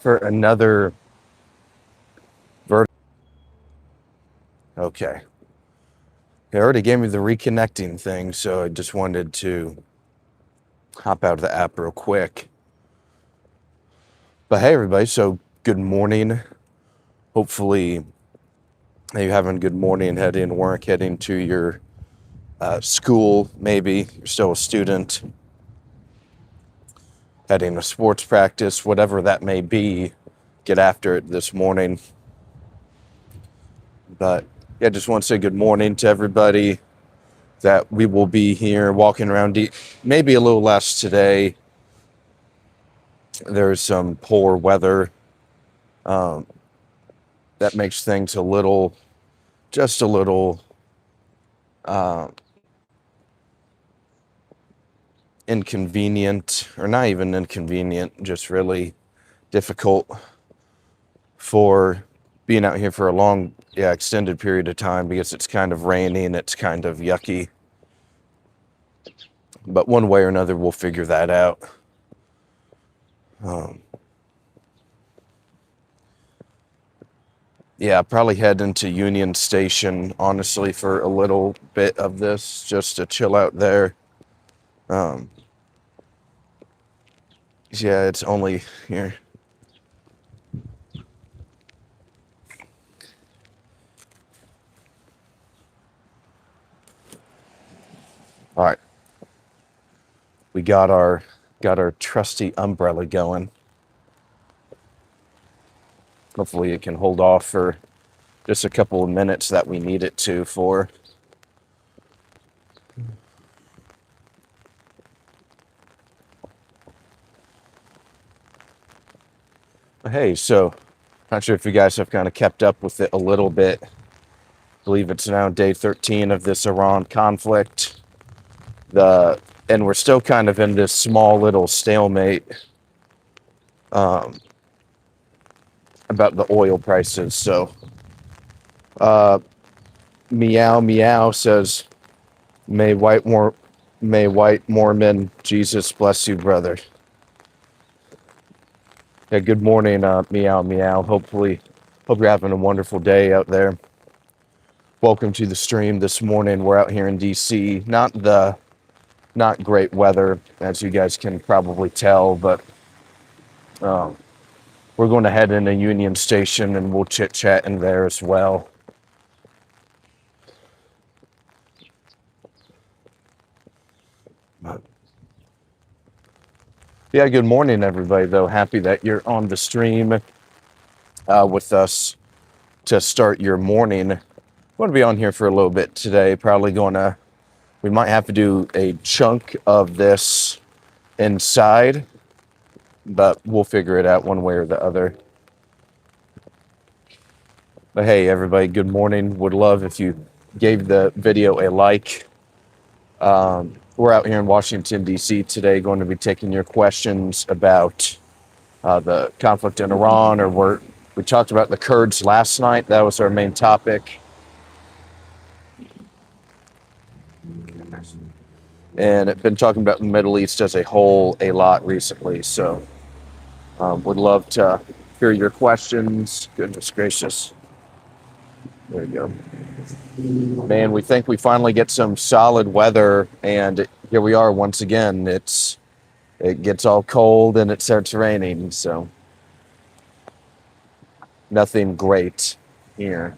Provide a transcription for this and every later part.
for another vertical. Okay. They already gave me the reconnecting thing, so I just wanted to hop out of the app real quick. But hey, everybody, so good morning. Hopefully you're having a good morning, heading to work, heading to your school, maybe. You're still a student, heading to sports practice, whatever that may be. Get after it this morning. But yeah, just want to say good morning to everybody, that we will be here walking around, maybe a little less today. There's some poor weather that makes things just a little inconvenient, or not even inconvenient, just really difficult for being out here for a long, extended period of time, because it's kind of rainy and it's kind of yucky. But one way or another, we'll figure that out. Yeah, probably head into Union Station, honestly, for a little bit of this, just to chill out there. Yeah, it's only here. All right. We got our trusty umbrella going. Hopefully it can hold off for just a couple of minutes that we need it to for. Hey, so not sure if you guys have kind of kept up with it a little bit. I believe it's now day 13 of this Iran conflict. And we're still kind of in this small little stalemate about the oil prices. So Meow Meow says, may white Mormon Jesus bless you, brother. Yeah, good morning, Meow Meow. Hope you're having a wonderful day out there. Welcome to the stream this morning. We're out here in DC. Not great weather, as you guys can probably tell, but we're going to head into Union Station and we'll chit-chat in there as well. Yeah, good morning, everybody, though. Happy that you're on the stream with us to start your morning. I'm going to be on here for a little bit today. We might have to do a chunk of this inside, but we'll figure it out one way or the other. But hey, everybody, good morning. Would love if you gave the video a like. We're out here in Washington, D.C. today, going to be taking your questions about the conflict in Iran, or we talked about the Kurds last night. That was our main topic. And I've been talking about the Middle East as a whole a lot recently, so would love to hear your questions. Goodness gracious. There you go. Man, we think we finally get some solid weather, and here we are once again. It gets all cold and it starts raining, so nothing great here.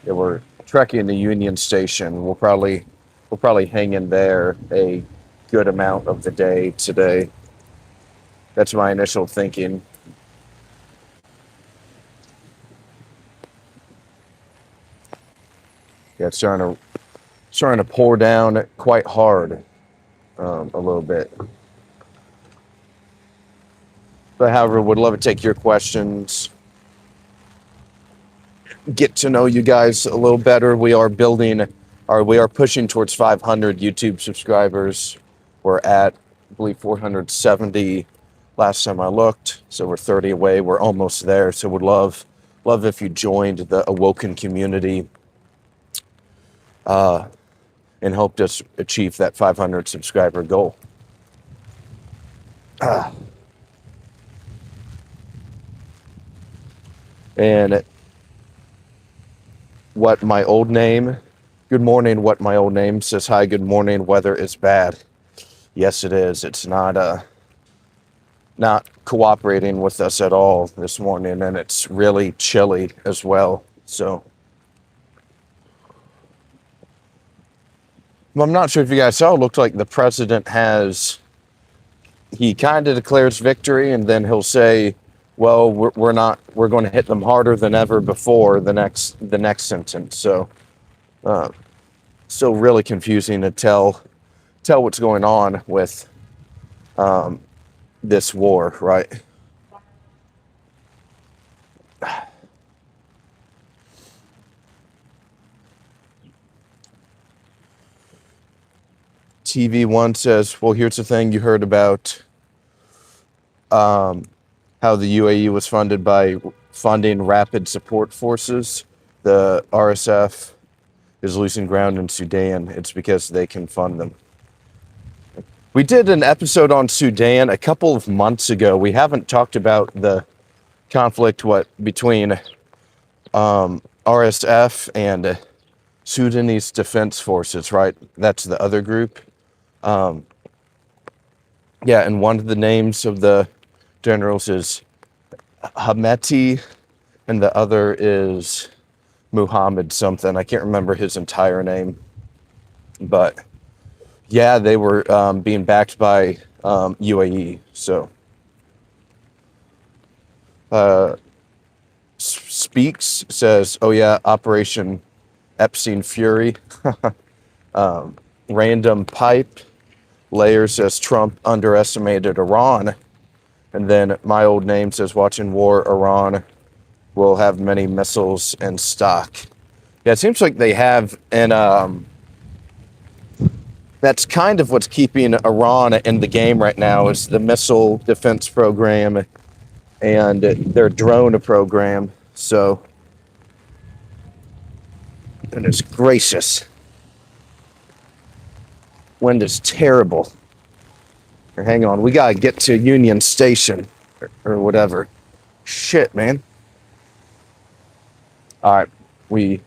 Yeah, we're trekking to Union Station. We'll probably hang in there a good amount of the day today. That's my initial thinking. Yeah, it's starting to pour down quite hard, a little bit. But however, would love to take your questions, get to know you guys a little better. We are pushing towards 500 YouTube subscribers. We're at, I believe, 470 last time I looked. So we're 30 away. We're almost there. So would love if you joined the Awoken community. And and helped us achieve that 500 subscriber goal. And what my old name, good morning, what my old name says, hi, good morning, weather is bad. Yes, it is. It's not cooperating with us at all this morning, and it's really chilly as well. So I'm not sure if you guys saw, it looked like the president he kind of declares victory, and then he'll say, well, we're going to hit them harder than ever before the next sentence. So really confusing to tell what's going on with this war, right? TV1 says, well, here's the thing you heard about how the UAE was funded by funding rapid support forces. The RSF is losing ground in Sudan. It's because they can fund them. We did an episode on Sudan a couple of months ago. We haven't talked about the conflict between RSF and Sudanese Defense Forces, right? That's the other group. Yeah, and one of the names of the generals is Hameti, and the other is Muhammad something. I can't remember his entire name. But yeah, they were being backed by UAE. So Speaks says, oh yeah, Operation Epstein Fury. Random Pipe Layer says Trump underestimated Iran. And then my old name says, watching war, Iran will have many missiles in stock. Yeah, it seems like they have, and that's kind of what's keeping Iran in the game right now, is the missile defense program and their drone program. So, goodness gracious. Wind is terrible. Hang on, we gotta get to Union Station or whatever. Shit, man. All right,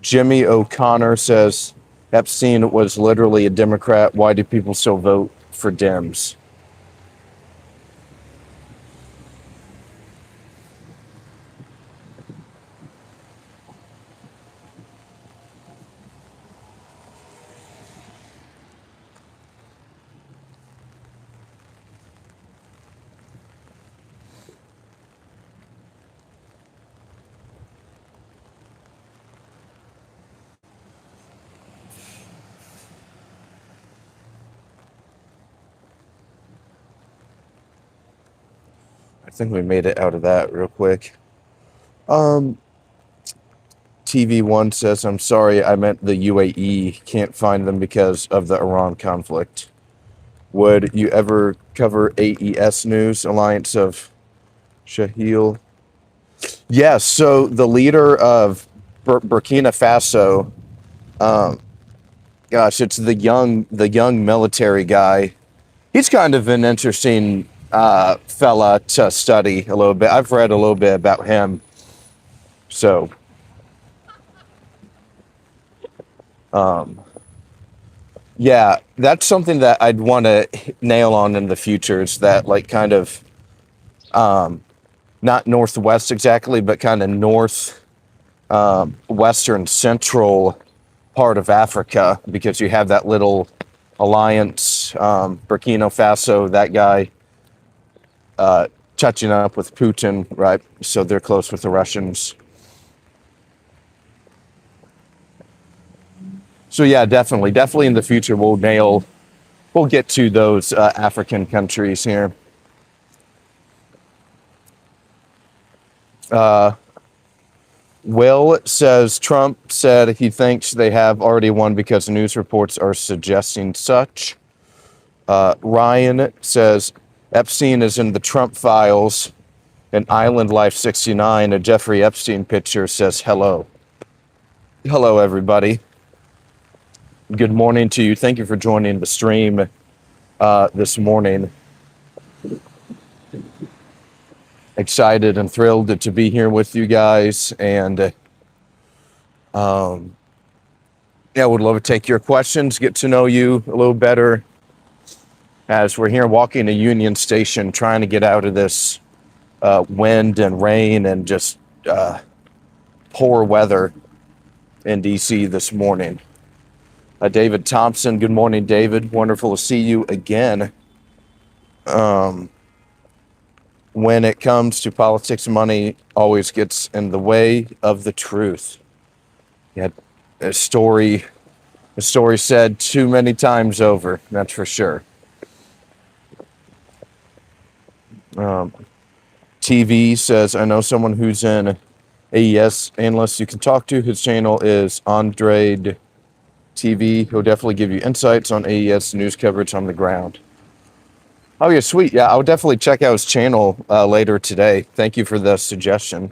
Jimmy O'Connor says Epstein was literally a Democrat. Why do people still vote for Dems? I think we made it out of that real quick. TV1 says, I'm sorry, I meant the UAE. Can't find them because of the Iran conflict. Would you ever cover AES News, Alliance of Shahil? Yes, so the leader of Burkina Faso, gosh, it's the young military guy. He's kind of an interesting fella to study a little bit. I've read a little bit about him. So, yeah, that's something that I'd want to nail on in the future. Is that like kind of not northwest exactly, but kind of north western central part of Africa, because you have that little alliance, Burkina Faso, that guy touching up with Putin, right? So they're close with the Russians. So yeah, definitely in the future we'll get to those African countries here. Will says Trump said he thinks they have already won because news reports are suggesting such. Ryan says Epstein is in the Trump files, and Island Life 69, a Jeffrey Epstein picture, says hello. Hello, everybody. Good morning to you. Thank you for joining the stream this morning. Excited and thrilled to be here with you guys. And yeah, would love to take your questions, get to know you a little better as we're here walking to Union Station, trying to get out of this wind and rain and just poor weather in DC this morning. David Thompson, good morning, David. Wonderful to see you again. When it comes to politics, money always gets in the way of the truth. Yeah, a story said too many times over, that's for sure. TV says, I know someone who's an AES analyst you can talk to. His channel is Andre TV. He'll definitely give you insights on AES news coverage on the ground. Oh, yeah, sweet. Yeah, I'll definitely check out his channel later today. Thank you for the suggestion.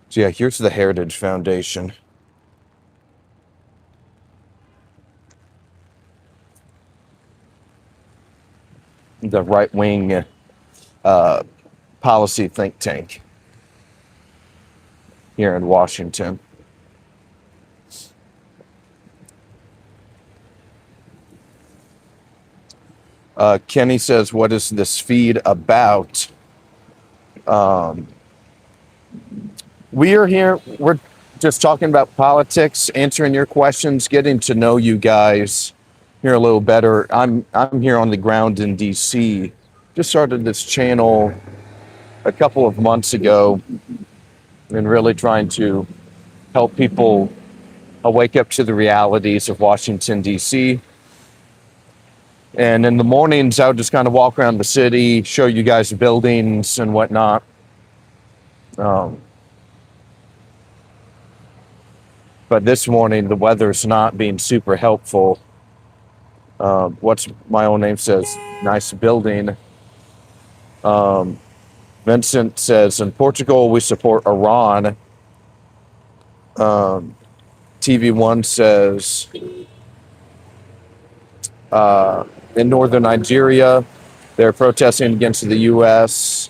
So, yeah, here's the Heritage Foundation. The right-wing policy think tank here in Washington. Kenny says, what is this feed about? We are here. We're just talking about politics, answering your questions, getting to know you guys here a little better. I'm here on the ground in DC. Just started this channel a couple of months ago and really trying to help people wake up to the realities of Washington, D.C. And in the mornings, I would just kind of walk around the city, show you guys the buildings and whatnot. But this morning, the weather's not being super helpful. What's my own name says, nice building. Vincent says, in Portugal, we support Iran. TV1 says, in northern Nigeria, they're protesting against the U.S.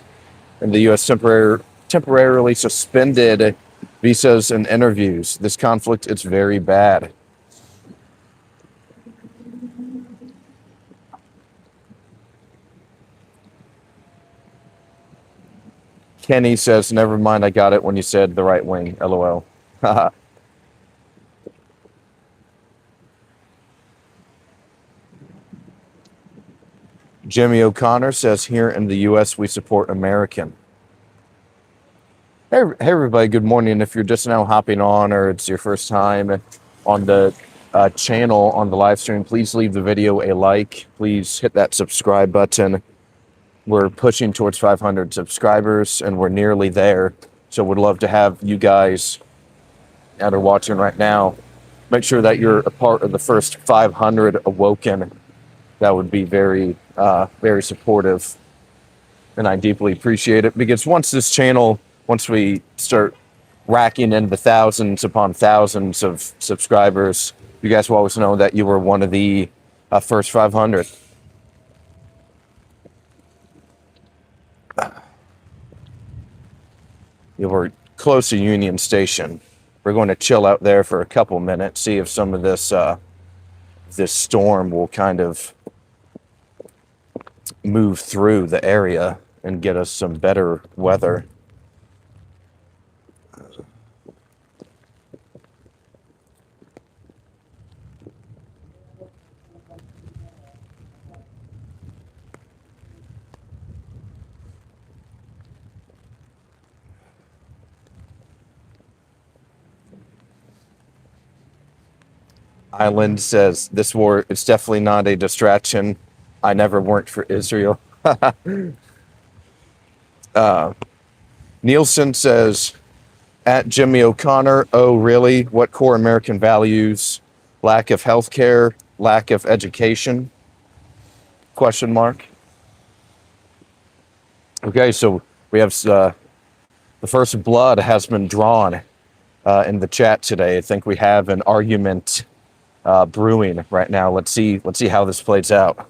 and the U.S. temporarily suspended visas and interviews. This conflict is very bad. Kenny says, never mind, I got it when you said the right wing. LOL. Jimmy O'Connor says, here in the U.S., we support American. Hey, everybody, good morning. If you're just now hopping on or it's your first time on the channel, on the live stream, please leave the video a like. Please hit that subscribe button. We're pushing towards 500 subscribers, and we're nearly there. So would love to have you guys that are watching right now make sure that you're a part of the first 500 Awoken. That would be very, very supportive, and I deeply appreciate it, because once we start racking in the thousands upon thousands of subscribers, you guys will always know that you were one of the first 500. You were close to Union Station. We're going to chill out there for a couple minutes, see if some of this storm will kind of move through the area and get us some better weather. Island says, this war is definitely not a distraction. I never worked for Israel. Nielsen says, at Jimmy O'Connor, oh, really? What core American values? Lack of health care, lack of education? Question mark. Okay, so we have The first blood has been drawn in the chat today. I think we have an argument brewing right now. Let's see how this plays out.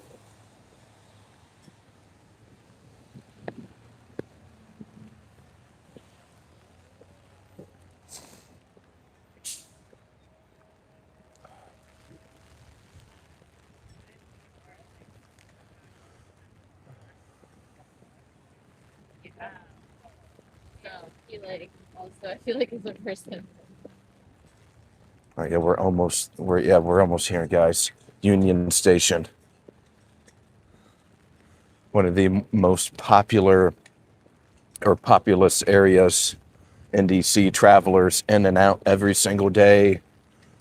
Yeah. So I feel like as a person. All right, yeah, we're almost here, guys. Union Station, one of the most popular or populous areas in DC. Travelers in and out every single day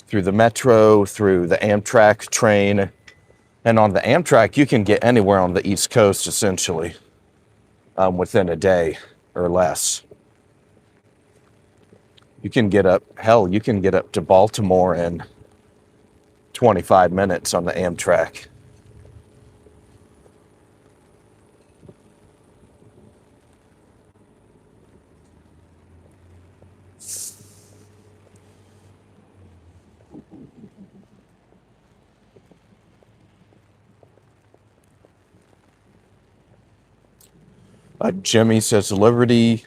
through the metro, through the Amtrak train. And on the Amtrak, you can get anywhere on the East Coast essentially within a day or less. You can get up to Baltimore in 25 minutes on the Amtrak. Jimmy says liberty,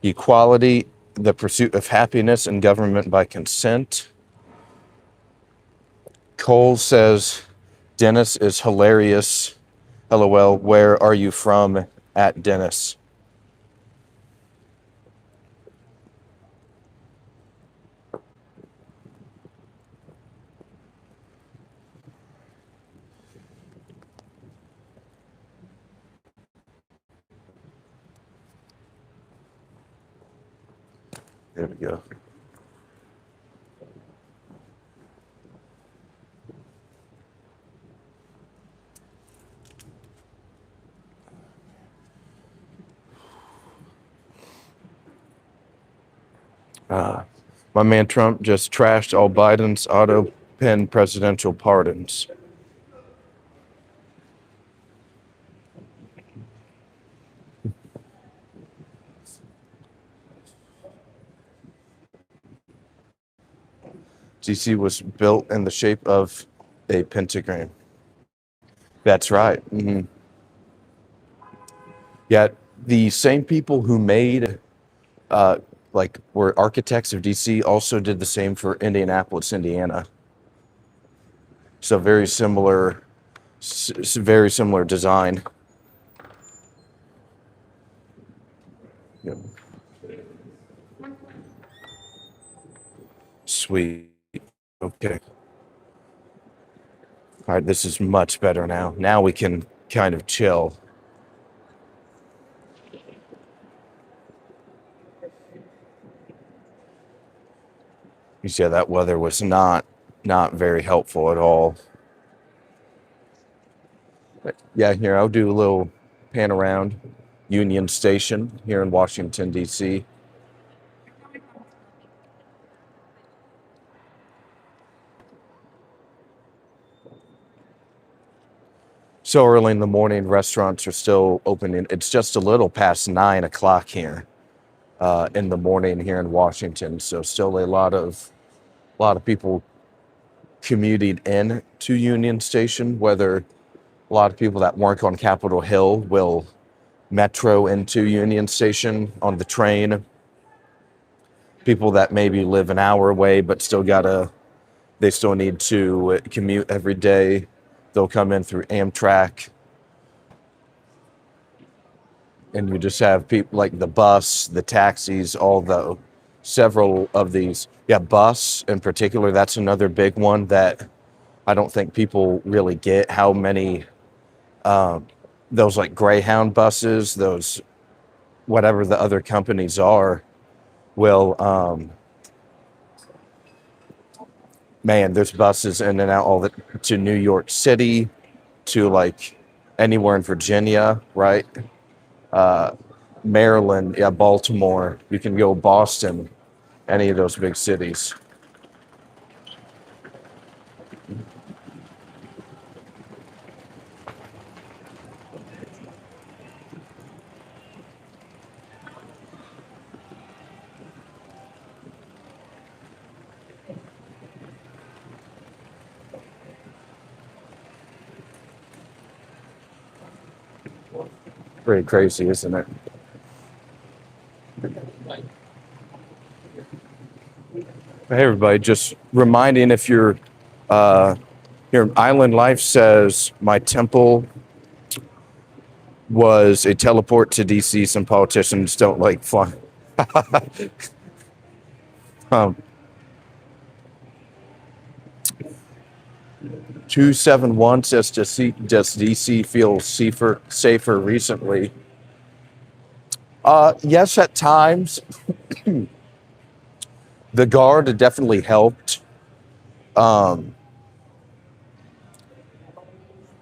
equality, the pursuit of happiness, and government by consent. Cole says Dennis is hilarious. LOL, where are you from at Dennis? There we go. My man Trump just trashed all Biden's auto pen presidential pardons. DC was built in the shape of a pentagram. That's right. Mm-hmm. Yet the same people who made, were architects of DC also did the same for Indianapolis, Indiana. So very similar design. Yep. Sweet. Okay. All right, this is much better now. Now we can kind of chill. You see how that weather was not very helpful at all. But yeah, here I'll do a little pan around Union Station here in Washington, D.C. So early in the morning, restaurants are still opening. It's just a little past 9 o'clock here in the morning here in Washington. So still a lot of people commuting in to Union Station. Whether a lot of people that work on Capitol Hill will metro into Union Station on the train. People that maybe live an hour away but they still need to commute every day. They'll come in through Amtrak. And you just have people like the bus, the taxis, several of these. Yeah, bus in particular, that's another big one that I don't think people really get how many, those like Greyhound buses, those whatever the other companies are, will, man, there's buses in and out to New York City, to like anywhere in Virginia, right? Maryland, yeah, Baltimore. You can go Boston, any of those big cities. Pretty crazy, isn't it? Hey, everybody, just reminding if you're here, Island Life says my temple was a teleport to DC. Some politicians don't like flying. um, 271 says, does DC feel safer recently? Yes, at times. The guard definitely helped. Um,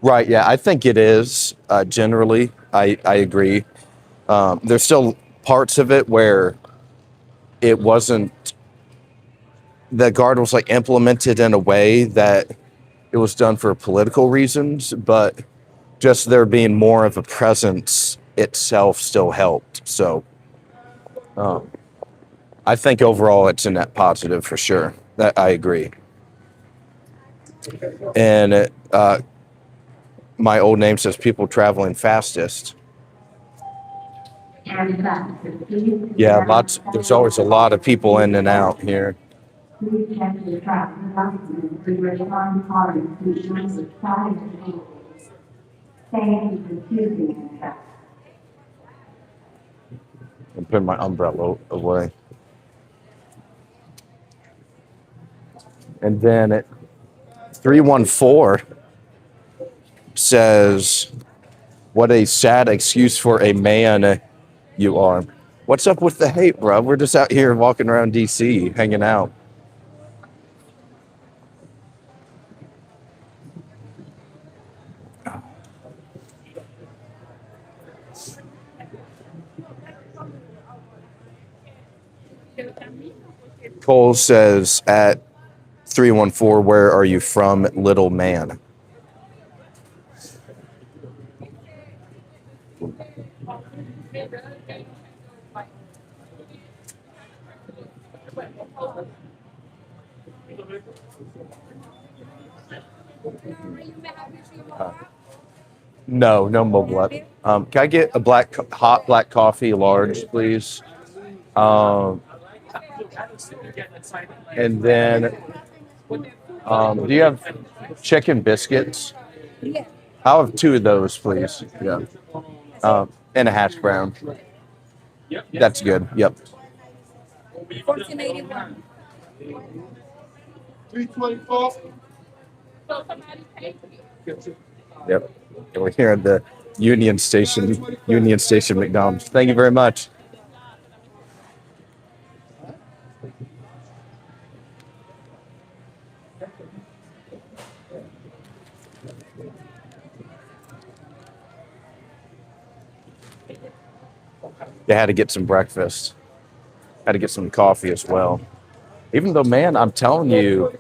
right, yeah, I think it is generally. I agree. There's still parts of it where it wasn't, the guard was like implemented in a way that it was done for political reasons, but just there being more of a presence itself still helped. So um, I think overall it's a net positive for sure. That I agree. And my old name says people traveling fastest. Yeah, lots. There's always a lot of people in and out here. I'm putting my umbrella away. And then at 314 says, what a sad excuse for a man you are. What's up with the hate, bro? We're just out here walking around DC, hanging out. Cole says at 314, where are you from, little man? No, no mobile app. Can I get a hot black coffee, large, please? Um, and then, do you have chicken biscuits? I'll have two of those, please. Yeah. And a hash brown. That's good. Yep. 1481. 324. Yep. And we're here at the Union Station McDonald's. Thank you very much. They had to get some breakfast. Had to get some coffee as well. Even though, man, I'm telling you,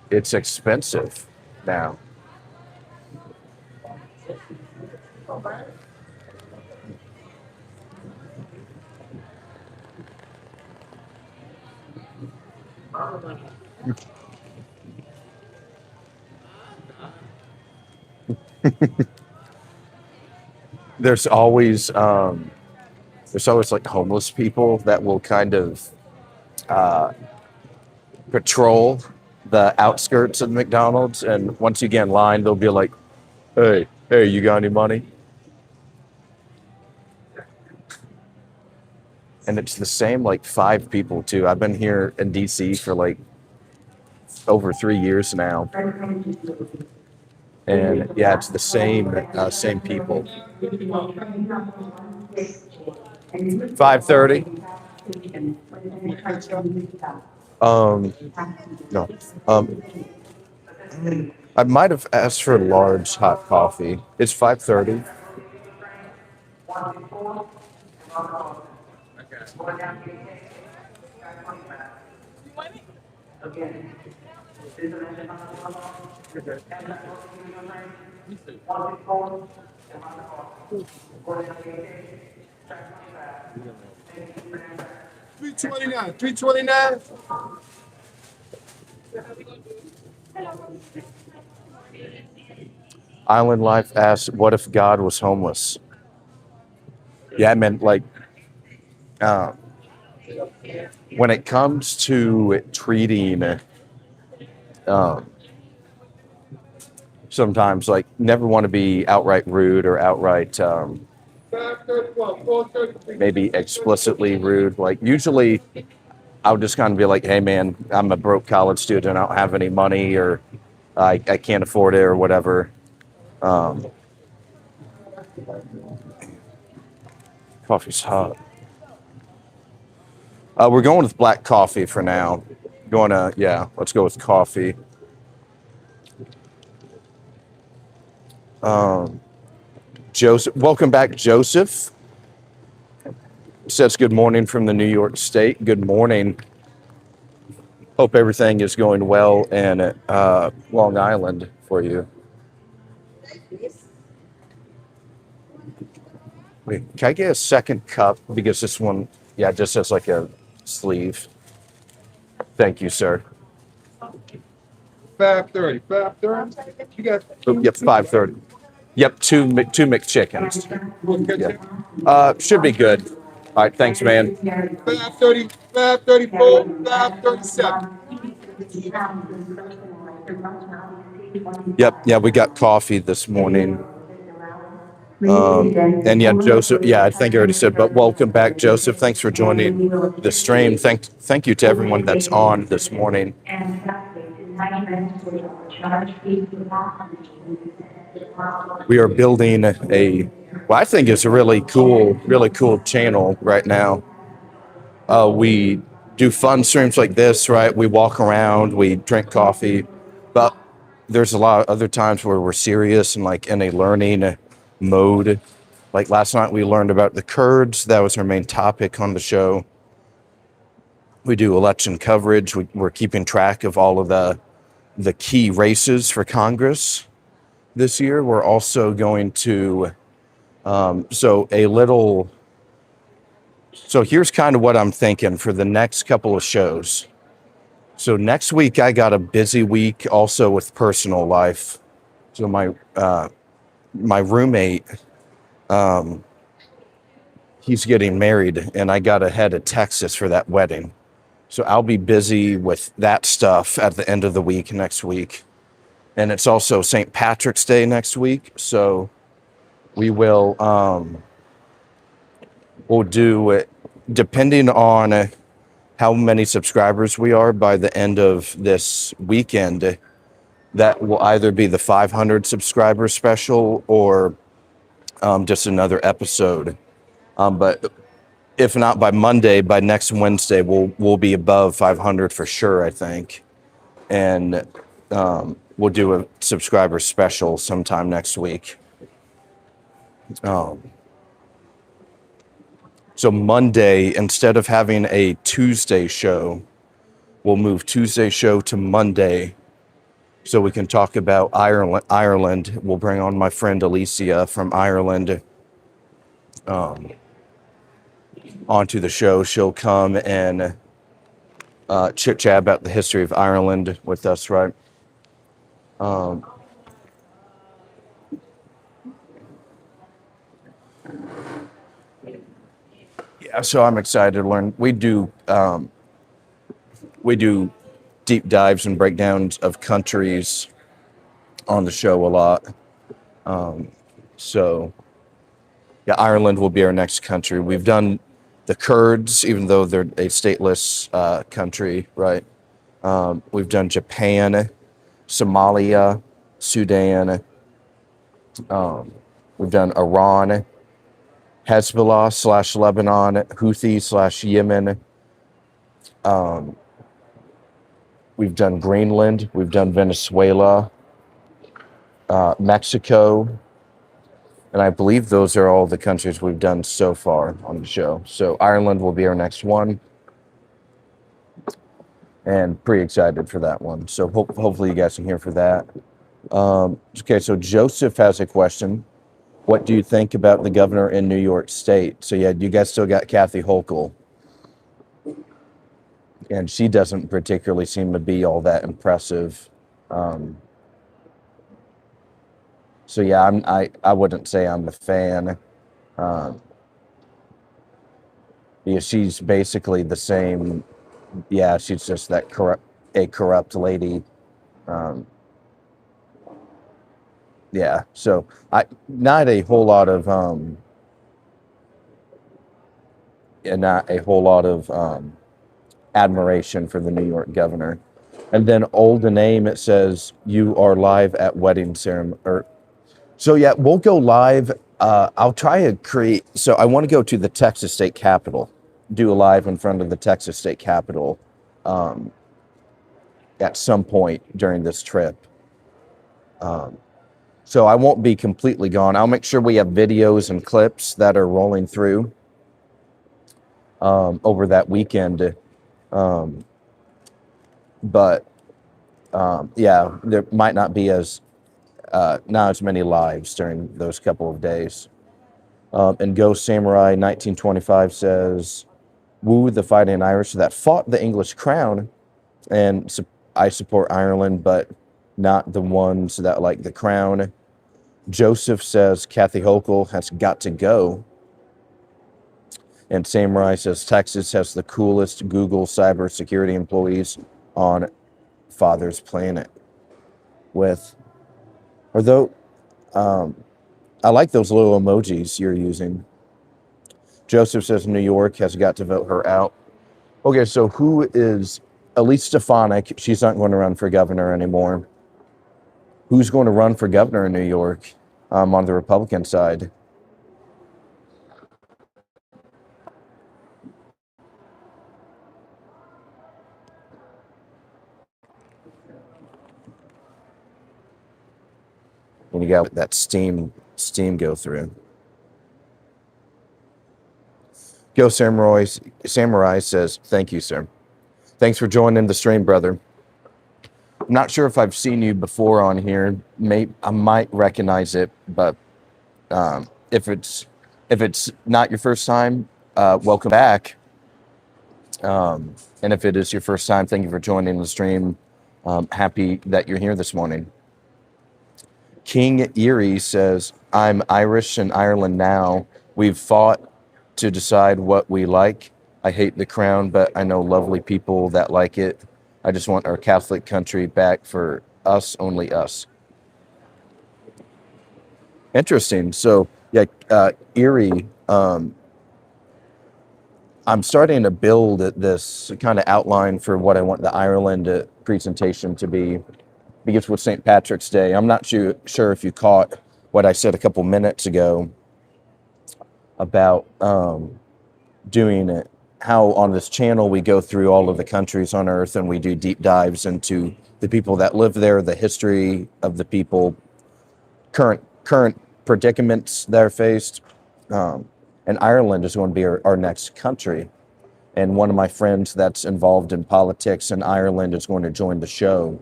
it's expensive now. There's always like homeless people that will kind of uh, patrol the outskirts of McDonald's, and once you get in line, they'll be like, "Hey, you got any money?" And it's the same like 5 people too. I've been here in DC for like over 3 years now, and yeah, it's the same people. 5:30. No. I might have asked for a large hot coffee. It's 5:30. $329. Island Life asks, what if God was homeless? Yeah, I meant like uh, when it comes to treating, um, sometimes like never want to be outright rude or outright 531, 433. maybe explicitly rude. Like usually I'll just kind of be like, hey man, I'm a broke college student. I don't have any money or I can't afford it or whatever. Um, Coffee's hot. We're going with black coffee for now. Let's go with coffee. Um, Joseph, welcome back, Joseph. Says good morning from the New York State. Good morning. Hope everything is going well in Long Island for you. Wait, can I get a second cup? Because this one, yeah, just has like a sleeve. Thank you, sir. 530, 530. You got Oh, yep, 5:30. Yep, two McChickens. one catch Yeah. Should be good. All right, thanks, man. 530, 534, 537. Yep, yeah, we got coffee this morning. And yeah, Joseph, yeah, I think I already said, but welcome back, Joseph. Thanks for joining the stream. Thank you to everyone that's on this morning. We are building I think it's a really cool channel right now. We do fun streams like this, right? We walk around, we drink coffee, but there's a lot of other times where we're serious and like in a learning mode. Like last night, we learned about the Kurds. That was our main topic on the show. We do election coverage. We're keeping track of all of the key races for Congress this year. We're also going to so here's kind of what I'm thinking for the next couple of shows. So next week I got a busy week also with personal life. So my roommate, he's getting married and I got to head to Texas for that wedding. So I'll be busy with that stuff at the end of the week next week. And it's also St. Patrick's Day next week. So we will we'll do it depending on how many subscribers we are by the end of this weekend. That will either be the 500 subscriber special or just another episode. But if not by Monday, by next Wednesday, we'll be above 500 for sure, I think. And we'll do a subscriber special sometime next week. So Monday, instead of having a Tuesday show, we'll move Tuesday show to Monday so we can talk about Ireland. We'll bring on my friend Alicia from Ireland onto the show. She'll come and chit-chat about the history of Ireland with us, right? Yeah, so I'm excited to learn. We do deep dives and breakdowns of countries on the show a lot. So yeah, Ireland will be our next country. We've done the Kurds, even though they're a stateless country, right? We've done Japan, Somalia, Sudan. We've done Iran, Hezbollah / Lebanon, Houthi / Yemen. We've done Greenland. We've done Venezuela, Mexico. And I believe those are all the countries we've done so far on the show. So Ireland will be our next one. And pretty excited for that one. So hopefully you guys can hear for that. Okay, so Joseph has a question. What do you think about the governor in New York State? So yeah, you guys still got Kathy Hochul. And she doesn't particularly seem to be all that impressive. So yeah, I wouldn't say I'm a fan. Um, yeah, she's basically the same. Yeah, she's just a corrupt lady. Um, yeah, so I not a whole lot of and not a whole lot of admiration for the New York governor. And then Aulden name, it says you are live at wedding ceremony. So yeah, we'll go live. I'll try to create. So I want to go to the Texas State Capitol, do a live in front of the Texas State Capitol um, at some point during this trip. Um, so I won't be completely gone. I'll make sure we have videos and clips that are rolling through over that weekend. Um, but yeah, there might not be not as many lives during those couple of days. And Ghost Samurai 1925 says, "Woo the fighting Irish that fought the English crown, and I support Ireland, but not the ones that like the crown." Joseph says Kathy Hochul has got to go. And Samurai says Texas has the coolest Google cybersecurity employees on Father's planet. With, although I like those little emojis you're using. Joseph says New York has got to vote her out. Okay, so who is Elise Stefanik? She's not going to run for governor anymore. Who's going to run for governor in New York on the Republican side? And you got that steam go through. Go Samurai says, "Thank you, sir. Thanks for joining the stream, brother. I'm not sure if I've seen you before on here. I might recognize it, but if it's not your first time, welcome back. And if it is your first time, thank you for joining the stream. Happy that you're here this morning." King Erie says, "I'm Irish in Ireland now. We've fought to decide what we like. I hate the crown, but I know lovely people that like it. I just want our Catholic country back for us, only us." Interesting. So, yeah, Erie, I'm starting to build this kind of outline for what I want the Ireland presentation to be. Because with St. Patrick's Day, I'm not sure if you caught what I said a couple minutes ago about doing it, how on this channel we go through all of the countries on Earth and we do deep dives into the people that live there, the history of the people, current predicaments they're faced. And Ireland is going to be our next country. And one of my friends that's involved in politics in Ireland is going to join the show.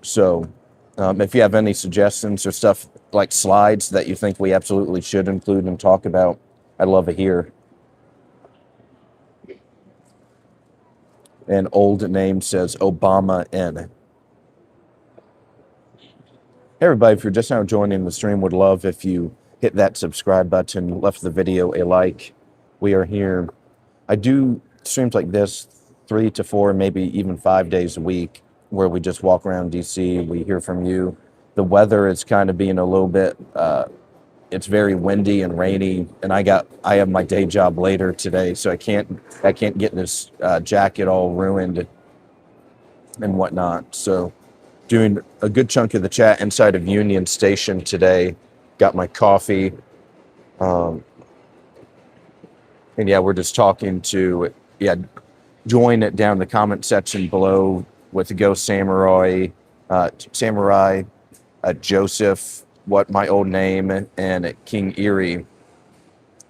So if you have any suggestions or stuff like slides that you think we absolutely should include and talk about, I'd love to hear. An old name says Obama N. Hey everybody, if you're just now joining the stream, would love if you hit that subscribe button, left the video a like. We are here. I do streams like this 3 to 4, maybe even 5 days a week, where we just walk around DC. We hear from you. The weather is kind of being a little bit. It's very windy and rainy, and I have my day job later today, so I can't get this jacket all ruined and whatnot. So, doing a good chunk of the chat inside of Union Station today. Got my coffee. And yeah, we're just talking to, yeah, join it down in the comment section below with the Ghost Samurai, Joseph, what my old name, and King Erie.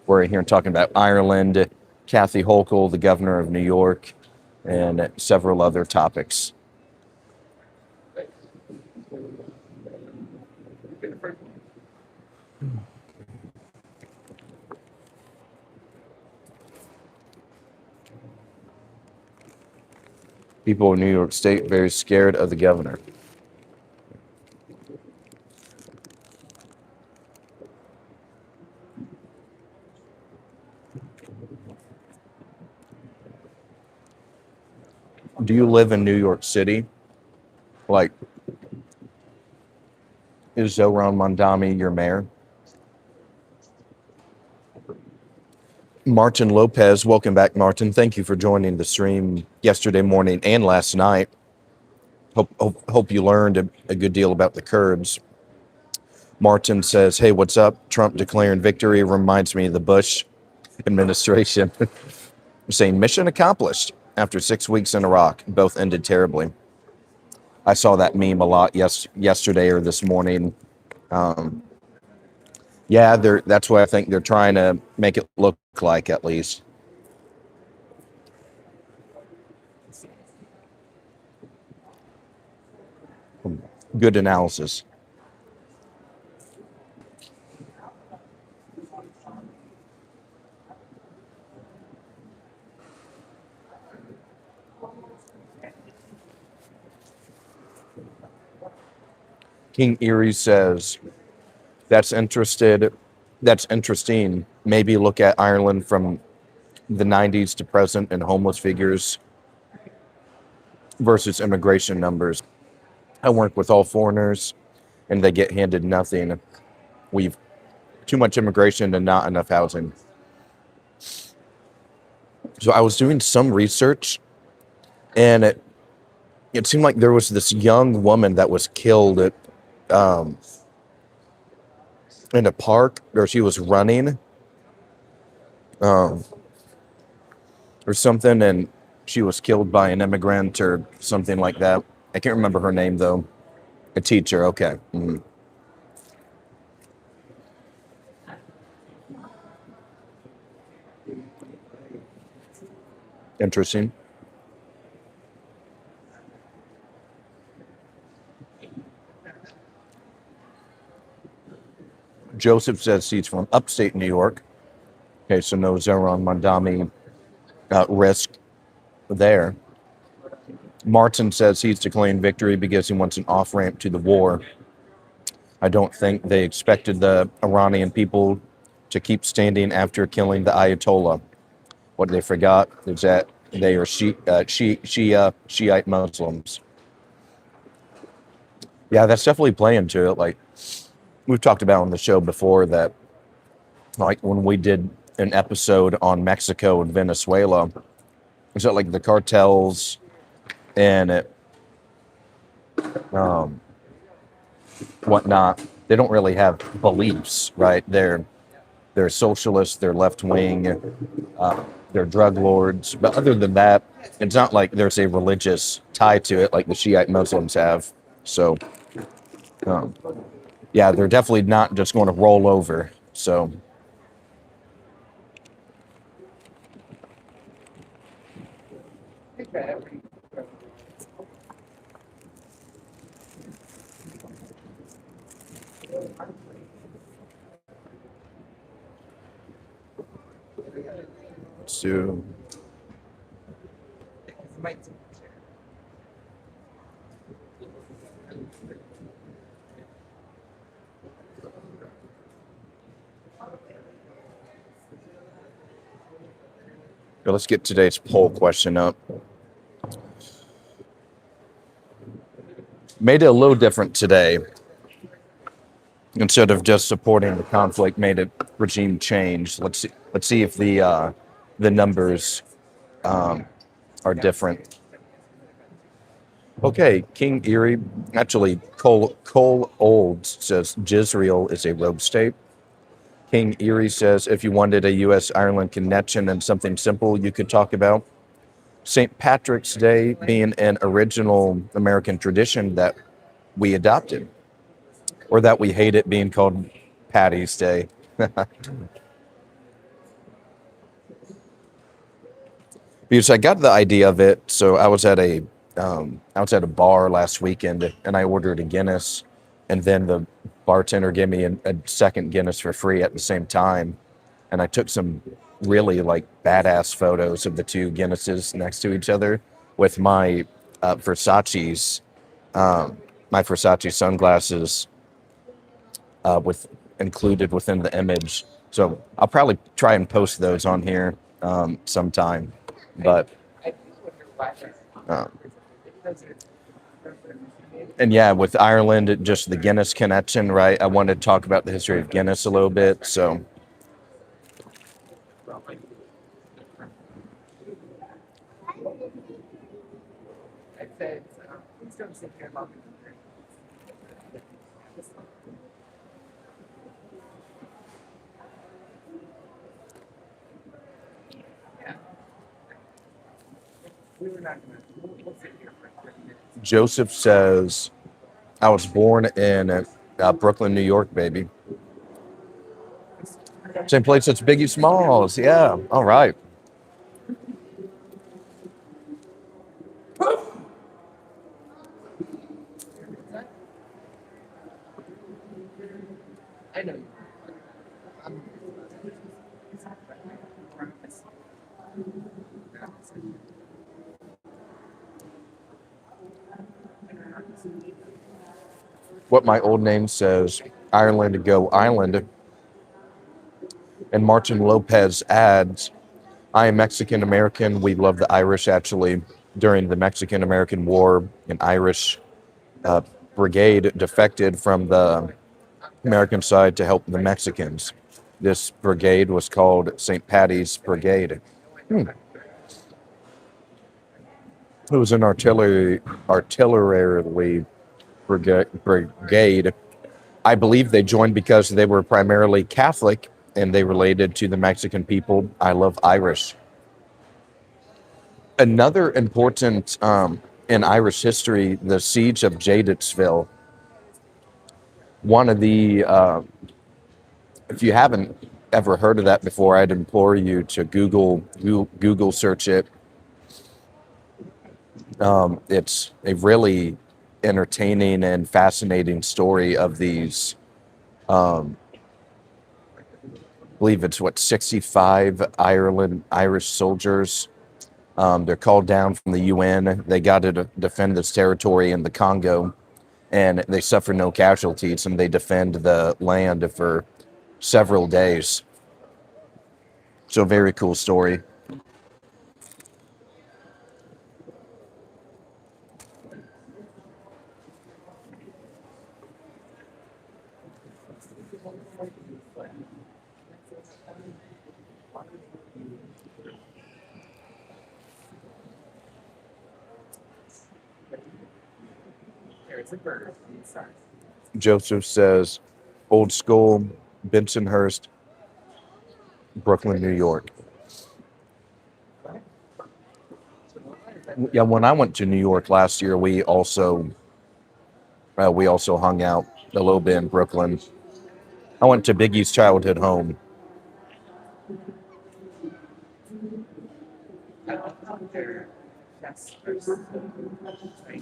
We're here talking about Ireland, Kathy Hochul, the governor of New York, and several other topics. People in New York State very scared of the governor. Do you live in New York City? Like, is Zoran Mondami your mayor? Martin Lopez, welcome back, Martin. Thank you for joining the stream yesterday morning and last night. Hope you learned a good deal about the Kurds. Martin says, hey, what's up? Trump declaring victory reminds me of the Bush administration. Saying mission accomplished after 6 weeks in Iraq. Both ended terribly. I saw that meme a lot yesterday or this morning. Yeah, that's what I think they're trying to make it look like, at least. Good analysis. King Erie says, that's interesting. Maybe look at Ireland from the 90s to present and homeless figures versus immigration numbers. I work with all foreigners and they get handed nothing. We've too much immigration and not enough housing. So I was doing some research and it seemed like there was this young woman that was killed at, in a park, or she was running or something, and she was killed by an immigrant or something like that. I can't remember her name, though. A teacher, okay. Interesting. Joseph says he's from upstate New York. Okay, so no Zoran Mondami risk there. Martin says he's declaring victory because he wants an off-ramp to the war. I don't think they expected the Iranian people to keep standing after killing the Ayatollah. What they forgot is that they are Shiite Muslims. Yeah, that's definitely playing to it. Like we've talked about on the show before, that like when we did an episode on Mexico and Venezuela, is that like the cartels and whatnot, they don't really have beliefs, right? They're socialists, they're left wing, they're drug lords. But other than that, it's not like there's a religious tie to it like the Shiite Muslims have. So, yeah, they're definitely not just going to roll over. So, so let's get today's poll question up. Made it a little different today. Instead of just supporting the conflict, made it regime change. Let's see if the numbers are different. Okay, King Erie. Actually, Cole Old says Jezreel is a rogue state. King Erie says if you wanted a U.S.-Ireland connection and something simple you could talk about, St. Patrick's Day being an original American tradition that we adopted, or that we hate it being called Patty's Day. Because I got the idea of it. So I was at a bar last weekend and I ordered a Guinness, and then the bartender gave me a second Guinness for free at the same time. And I took some really like badass photos of the two Guinnesses next to each other. with my Versace's, my Versace sunglasses with included within the image. So I'll probably try and post those on here sometime. But um, and yeah, with Ireland, just the Guinness connection, right? I wanted to talk about the history of Guinness a little bit. So Joseph says, I was born in Brooklyn, New York, baby. Same place as Biggie Smalls. Yeah. All right. What my old name says, Ireland, go Island. And Martin Lopez adds, I am Mexican American. We love the Irish, actually. During the Mexican American War, an Irish uh, brigade defected from the American side to help the Mexicans. This brigade was called St. Patty's Brigade. It was an artillery brigade. I believe they joined because they were primarily Catholic and they related to the Mexican people. I love Irish. Another important in Irish history, the siege of Jadesville. One of the, if you haven't ever heard of that before, I'd implore you to Google search it. It's a really entertaining and fascinating story of these. I believe it's 65 Irish soldiers. They're called down from the UN. They got to defend this territory in the Congo, and they suffer no casualties, and they defend the land for several days. So, very cool story. Joseph says, old school, Bensonhurst, Brooklyn, New York. Yeah, when I went to New York last year, we also hung out a little bit in Brooklyn. I went to Biggie's childhood home.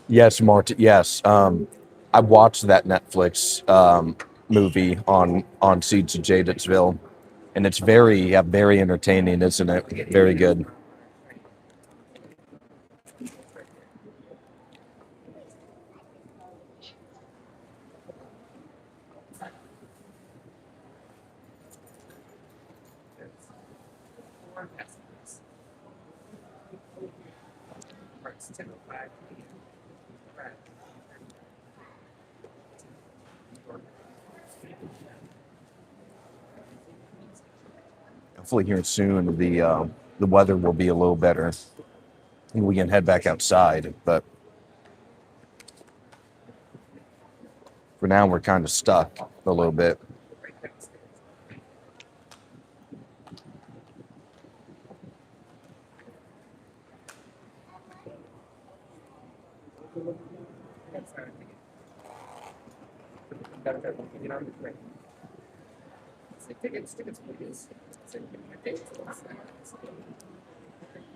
Yes, Martin. Yes, I watched that Netflix movie on Siege of Jadesville, and it's very entertaining, isn't it? Very good. Hopefully, here soon the weather will be a little better, and we can head back outside. But for now, we're kind of stuck a little bit.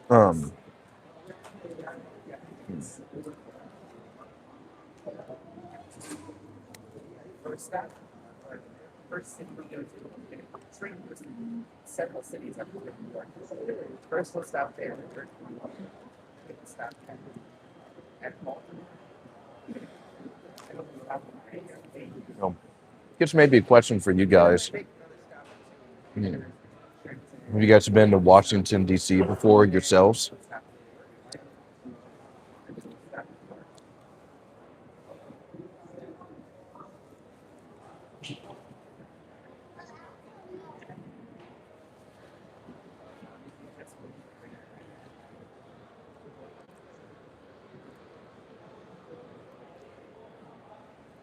Um, Guess maybe a question for you guys. Hmm. Have you guys been to Washington, D.C. before yourselves?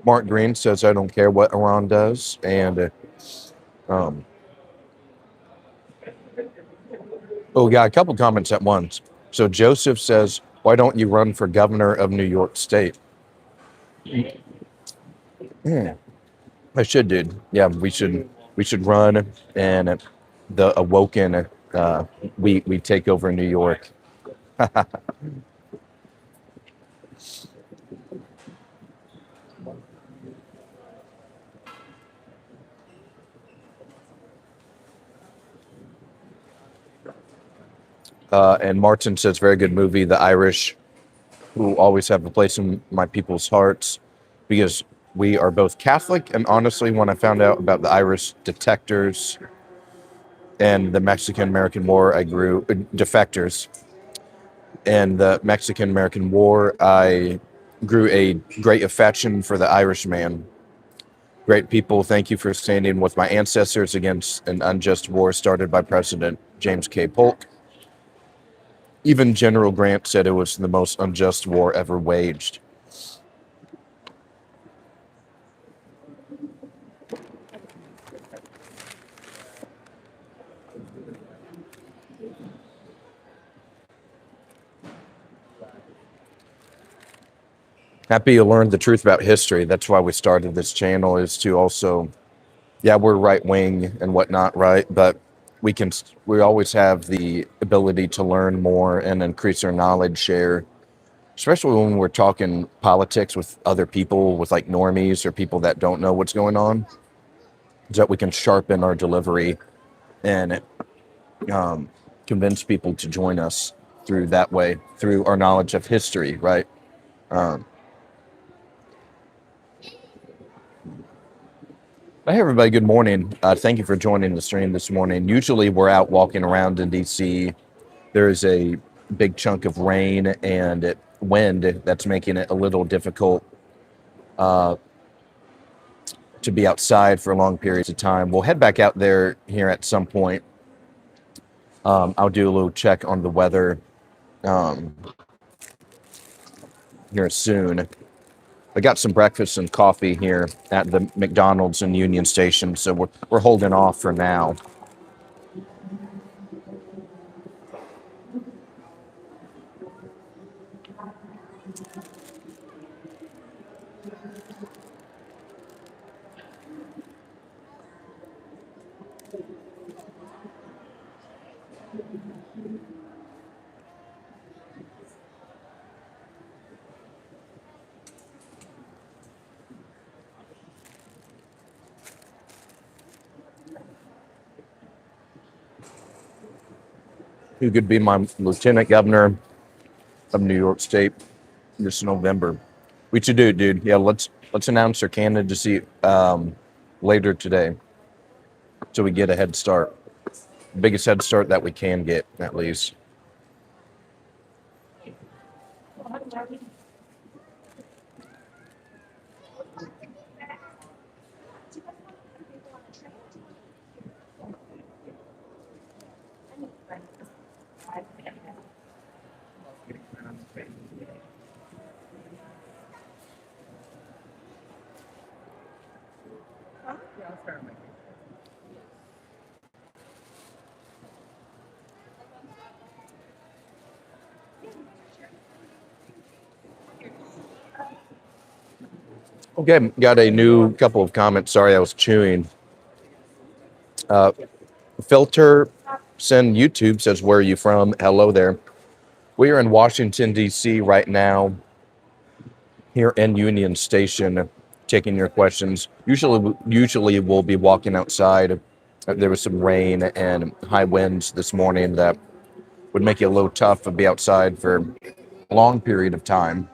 Mark Green says, I don't care what Iran does. And, um, oh, we got a couple comments at once. So Joseph says, why don't you run for governor of New York State? Hmm. I should, dude. Yeah, we should run, and the Awoken, we take over New York. And Martin says, very good movie, The Irish, who always have a place in my people's hearts, because we are both Catholic, and honestly, when I found out about the Irish detectors and the Mexican-American War, I grew defectors, and the Mexican-American War, I grew a great affection for the Irishman. Great people, thank you for standing with my ancestors against an unjust war started by President James K. Polk. Even General Grant said it was the most unjust war ever waged. Happy you learned the truth about history. That's why we started this channel, is to also, yeah, we're right wing and whatnot, right? But we always have the ability to learn more and increase our knowledge share, especially when we're talking politics with other people, with like normies or people that don't know what's going on, so that we can sharpen our delivery and um, convince people to join us through that way, through our knowledge of history, right? Um, Hey, everybody, good morning. Thank you for joining the stream this morning. Usually we're out walking around in DC. There's a big chunk of rain and wind that's making it a little difficult uh, to be outside for long periods of time. We'll head back out there here at some point. I'll do a little check on the weather um, here soon. I got some breakfast and coffee here at the McDonald's in Union Station, so we're holding off for now. Who could be my lieutenant governor of New York State this November? We should do it, dude. Yeah, let's announce our candidacy later today, so we get a head start, biggest head start that we can get, at least. Okay, got a new couple of comments. Sorry, I was chewing. Filter Send YouTube says, where are you from? Hello there. We are in Washington, D.C. right now, here in Union Station, taking your questions. Usually we'll be walking outside. There was some rain and high winds this morning that would make it a little tough to be outside for a long period of time.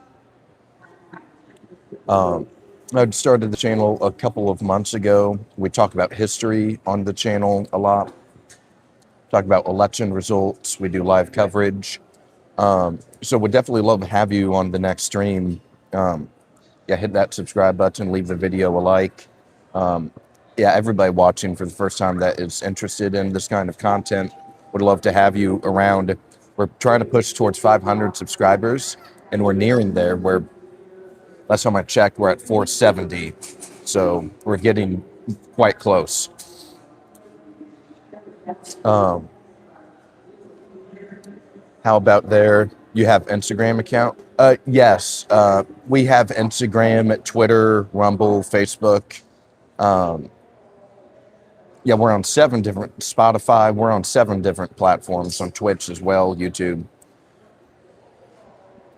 I started the channel a couple of months ago. We talk about history on the channel a lot. Talk about election results. We do live coverage. So we'd definitely love to have you on the next stream. Yeah, hit that subscribe button, leave the video a like. Yeah, everybody watching for the first time that is interested in this kind of content, would love to have you around. We're trying to push towards 500 subscribers, and we're nearing there. We're last time I checked, we're at 470, so we're getting quite close. How about there? You have Instagram account? Yes, we have Instagram, Twitter, Rumble, Facebook. Yeah, we're on 7 different Spotify. We're on 7 different platforms, on Twitch as well, YouTube.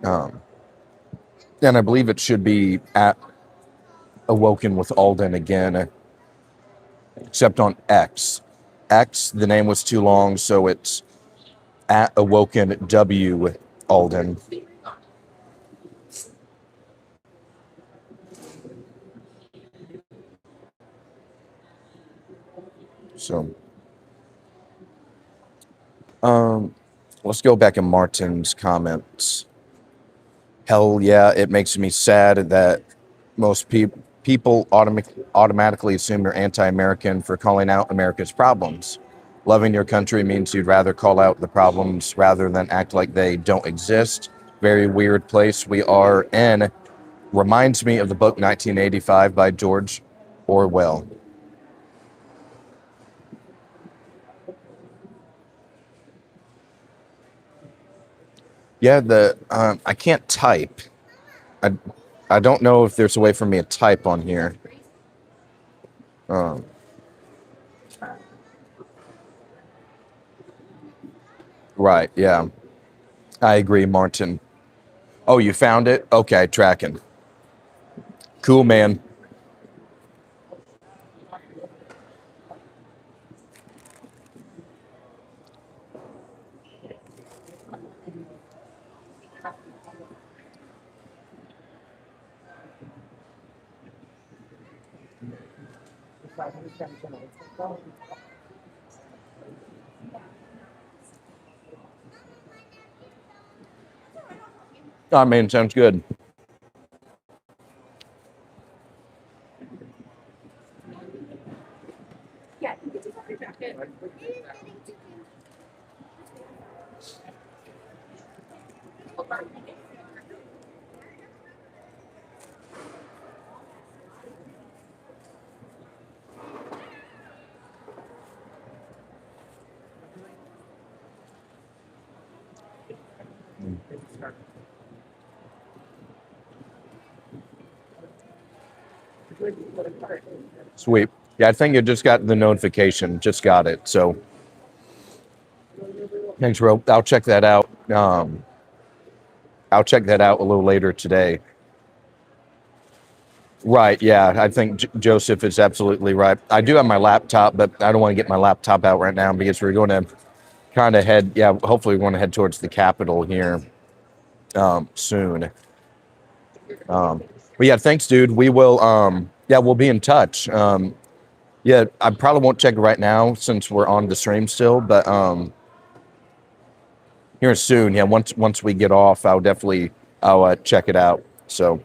And I believe it should be at Awoken with Aulden again, except on X. X, the name was too long, so it's at Awoken W Aulden. So, let's go back in Martin's comments. Hell yeah, it makes me sad that most people automatically assume you're anti-American for calling out America's problems. Loving your country means you'd rather call out the problems rather than act like they don't exist. Very weird place we are in. Reminds me of the book 1985 by George Orwell. Yeah, I can't type. I don't know if there's a way for me to type on here. Right, yeah. I agree, Martin. Oh, you found it? Okay, tracking. Cool, man. I mean, sounds good. Yeah, you can take off your jacket. Sweet. Yeah, I think you just got the notification. Just got it. So thanks, bro. I'll check that out. I'll check that out a little later today. Right. Yeah, I think Joseph is absolutely right. I do have my laptop, but I don't want to get my laptop out right now because we're going to kind of head. Yeah, hopefully we want to head towards the Capitol here soon. But yeah, thanks, dude. We will. Yeah, we'll be in touch. Yeah, I probably won't check it right now since we're on the stream still, but here soon. Yeah, once we get off, I'll check it out. So.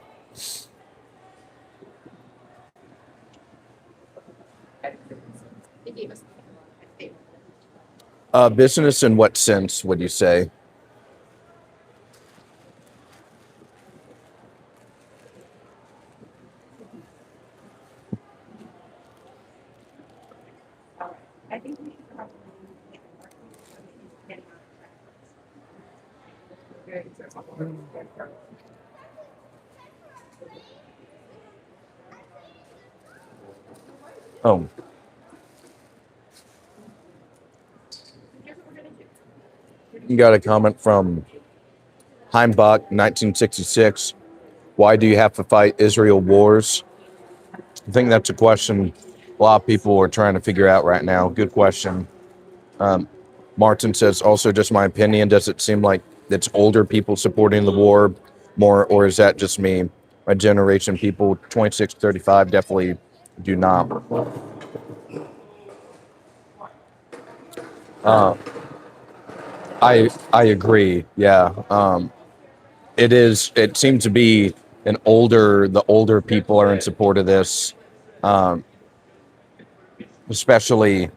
Business in what sense would you say? I think we should probably get Oh. You got a comment from Heimbach, 1966. Why do you have to fight Israel wars? I think that's a question a lot of people are trying to figure out right now. Good question. Martin says, also just my opinion, does it seem like it's older people supporting the war more, or is that just me? My generation people, 26 to 35, definitely do not. Uh, I agree. Yeah. It seems to be the older people are in support of this, um, especially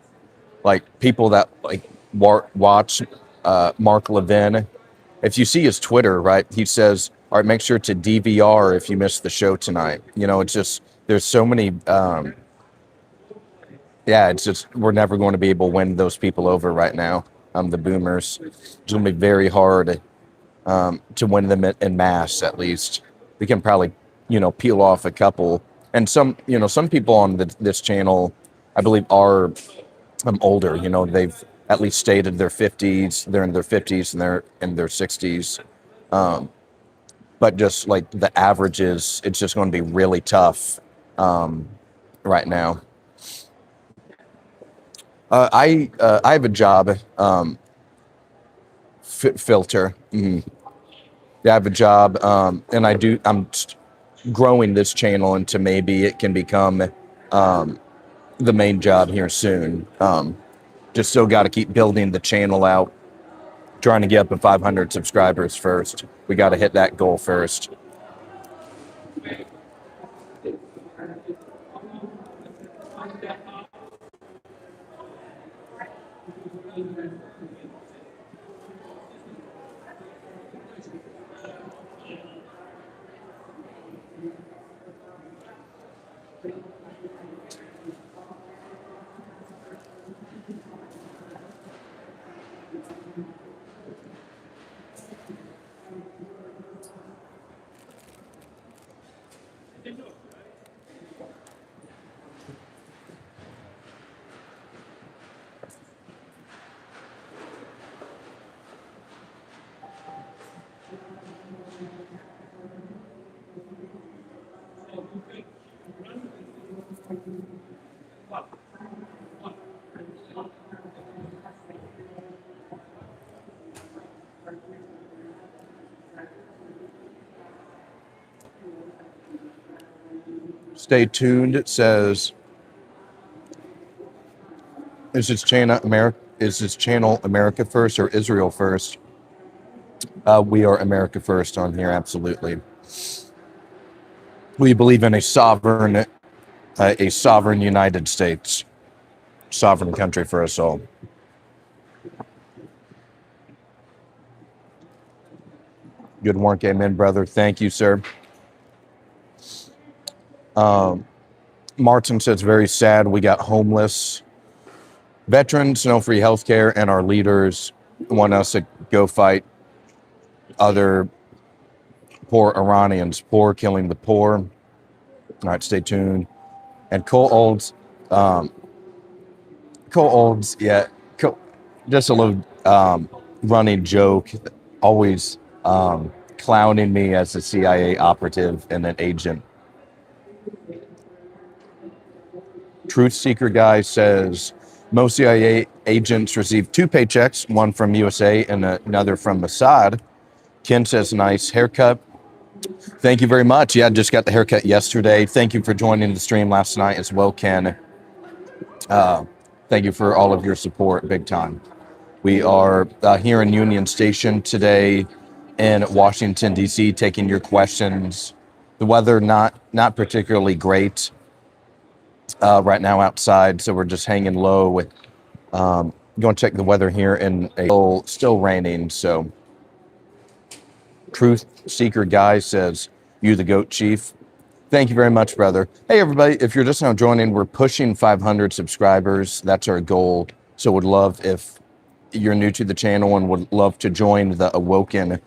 like people that like watch Mark Levin. If you see his Twitter, right, he says, all right, make sure to DVR if you missed the show tonight. You know, it's just, there's so many, yeah, it's just, we're never going to be able to win those people over right now. The boomers. It's going to be very hard to win them in mass, at least. We can probably, peel off a couple. And some people on this channel, I believe, are older. They've at least stated their 50s. They're in their 50s and they're in their 60s. But just like the averages, it's just going to be really tough right now. I have a job, filter. Yeah, I have a job, and I'm growing this channel into maybe it can become the main job here soon. Just still got to keep building the channel out, trying to get up to 500 subscribers first. We got to hit that goal first. Stay tuned. It says, is this channel America first or Israel first? We are America first on here, absolutely. We believe in a sovereign United States, sovereign country for us all. Good work, amen, brother. Thank you, sir. Martin says, very sad. We got homeless veterans, no free health care, and our leaders want us to go fight other poor Iranians, poor killing the poor. All right, stay tuned. And yeah, just a little running joke, always clowning me as a CIA operative and an agent. Truth Seeker guy says, most CIA agents receive 2 paychecks, one from USA and another from Mossad. Ken says, nice haircut. Thank you very much. Yeah, just got the haircut yesterday. Thank you for joining the stream last night as well, Ken. Thank you for all of your support, big time. We are here in Union Station today in Washington, D.C., taking your questions. The weather not particularly great right now outside, so we're just hanging low with going to check the weather here, and still raining. So Truth Seeker guy says, you the goat chief. Thank you very much, brother. Hey everybody, if you're just now joining, we're pushing 500 subscribers. That's our goal. So would love if you're new to the channel and would love to join the Awoken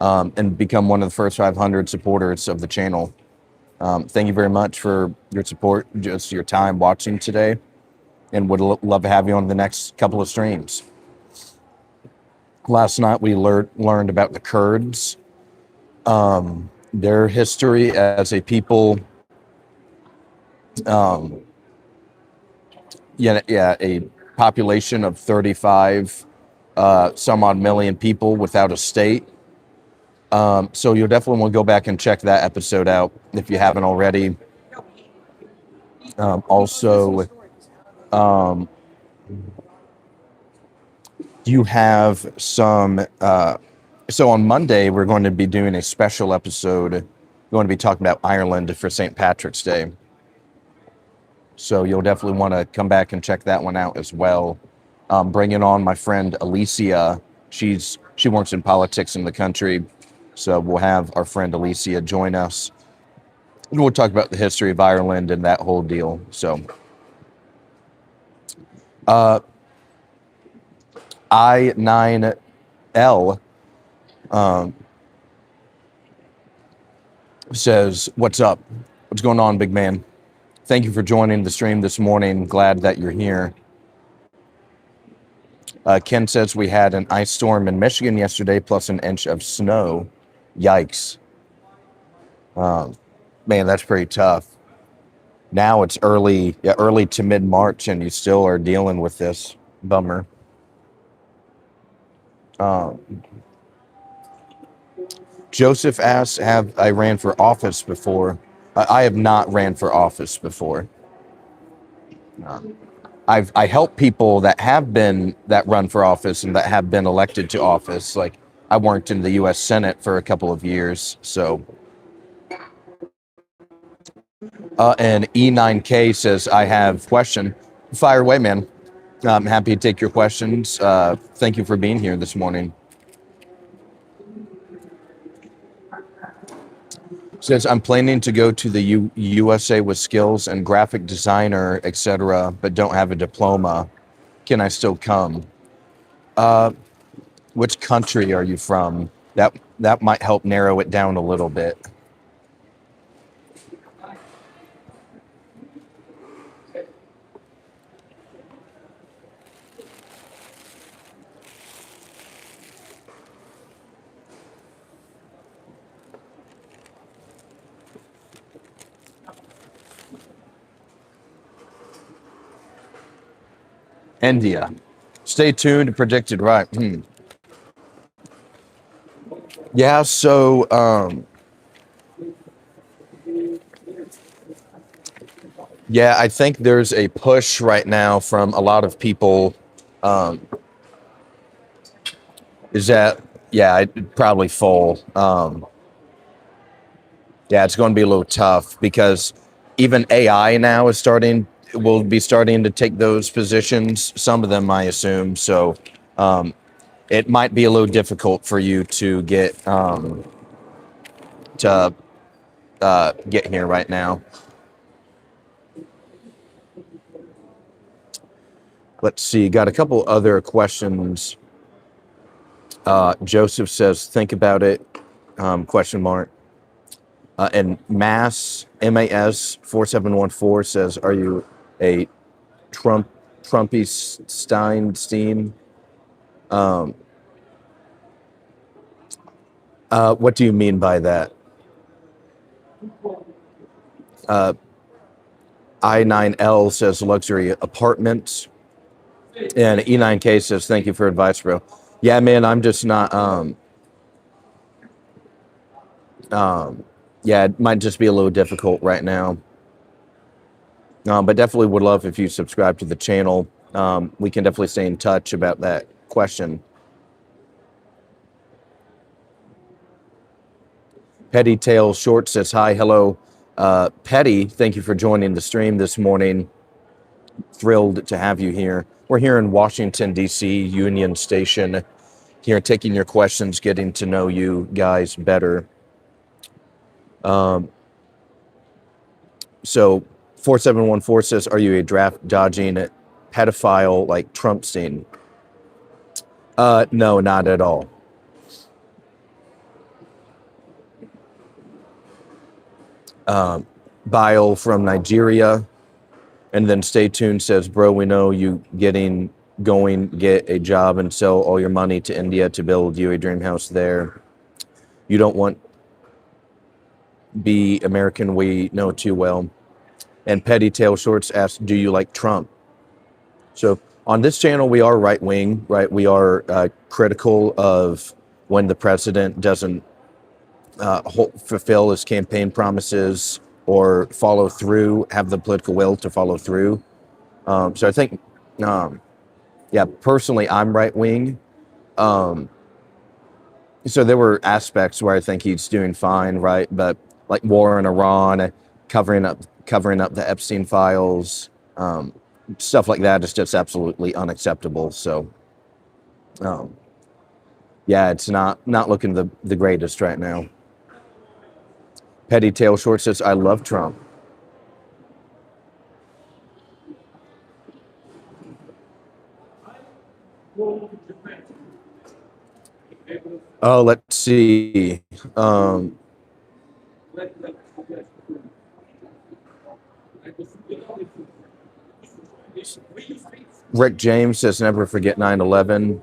and become one of the first 500 supporters of the channel. Thank you very much for your support, just your time watching today, and would love to have you on the next couple of streams. Last night we learned about the Kurds, their history as a people, a population of 35 some odd million people without a state. So you'll definitely want to go back and check that episode out if you haven't already. Also, you have some. So on Monday, we're going to be doing a special episode. We're going to be talking about Ireland for St. Patrick's Day. So you'll definitely want to come back and check that one out as well. Bringing on my friend Alicia. She works in politics in the country. So we'll have our friend Alicia join us. And we'll talk about the history of Ireland and that whole deal. So I9L says, "What's up? What's going on, big man? Thank you for joining the stream this morning. Glad that you're here." Ken says, "We had an ice storm in Michigan yesterday, plus an inch of snow. Yikes. Man, that's pretty tough. Now it's early to mid-March, and you still are dealing with this. Bummer." Joseph asks, "Have I ran for office before?" I have not ran for office before. I help people that run for office and that have been elected to office. Like, I worked in the U.S. Senate for a couple of years, so. And E9K says, "I have a question." Fire away, man. I'm happy to take your questions. Thank you for being here this morning. Says, "I'm planning to go to the USA with skills and graphic designer, etc., but don't have a diploma. Can I still come?" Which country are you from? That might help narrow it down a little bit. India. Stay tuned. Predicted right. Yeah, so yeah, I think there's a push right now from a lot of people. Is that, yeah, it probably full. Yeah, it's going to be a little tough because even AI now will be starting to take those positions. Some of them, I assume. So it might be a little difficult for you to get here right now. Let's see. Got a couple other questions. Joseph says, "Think about it." Question mark. And MAS 4714 says, "Are you a Trumpy Stein? What do you mean by that?" I9L says, "Luxury apartments." And E9K says, "Thank you for advice, bro." Yeah, man, I'm just not. Yeah, it might just be a little difficult right now. But definitely would love if you subscribe to the channel. We can definitely stay in touch about that question. Petty Tail Short says, "Hi, hello." Petty, thank you for joining the stream this morning. Thrilled to have you here. We're here in Washington, D.C., Union Station. Here taking your questions, getting to know you guys better. So 4714 says, "Are you a draft dodging pedophile like Trumpstein?" No, not at all. Bile from Nigeria. And then Stay Tuned says, "Bro, we know you get a job and sell all your money to India to build you a dream house there. You don't want be American, we know too well." And Petty Tail Shorts asks, "Do you like Trump?" So On this channel, we are right wing, right? We are critical of when the president doesn't fulfill his campaign promises or follow through, have the political will to follow through. So I think, yeah, personally, I'm right wing. Um, so there were aspects where I think he's doing fine, right? But like war in Iran, covering up the Epstein files, stuff like that is just absolutely unacceptable. So, um, yeah, it's not looking the greatest right now. Petty Tail Short says, "I love Trump." Oh, let's see. Rick James says, "Never forget 9/11."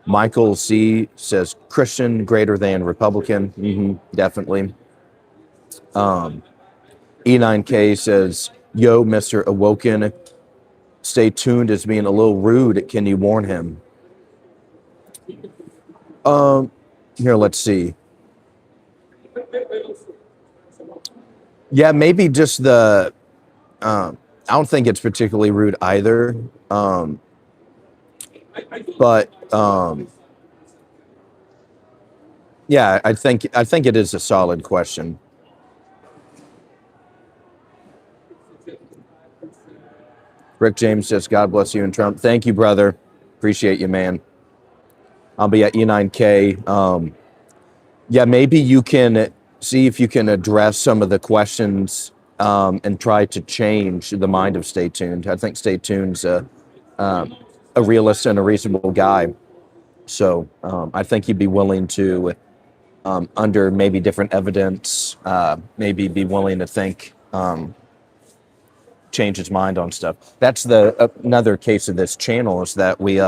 Michael C says, "Christian greater than Republican." Definitely. E9K says, "Yo, Mr. Awoken, stay tuned as being a little rude. Can you warn him?" Here, let's see. Yeah, maybe just the. I don't think it's particularly rude either. But yeah, I think it is a solid question. Rick James says, "God bless you and Trump." Thank you, brother. Appreciate you, man. I'll be at E9K. Yeah, maybe you can see if you can address some of the questions and try to change the mind of Stay Tuned. I think Stay Tuned's a realist and a reasonable guy. So I think he'd be willing to, under maybe different evidence, maybe be willing to think, change his mind on stuff. That's the another case of this channel is that we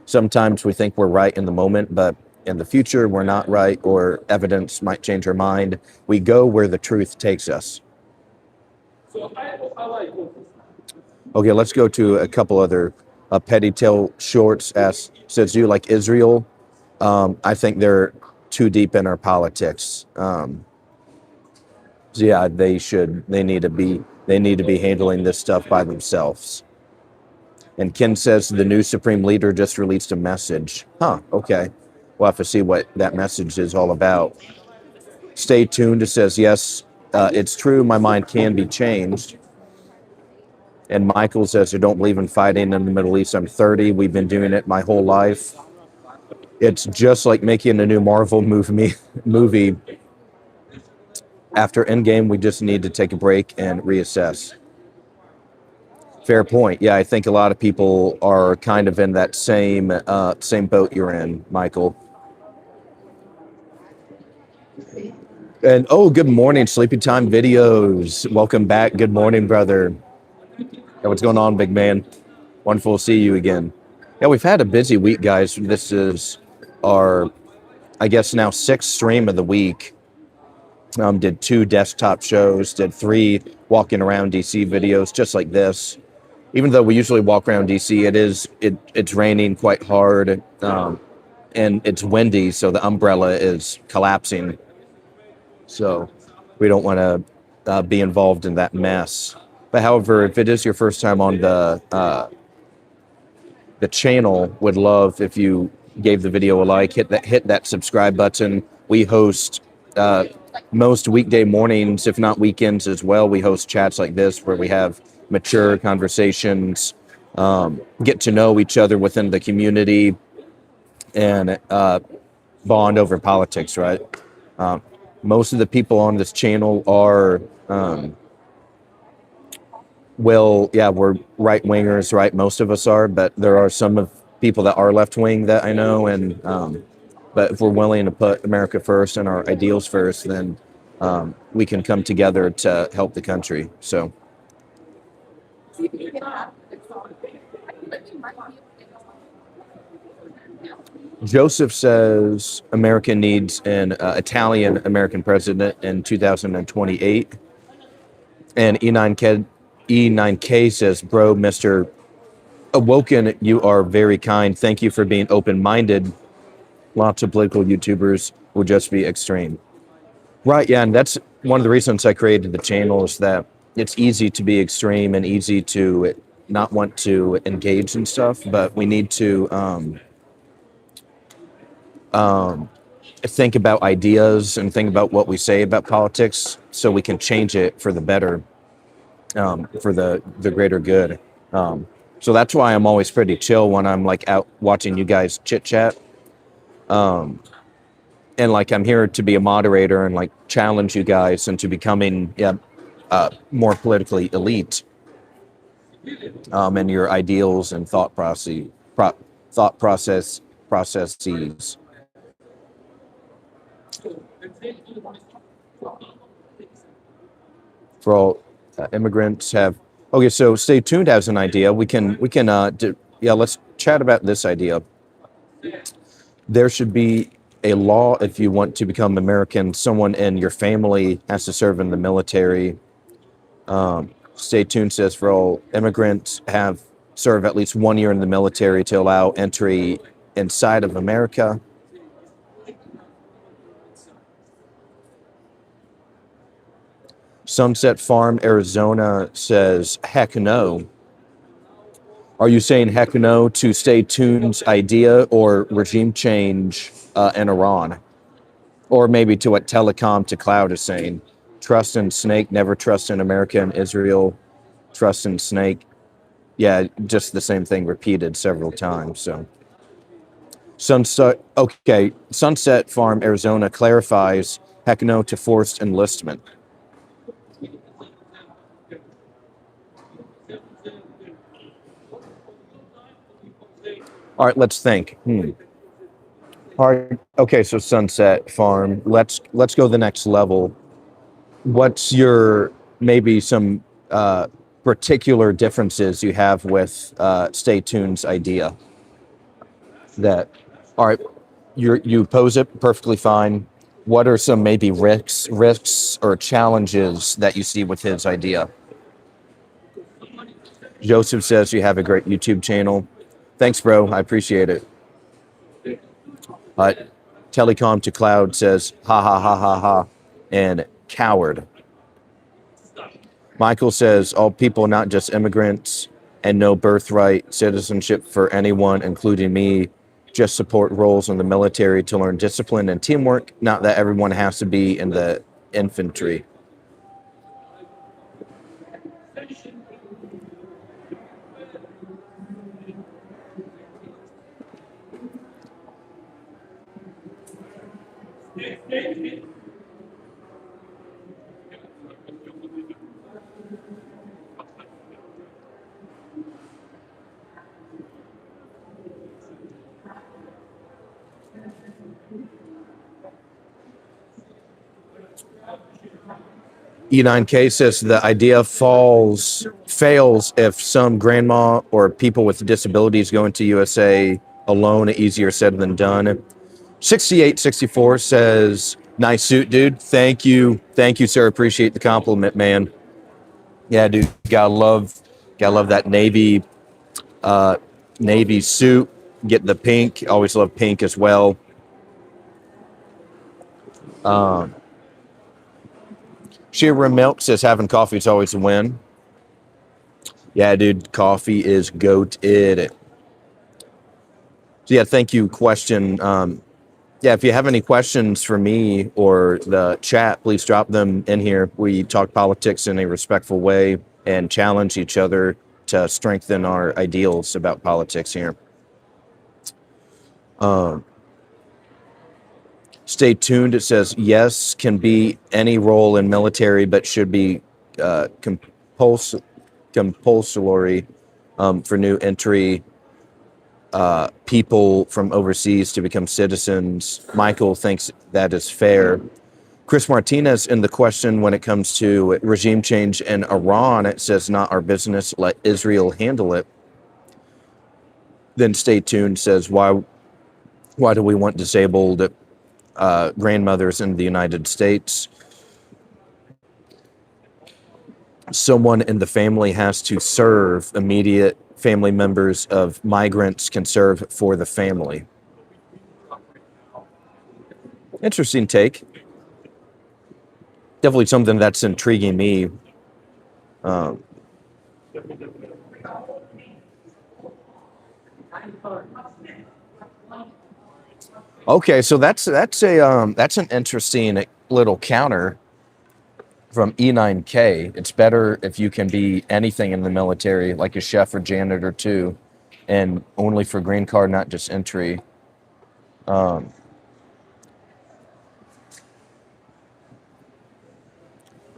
sometimes we think we're right in the moment, but in the future we're not right, or evidence might change our mind. We go where the truth takes us. Okay, let's go to a couple other Petty Tail Shorts. Says, "Do you like Israel?" I think they're too deep in our politics. So yeah, they need to be handling this stuff by themselves. And Ken says the new Supreme Leader just released a message. Huh, okay. We'll have to see what that message is all about. Stay tuned. It says, "Yes, it's true. My mind can be changed." And Michael says, "I don't believe in fighting in the Middle East. I'm 30. We've been doing it my whole life. It's just like making a new Marvel movie. After Endgame, we just need to take a break and reassess." Fair point. Yeah, I think a lot of people are kind of in that same boat you're in, Michael. And oh, good morning, Sleepy Time Videos. Welcome back. Good morning, brother. Yeah, what's going on, big man? Wonderful to see you again. Yeah, we've had a busy week, guys. This is our, I guess now, 6th stream of the week. Did 2 desktop shows, did 3 walking around DC videos, just like this. Even though we usually walk around DC, it's raining quite hard, and it's windy, so the umbrella is collapsing. So we don't want to be involved in that mess. But however, if it is your first time on the channel, would love if you gave the video a like, hit that subscribe button. We host most weekday mornings, if not weekends as well. We host chats like this where we have mature conversations, get to know each other within the community, and bond over politics, right? Most of the people on this channel are, we're right-wingers, right? Most of us are, but there are some of people that are left-wing that I know, and but if we're willing to put America first and our ideals first, then we can come together to help the country. So. Joseph says America needs an Italian-American president in 2028. And E9K says, "Bro, Mr. Awoken, you are very kind. Thank you for being open-minded. Lots of political YouTubers will just be extreme. Right, yeah, and that's one of the reasons I created the channel is that it's easy to be extreme and easy to not want to engage in stuff, but we need to think about ideas and think about what we say about politics so we can change it for the better, for the greater good. So that's why I'm always pretty chill when I'm like out watching you guys chit chat. And like I'm here to be a moderator and like challenge you guys into becoming more politically elite, and your ideals and thought processes. For all immigrants have. Okay, so stay tuned has an idea. Let's chat about this idea. There should be a law if you want to become American. Someone in your family has to serve in the military. Stay tuned says for all immigrants have serve at least 1 year in the military to allow entry inside of America. Sunset Farm, Arizona says, heck no. Are you saying heck no to Stay Tuned's idea or regime change in Iran? Or maybe to what Telecom to Cloud is saying? Trust in Snake, never trust in America and Israel. Trust in Snake. Yeah, just the same thing repeated several times. So, Sunset Farm, Arizona clarifies heck no to forced enlistment. All right, let's think. All right, okay, so Sunset Farm. Let's go the next level. What's your maybe some particular differences you have with Stay Tuned's idea? That all right, you pose it perfectly fine. What are some maybe risks or challenges that you see with his idea? Joseph says you have a great YouTube channel. Thanks, bro. I appreciate it. Telecom to Cloud says, ha ha ha ha ha, and coward. Michael says, all people, not just immigrants, and no birthright citizenship for anyone, including me. Just support roles in the military to learn discipline and teamwork, not that everyone has to be in the infantry. E9K says the idea fails if some grandma or people with disabilities go into USA alone. Easier said than done. 6864 says, nice suit, dude. Thank you, sir. Appreciate the compliment, man. Yeah, dude. Gotta love that navy suit. Get the pink. Always love pink as well. Sheer Milk says having coffee is always a win. Yeah, dude, coffee is goated. So yeah, thank you. Question. If you have any questions for me or the chat, please drop them in here. We talk politics in a respectful way and challenge each other to strengthen our ideals about politics here. Stay tuned. It says, yes, can be any role in military, but should be compulsory for new entry people from overseas to become citizens. Michael thinks that is fair. Chris Martinez in the question when it comes to regime change in Iran, it says not our business, let Israel handle it. Then Stay Tuned says, why do we want disabled grandmothers in the United States? Someone in the family has to serve immediate family members of migrants can serve for the family. Interesting take. Definitely something that's intriguing me. Um, okay, so that's an interesting little counter from E9K. It's better if you can be anything in the military, like a chef or janitor too, and only for green card, not just entry. Um,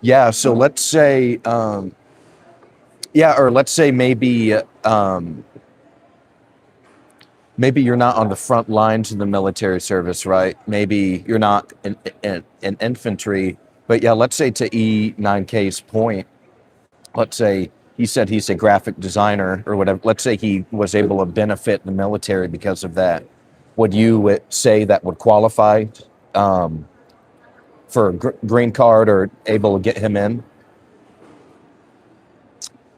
yeah, so let's say, or let's say maybe you're not on the front lines of the military service, right? Maybe you're not in infantry, but yeah, let's say to E9K's point, let's say he said he's a graphic designer or whatever. Let's say he was able to benefit the military because of that. Would you say that would qualify um, for a green card or able to get him in?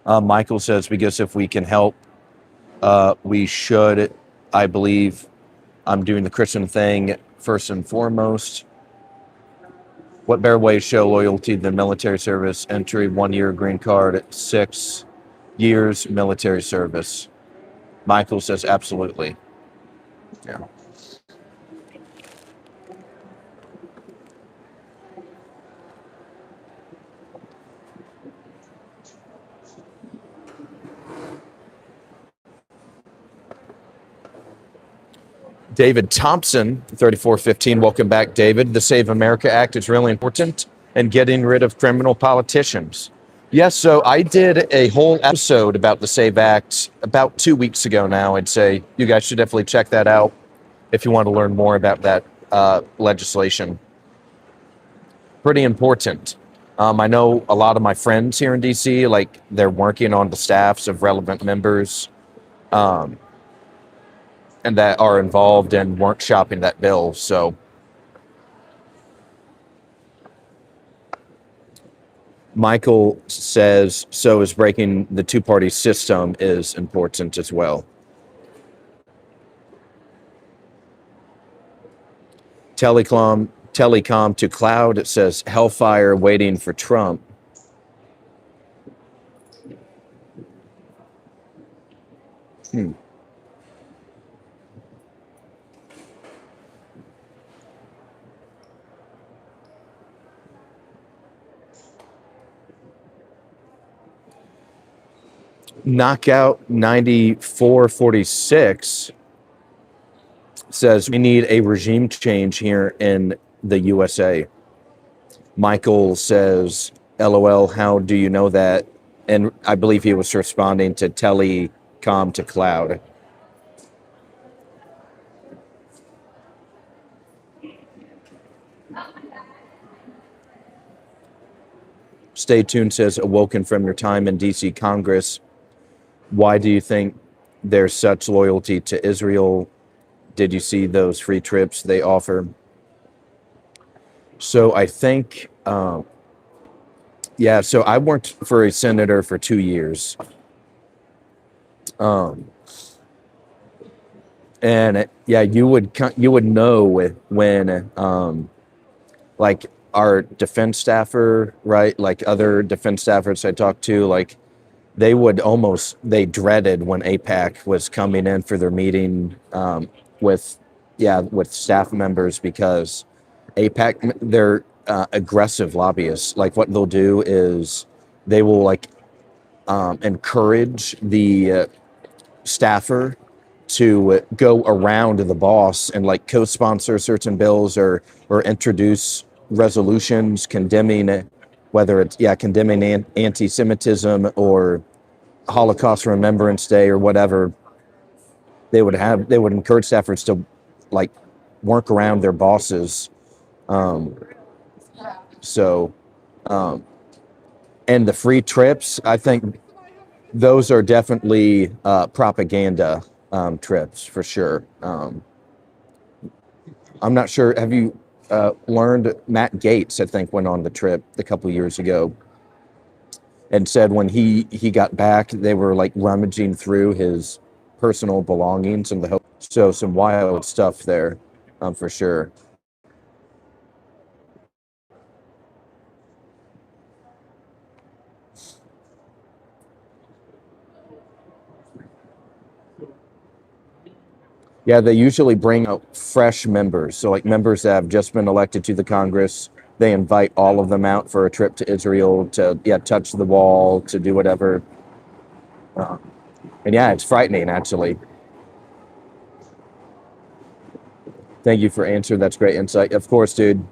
Michael says, because if we can help, we should. I believe I'm doing the Christian thing first and foremost. What better way to show loyalty than military service? Entry, 1 year green card, 6 years military service. Michael says, absolutely. Yeah. David Thompson, 3415. Welcome back, David. The Save America Act is really important and getting rid of criminal politicians. Yes, so I did a whole episode about the Save Act about 2 weeks ago now. I'd say you guys should definitely check that out if you want to learn more about that legislation. Pretty important. I know a lot of my friends here in DC, like they're working on the staffs of relevant members. And that are involved in workshopping that bill. So Michael says, so is breaking the two-party system is important as well. Telecom to cloud, it says hellfire waiting for Trump. Knockout 9446 says we need a regime change here in the USA. Michael says, LOL, how do you know that? And I believe he was responding to telecom to cloud. Stay tuned says, Awoken from your time in DC Congress. Why do you think there's such loyalty to Israel? Did you see those free trips they offer? So I think, so I worked for a senator for 2 years. You would know when like our defense staffer, right? Like other defense staffers I talked to, like they dreaded when APAC was coming in for their meeting with staff members, because APAC, they're aggressive lobbyists. Like what they'll do is they will encourage the staffer to go around the boss and like co-sponsor certain bills or introduce resolutions condemning, whether it's condemning anti-Semitism or Holocaust Remembrance Day or whatever. They would encourage staffers to like work around their bosses. And the free trips, I think those are definitely propaganda trips for sure. I'm not sure. Have you learned? Matt Gaetz, I think, went on the trip a couple years ago. and said when he got back, they were like rummaging through his personal belongings and so some wild stuff there, for sure. Yeah, they usually bring out fresh members. So, like members that have just been elected to the Congress, they invite all of them out for a trip to Israel to, touch the wall, to do whatever. Uh, and yeah, it's frightening, actually. Thank you for answering. That's great insight. Of course, dude.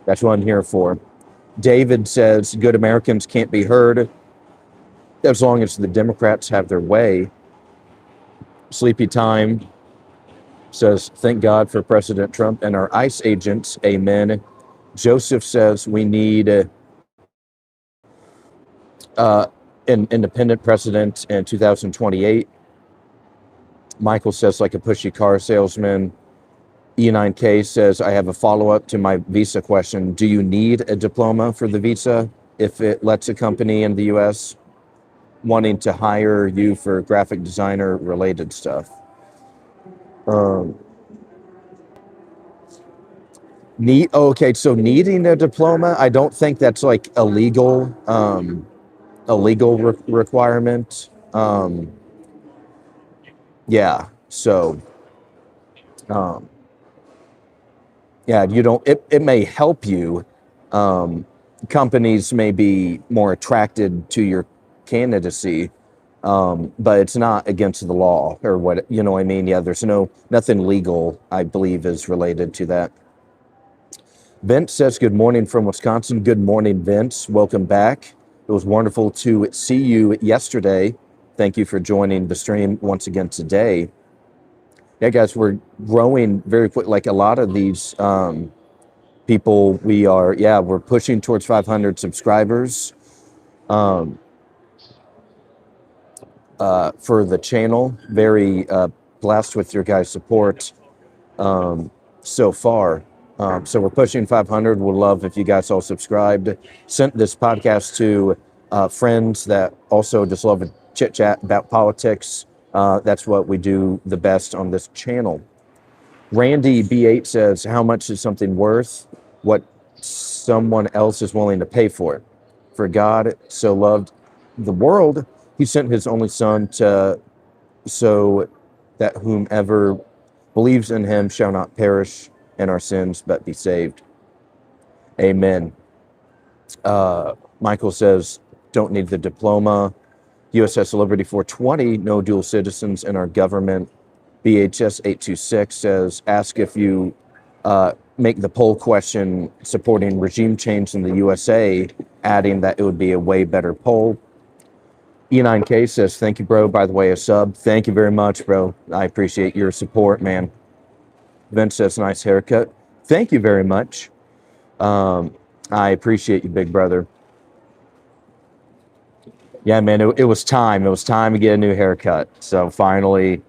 That's what I'm here for. David says good Americans can't be heard as long as the Democrats have their way. Sleepy Time says, thank God for President Trump and our ICE agents. Amen. Joseph says we need an independent president in 2028. Michael says, like a pushy car salesman. E9K says, I have a follow-up to my visa question. Do you need a diploma for the visa if it lets a company in the U.S. wanting to hire you for graphic designer related stuff? Okay, so needing a diploma, I don't think that's like a legal requirement. Yeah, so yeah, you don't. It may help you. Companies may be more attracted to your candidacy, but it's not against the law or what, you know what I mean? Yeah, there's nothing legal, I believe, is related to that. Vince says, good morning from Wisconsin. Good morning, Vince. Welcome back. It was wonderful to see you yesterday. Thank you for joining the stream once again today. Yeah, guys, we're growing very quick. Like a lot of these people, we're pushing towards 500 subscribers for the channel. Very blessed with your guys' support so far. So we're pushing 500. We'd love if you guys all subscribed. Sent this podcast to friends that also just love to chit chat about politics. That's what we do the best on this channel. Randy B8 says, how much is something worth? What someone else is willing to pay for it. For God so loved the world, he sent his only son so that whomever believes in him shall not perish in our sins, but be saved. Amen. Michael says, don't need the diploma. USS Liberty 420, no dual citizens in our government. BHS 826 says, ask if you make the poll question supporting regime change in the USA, adding that it would be a way better poll. E9K says, thank you, bro. By the way, a sub. Thank you very much, bro. I appreciate your support, man. Vince says, nice haircut. Thank you very much. I appreciate you, big brother. Yeah, man, it was time. It was time to get a new haircut. So finally,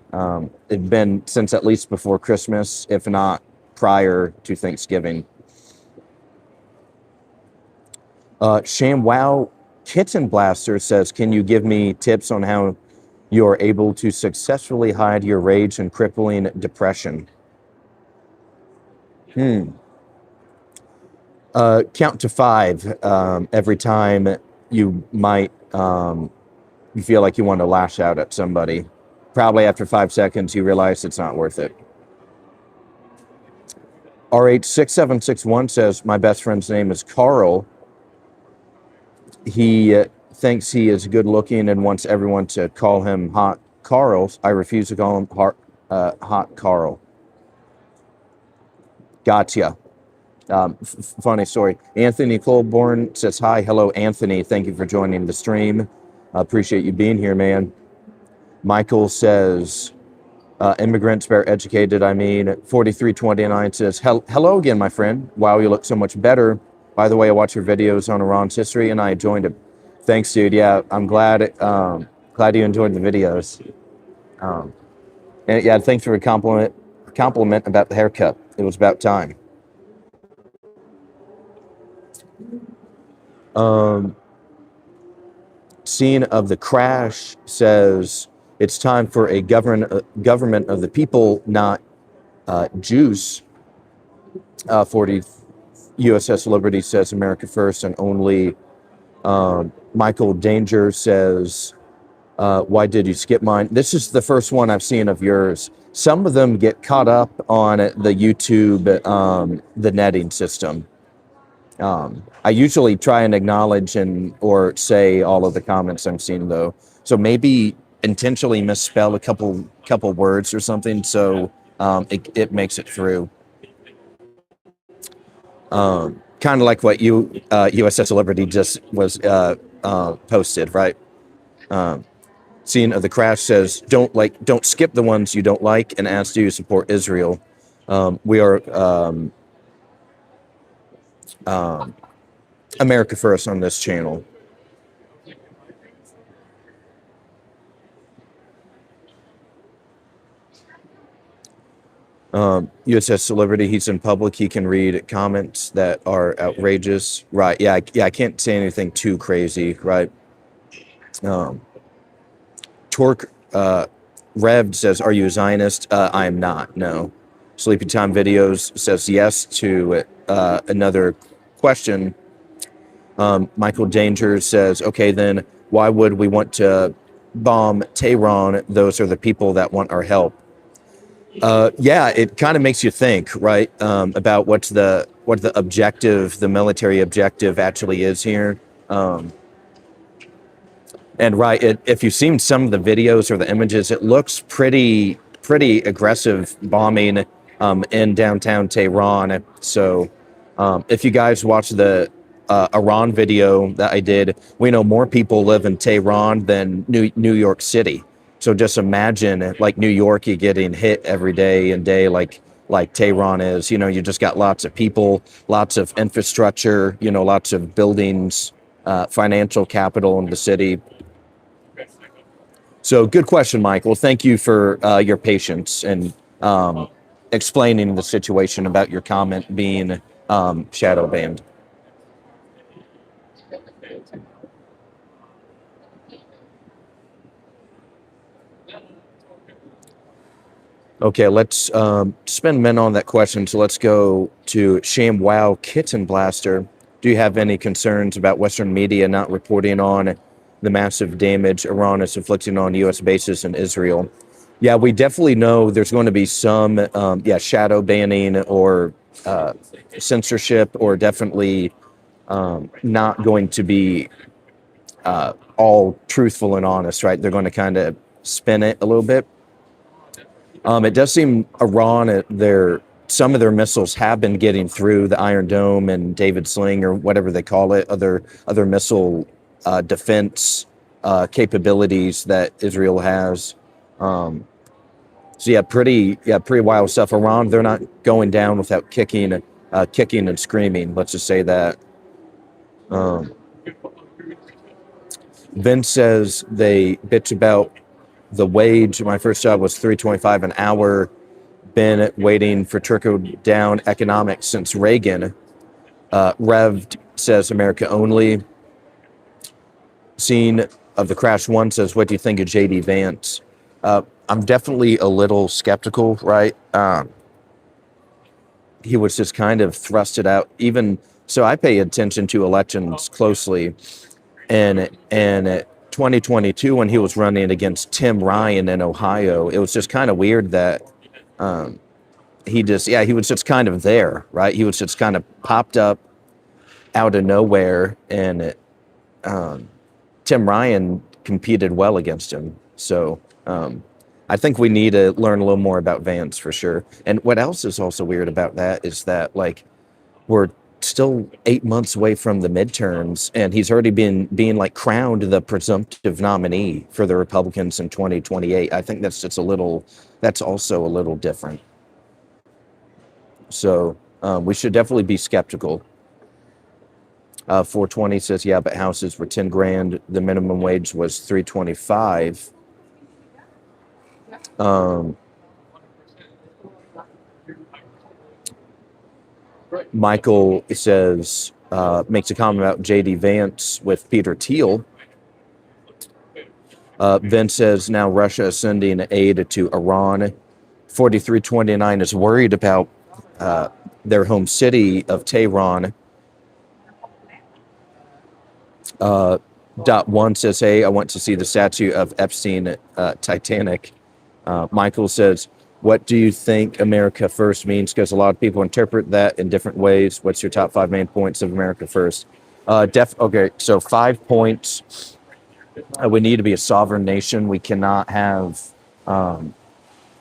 it'd been since at least before Christmas, if not prior to Thanksgiving. ShamWow Kitten Blaster says, can you give me tips on how you are able to successfully hide your rage and crippling depression? Count to 5 every time you might you feel like you want to lash out at somebody. Probably after 5 seconds, you realize it's not worth it. RH6761 says, my best friend's name is Carl. He thinks he is good looking and wants everyone to call him Hot Carl. I refuse to call him Hot Carl. Gotcha. Funny story. Anthony Colborn says, hi. Hello, Anthony. Thank you for joining the stream. I appreciate you being here, man. Michael says, immigrants better educated. 4329 says, hello again, my friend. Wow, you look so much better. By the way, I watch your videos on Iran's history and I joined it. Thanks, dude. Yeah, I'm glad you enjoyed the videos. And yeah, thanks for a compliment about the haircut. It was about time. Scene of the crash says it's time for a government of the people, not Jews. 40 USS Liberty says America first and only. Michael Danger says, why did you skip mine? This is the first one I've seen of yours. Some of them get caught up on the YouTube, the netting system. I usually try and acknowledge or say all of the comments I'm seeing though. So maybe intentionally misspell a couple words or something, so it makes it through. Kind of like what USS Liberty just was posted, right? Scene of the crash says, don't skip the ones you don't like and ask, do you support Israel? We are America first on this channel. USS Liberty, he's in public. He can read comments that are outrageous. Right. Yeah. I can't say anything too crazy. Right. Torque Revd says, are you a Zionist? I am not. No. Sleepy Time Videos says yes to another question. Michael Danger says, okay, then why would we want to bomb Tehran? Those are the people that want our help. Yeah, it kind of makes you think, right, about what the objective, the military objective actually is here. And right, if you've seen some of the videos or the images, it looks pretty aggressive bombing in downtown Tehran. So if you guys watch the Iran video that I did, we know more people live in Tehran than New York City. So just imagine like New York, you getting hit every day and day like Tehran is. You know, you just got lots of people, lots of infrastructure, you know, lots of buildings, financial capital in the city. So good question, Michael. Thank you for your patience and explaining the situation about your comment being shadow banned. Okay, let's spend a minute on that question. So let's go to ShamWow Kitten Blaster. Do you have any concerns about Western media not reporting on the massive damage Iran is inflicting on U.S. bases in Israel? Yeah, we definitely know there's going to be some, shadow banning or censorship, or definitely not going to be all truthful and honest, right? They're going to kind of spin it a little bit. It does seem Iran, some of their missiles have been getting through the Iron Dome and David Sling, or whatever they call it, other missile defense capabilities that Israel has. So pretty wild stuff. Iran, they're not going down without kicking and screaming. Let's just say that. Vince says they bitch about the wage. My first job was $3.25 an hour. Been waiting for trickle down economics since Reagan. Revd says America only. Scene of the crash one says, what do you think of JD Vance? I'm definitely a little skeptical, right? He was just kind of thrusted out. Even so, I pay attention to elections closely. And 2022, when he was running against Tim Ryan in Ohio, it was just kind of weird that he was just kind of there, right? He was just kind of popped up out of nowhere, and Tim Ryan competed well against him. So I think we need to learn a little more about Vance for sure. And what else is also weird about that is that, like, we're still 8 months away from the midterms, and he's already being like crowned the presumptive nominee for the Republicans in 2028. I think that's also a little different. So we should definitely be skeptical. 420 says, yeah, but houses were 10 grand. The minimum wage was 325. Michael says, makes a comment about JD Vance with Peter Thiel. Vince says now Russia is sending aid to Iran. 4329 is worried about their home city of Tehran. Dot one says, hey, I want to see the statue of Epstein Titanic. Michael says, what do you think America First means? Because a lot of people interpret that in different ways. What's your top 5 main points of America First? Okay, so 5 points. We need to be a sovereign nation. We cannot have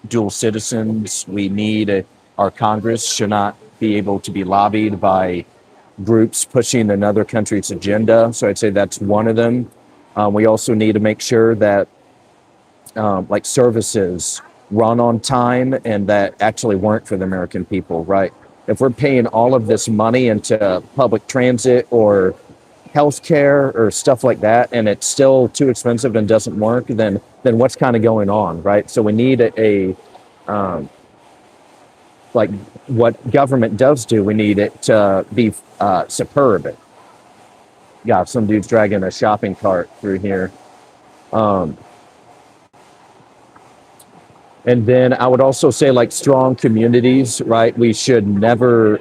dual citizens. We need our Congress should not be able to be lobbied by groups pushing another country's agenda. So I'd say that's one of them. We also need to make sure that like services run on time and that actually work for the American people, right? If we're paying all of this money into public transit or healthcare or stuff like that, and it's still too expensive and doesn't work, then what's kind of going on, right? So we need a like what government does do. We need it to be superb. Yeah, some dude's dragging a shopping cart through here. And then I would also say like strong communities, right? We should never,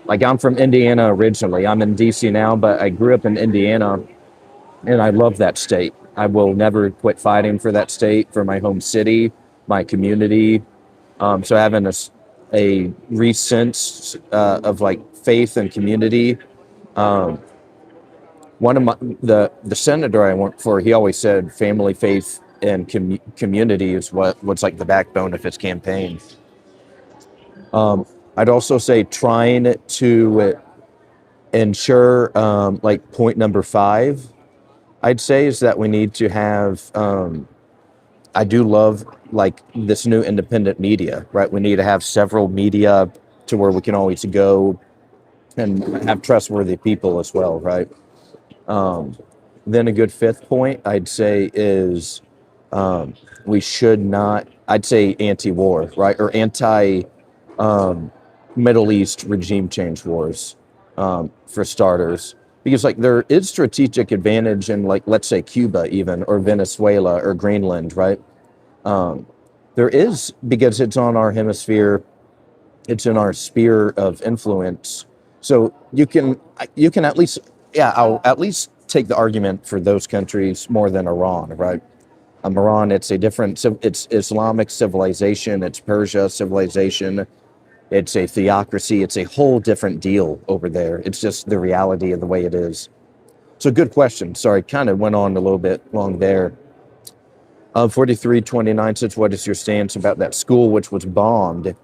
like I'm from Indiana originally. I'm in DC now, but I grew up in Indiana and I love that state. I will never quit fighting for that state, for my home city, my community. So having a resense of like faith and community. One of the senator I worked for, he always said family, faith, and community is what's like the backbone of his campaign. I'd also say trying to ensure like point number 5, I'd say is that we need to have I do love like this new independent media, right? We need to have several media to where we can always go and have trustworthy people as well, right? Then a good 5th point I'd say is we should not, I'd say anti-war, right? Or anti Middle East regime change wars, for starters. Because like there is strategic advantage in like, let's say Cuba even, or Venezuela or Greenland, right? There is, because it's on our hemisphere, it's in our sphere of influence. So you can at least, yeah, I'll at least take the argument for those countries more than Iran, right? Iran, it's a different, it's Islamic civilization, it's Persia civilization, it's a theocracy, it's a whole different deal over there. It's just the reality of the way it is. So good question. Sorry, kind of went on a little bit long there. 4329 says, what is your stance about that school which was bombed?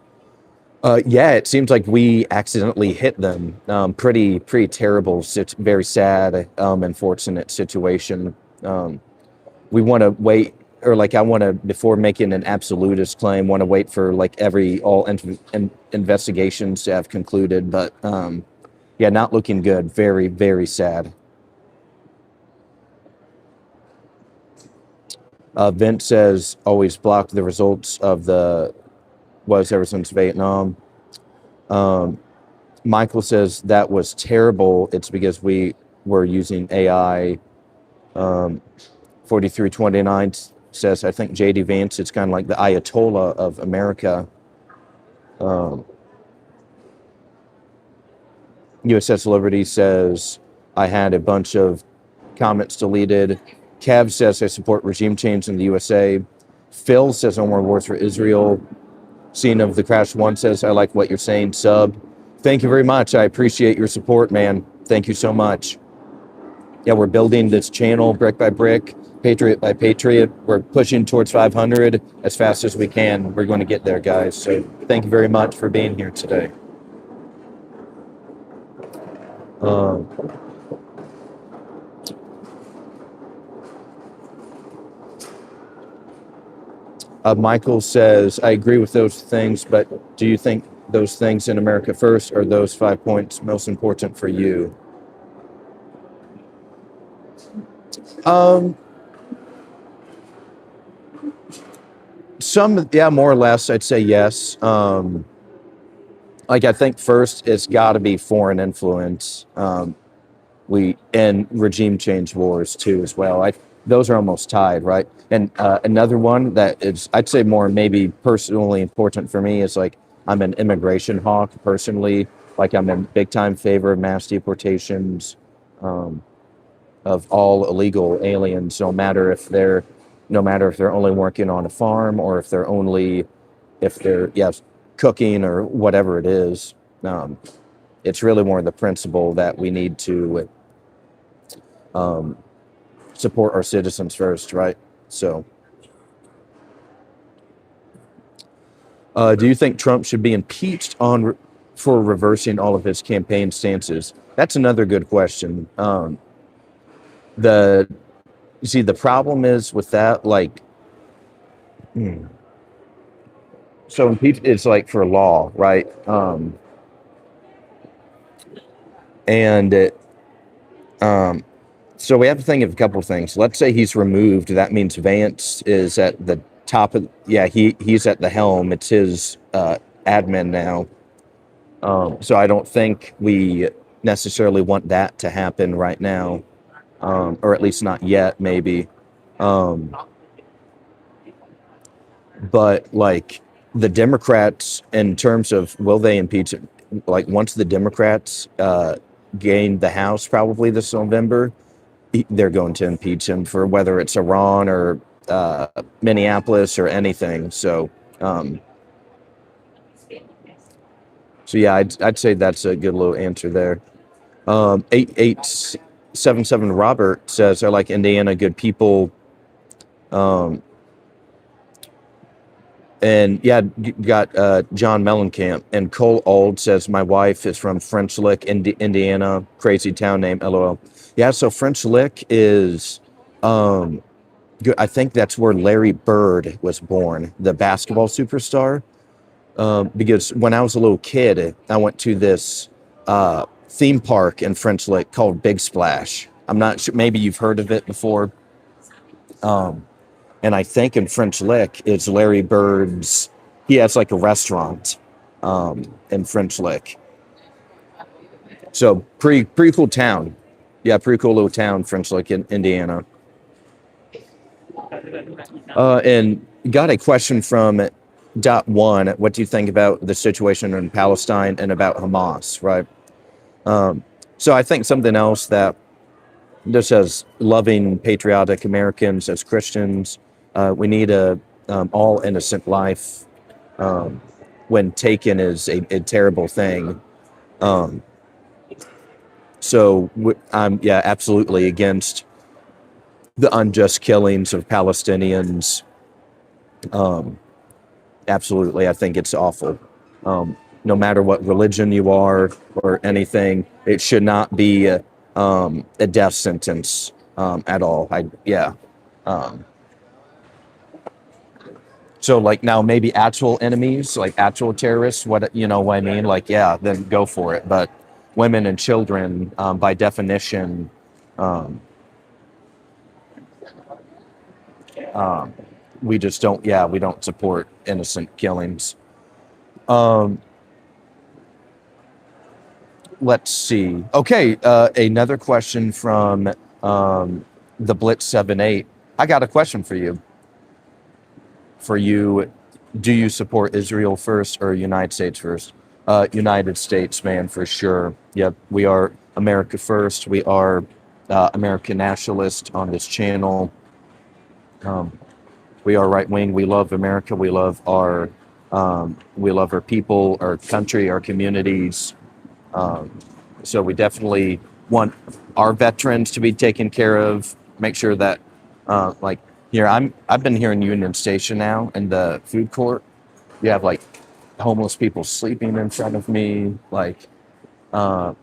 Yeah, it seems like we accidentally hit them. Pretty terrible, very sad, unfortunate situation. We want to wait, or like I want to, before making an absolutist claim, want to wait for like all investigations to have concluded. But yeah, not looking good. Very, very sad. Vince says, always blocked the results of was ever since Vietnam. Michael says that was terrible. It's because we were using AI. 4329 says, I think JD Vance, it's kind of like the Ayatollah of America. USS Liberty says, I had a bunch of comments deleted. Cav says, I support regime change in the USA. Phil says, no more wars for Israel. Scene of the Crash 1 says, I like what you're saying, sub. Thank you very much. I appreciate your support, man. Thank you so much. Yeah, we're building this channel brick by brick, patriot by patriot. We're pushing towards 500 as fast as we can. We're going to get there, guys. So thank you very much for being here today. Michael says, I agree with those things, but do you think those things in America First are those 5 points most important for you? Some, yeah, more or less, I'd say yes. Like I think first it's got to be foreign influence. And regime change wars too as well. those are almost tied, right? And another one that is, I'd say, more maybe personally important for me is like I'm an immigration hawk personally. Like I'm in big time favor of mass deportations um, of all illegal aliens, no matter if they're only working on a farm or if they're yes cooking or whatever it is. Um, it's really more the principle that we need to um, support our citizens first, right? So, do you think Trump should be impeached for reversing all of his campaign stances? That's another good question. The See, the problem is with that, like, hmm, so impeach is like for law, right? And it, um, so we have to think of a couple of things. Let's say he's removed. That means Vance is at the top of, yeah, he's at the helm. It's his admin now. So I don't think we necessarily want that to happen right now, or at least not yet, maybe. Um, but like the Democrats, in terms of will they impeach him, like once the Democrats gain the House probably this November, they're going to impeach him for whether it's Iran or Minneapolis or anything. Um, so yeah, I'd say that's a good little answer there. 8877 Robert says, I like Indiana, good people. Um, and yeah, got John Mellencamp. And Cole Auld says, my wife is from French Lick, Indiana, crazy town name, LOL. Yeah, so French Lick is, I think that's where Larry Bird was born, the basketball superstar. Because when I was a little kid, I went to this theme park in French Lick called Big Splash. I'm not sure, maybe you've heard of it before. And I think in French Lick is Larry Bird's, he has like a restaurant in French Lick. So pretty cool town. Yeah, pretty cool little town, French Lick in Indiana. And got a question from Dot One. What do you think about the situation in Palestine and about Hamas, right? So I think something else that just as loving, patriotic Americans, as Christians, we need a all innocent life when taken is a terrible thing. So I'm absolutely against the unjust killings of Palestinians. Absolutely, I think it's awful. No matter what religion you are or anything, it should not be a death sentence at all. So like now maybe actual enemies, like actual terrorists, what you know what I mean? Like yeah, then go for it. But women and children, by definition, um, we just don't. Yeah, we don't support innocent killings. Um, let's see. Okay, another question from the Blitz 78. I got a question for you. Do you support Israel first or United States first? United States, man, for sure. Yep, we are America first. We are American nationalist on this channel. We are right wing. We love America. We love our people, our country, our communities. So we definitely want our veterans to be taken care of. Make sure that, like here, I've been here in Union Station now in the food court. You have like homeless people sleeping in front of me. Like there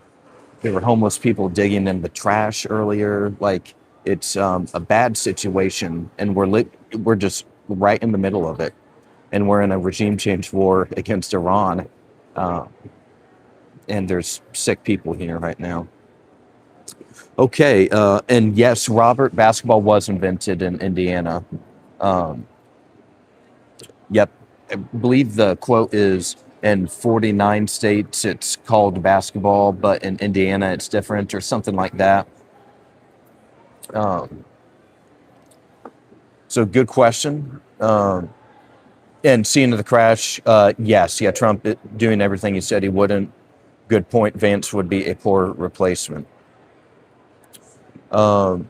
were homeless people digging in the trash earlier. Like it's a bad situation, and we're just right in the middle of it, and we're in a regime change war against Iran. And there's sick people here right now. Okay, and yes, Robert, basketball was invented in Indiana. Um, yep, I believe the quote is in 49 states it's called basketball, but in Indiana it's different or something like that. Um, So good question. And seeing the crash, yes, yeah, Trump doing everything he said he wouldn't. Good point. Vance would be a poor replacement. Dot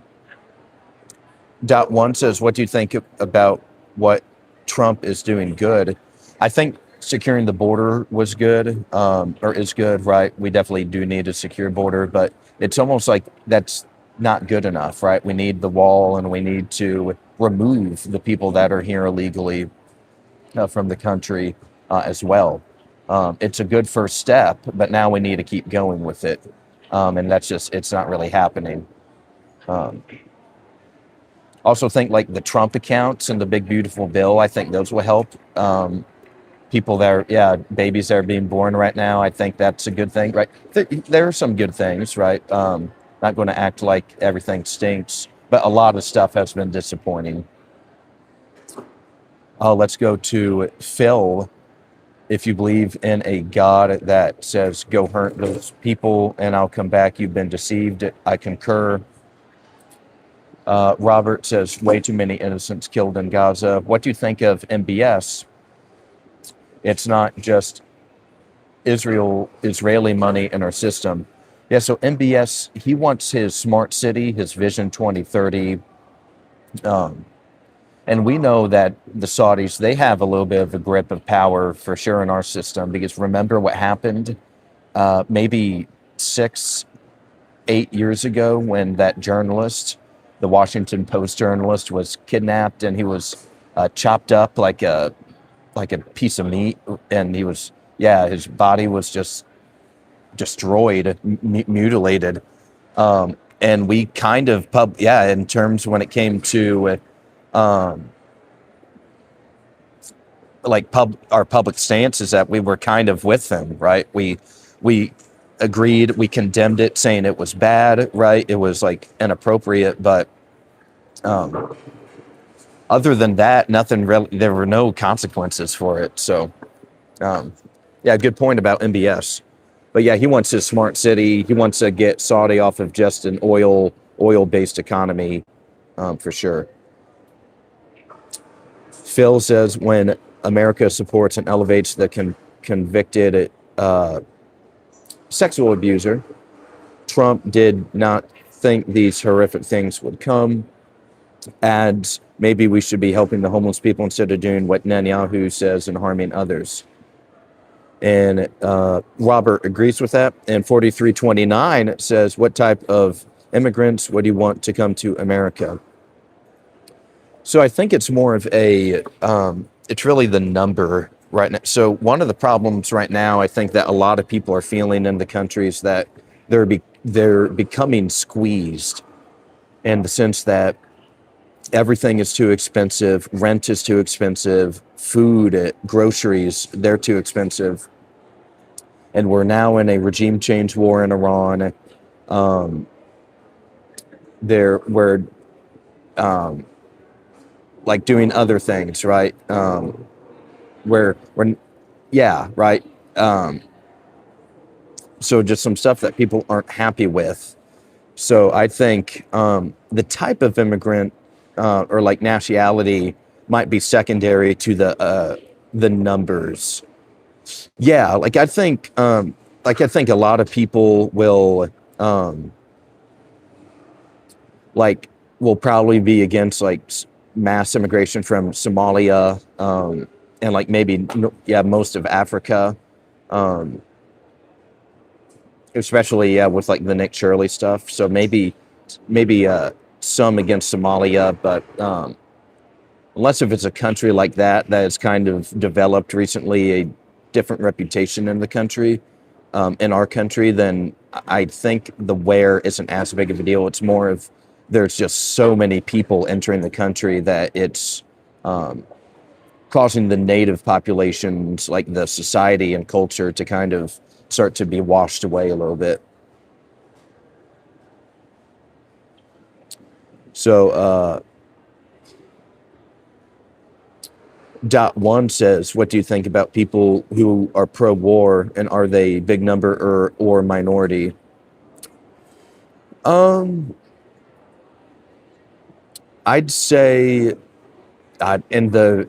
one says, what do you think about what Trump is doing good? I think securing the border was good, or is good, right? We definitely do need a secure border, but it's almost like that's not good enough, right? We need the wall and we need to remove the people that are here illegally from the country as well. It's a good first step, but now we need to keep going with it. And that's just, it's not really happening. Um, Also think like the Trump accounts and the big beautiful bill. I think those will help. People that are, yeah, babies that are being born right now. I think that's a good thing, right? There are some good things, right? Not going to act like everything stinks, but a lot of stuff has been disappointing. Let's go to Phil. If you believe in a God that says, go hurt those people and I'll come back, you've been deceived. I concur. Robert says, way too many innocents killed in Gaza. What do you think of MBS? It's not just Israeli money in our system. Yeah, so MBS, he wants his smart city, his Vision 2030. And we know that the Saudis, they have a little bit of a grip of power for sure in our system, because remember what happened maybe 6-8 years ago when that journalist, the Washington Post journalist, was kidnapped and he was chopped up like a piece of meat, and he was, yeah, his body was just destroyed, mutilated. And we kind of in terms when it came to our public stance is that we were kind of with them, right? We agreed, we condemned it, saying it was bad, right? It was like inappropriate, but other than that, nothing really. There were no consequences for it. So, yeah, good point about MBS. But yeah, he wants his smart city. He wants to get Saudi off of just an oil-based economy, for sure. Phil says, when America supports and elevates the convicted sexual abuser, Trump did not think these horrific things would come. Adds, maybe we should be helping the homeless people instead of doing what Netanyahu says and harming others. And Robert agrees with that. And 4329 says, what type of immigrants would you want to come to America? So I think it's more of a, it's really the number right now. So one of the problems right now, I think that a lot of people are feeling in the country is that they're becoming squeezed, in the sense that everything is too expensive, rent is too expensive, food, groceries, they're too expensive. And we're now in a regime change war in Iran. We're like doing other things, right? Yeah, right. So just some stuff that people aren't happy with. So I think the type of immigrant or like nationality might be secondary to the numbers. Yeah, like I think a lot of people will will probably be against like mass immigration from Somalia and like maybe most of Africa, especially with like the Nick Shirley stuff. So maybe some against Somalia, but unless if it's a country like that has kind of developed recently a different reputation in the country, in our country, then I think the where isn't as big of a deal. It's more of there's just so many people entering the country that it's causing the native populations, like the society and culture, to kind of start to be washed away a little bit. So, Dot one says, what do you think about people who are pro-war, and are they big number or minority? I'd say in the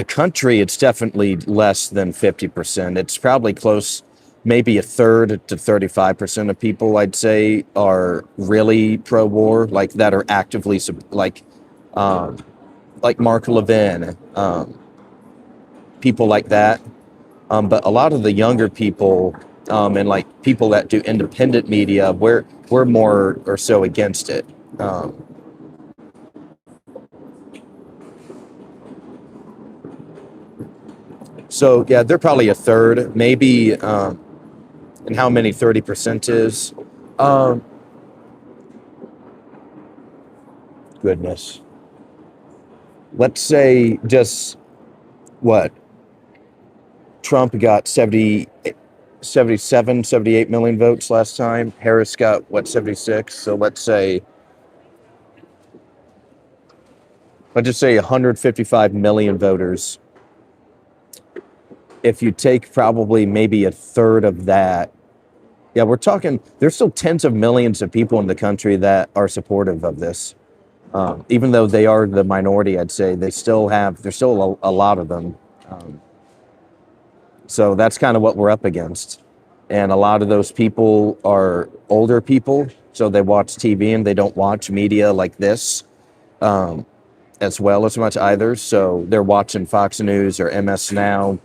country, it's definitely less than 50%. It's probably close, maybe a third to 35% of people, I'd say, are really pro-war, like that are actively um, like Mark Levin, people like that. But a lot of the younger people and like people that do independent media, we're more or so against it. Um, so yeah, they're probably a third, maybe. And how many 30% is? Um, Goodness. Let's say just what Trump got 77, 78 million votes last time. Harris got what, 76. So let's just say 155 million voters. If you take probably maybe a third of that, yeah, we're talking, there's still tens of millions of people in the country that are supportive of this. Even though they are the minority, I'd say there's still a lot of them. So that's kind of what we're up against. And a lot of those people are older people, so they watch TV and they don't watch media like this as well as much either. So they're watching Fox News or MS Now,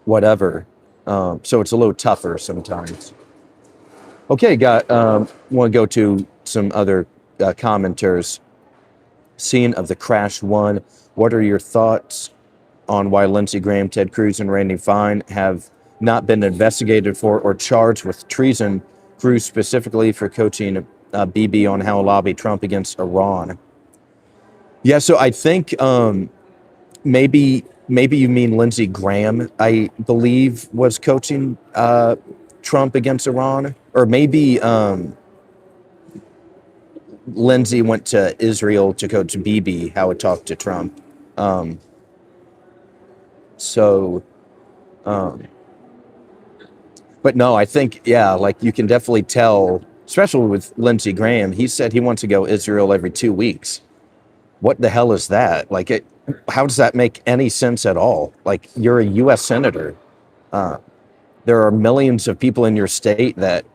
whatever. So it's a little tougher sometimes. Okay, want to go to some other commenters. Scene of the crash one. What are your thoughts on why Lindsey Graham, Ted Cruz, and Randy Fine have not been investigated for or charged with treason? Cruz specifically for coaching Bibi on how to lobby Trump against Iran. Yeah, so I think maybe you mean Lindsey Graham, I believe, was coaching Trump against Iran, or maybe Lindsey went to Israel to coach Bibi how to talk to Trump. So, but no, I think, yeah, like you can definitely tell, especially with Lindsey Graham, he said he wants to go Israel every 2 weeks. What the hell is that? Like, how does that make any sense at all? Like, you're a U.S. senator. There are millions of people in your state that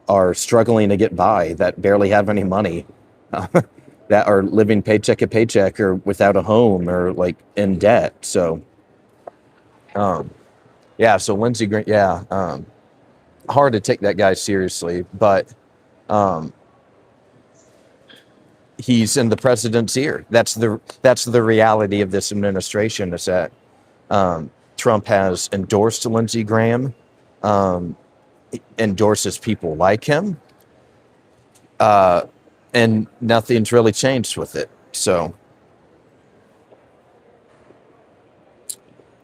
are struggling to get by, that barely have any money, that are living paycheck to paycheck or without a home or like in debt. So, yeah, so Lindsey Graham, yeah, hard to take that guy seriously, but he's in the president's ear. That's the reality of this administration, is that Trump has endorsed Lindsey Graham, endorses people like him, and nothing's really changed with it. So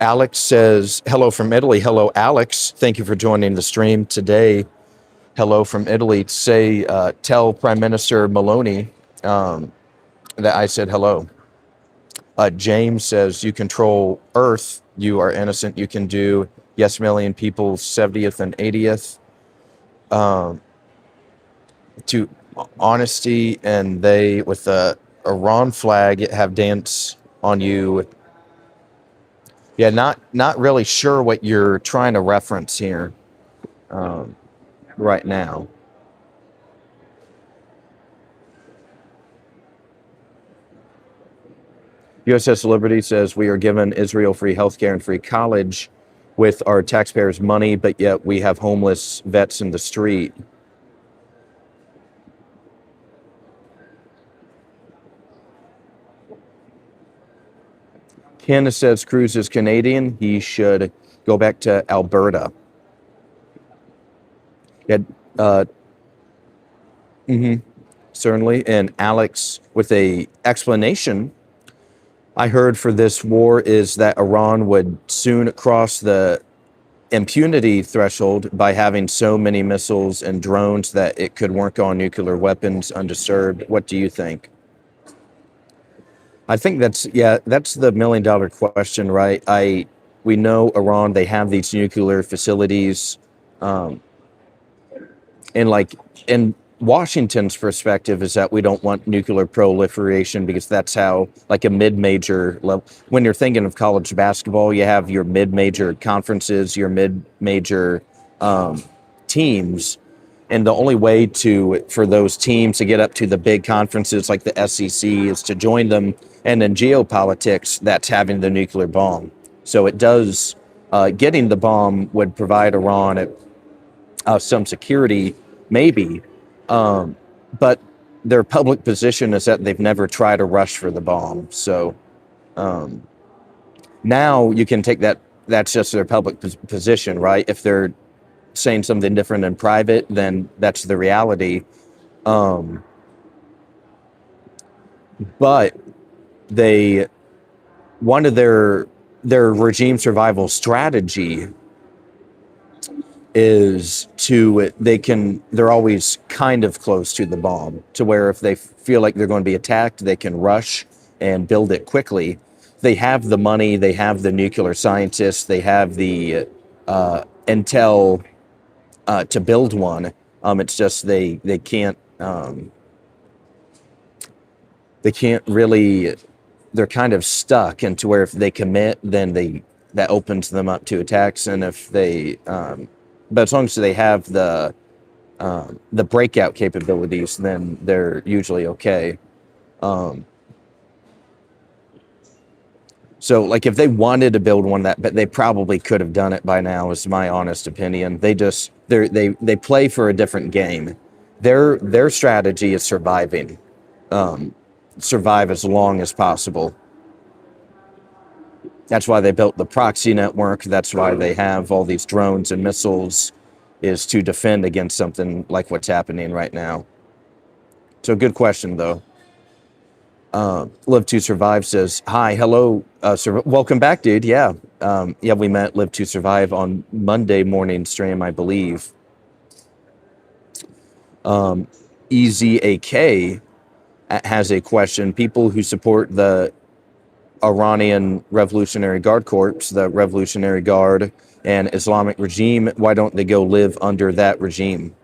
Alex says, hello from Italy. Hello, Alex. Thank you for joining the stream today. Hello from Italy. Say, tell Prime Minister Maloney that I said hello. James says, you control Earth. You are innocent. You can do yes, million people 70th and 80th. To honesty, and they, with the Iran flag, have dance on you. Yeah, not really sure what you're trying to reference here right now. USS Liberty says, we are given Israel free healthcare and free college with our taxpayers' money, but yet we have homeless vets in the street. Ken says Cruz is Canadian. He should go back to Alberta. Yeah, certainly. And Alex, with a explanation, I heard for this war is that Iran would soon cross the impunity threshold by having so many missiles and drones that it could work on nuclear weapons undisturbed. What do you think? I think that's the $1 million question, right? We know Iran, they have these nuclear facilities, and Washington's perspective is that we don't want nuclear proliferation because that's how, like a mid-major level, when you're thinking of college basketball, you have your mid-major conferences, your mid-major teams, and the only way for those teams to get up to the big conferences like the SEC is to join them. And in geopolitics, that's having the nuclear bomb. So it does, getting the bomb would provide Iran some security, maybe. But their public position is that they've never tried to rush for the bomb. So now you can take that's just their public position, right? If they're saying something different in private, then that's the reality. But one of their regime survival strategy is they're always kind of close to the bomb, to where if they feel like they're going to be attacked, they can rush and build it quickly. They have the money, they have the nuclear scientists, they have the intel to build one. It's just they can't really, they're kind of stuck into where if they commit, then that opens them up to attacks. And if they but as long as they have the breakout capabilities, then they're usually okay. So like if they wanted to build one, but they probably could have done it by now, is my honest opinion. They play for a different game. Their strategy is surviving. Survive as long as possible. That's why they built the proxy network. That's why they have all these drones and missiles, is to defend against something like what's happening right now. So good question, though. Live to Survive says, hi, hello, welcome back, dude. Yeah, we met Live to Survive on Monday morning stream, I believe. Easy AK has a question. People who support the Iranian Revolutionary Guard Corps, the Revolutionary Guard, and Islamic regime, why don't they go live under that regime?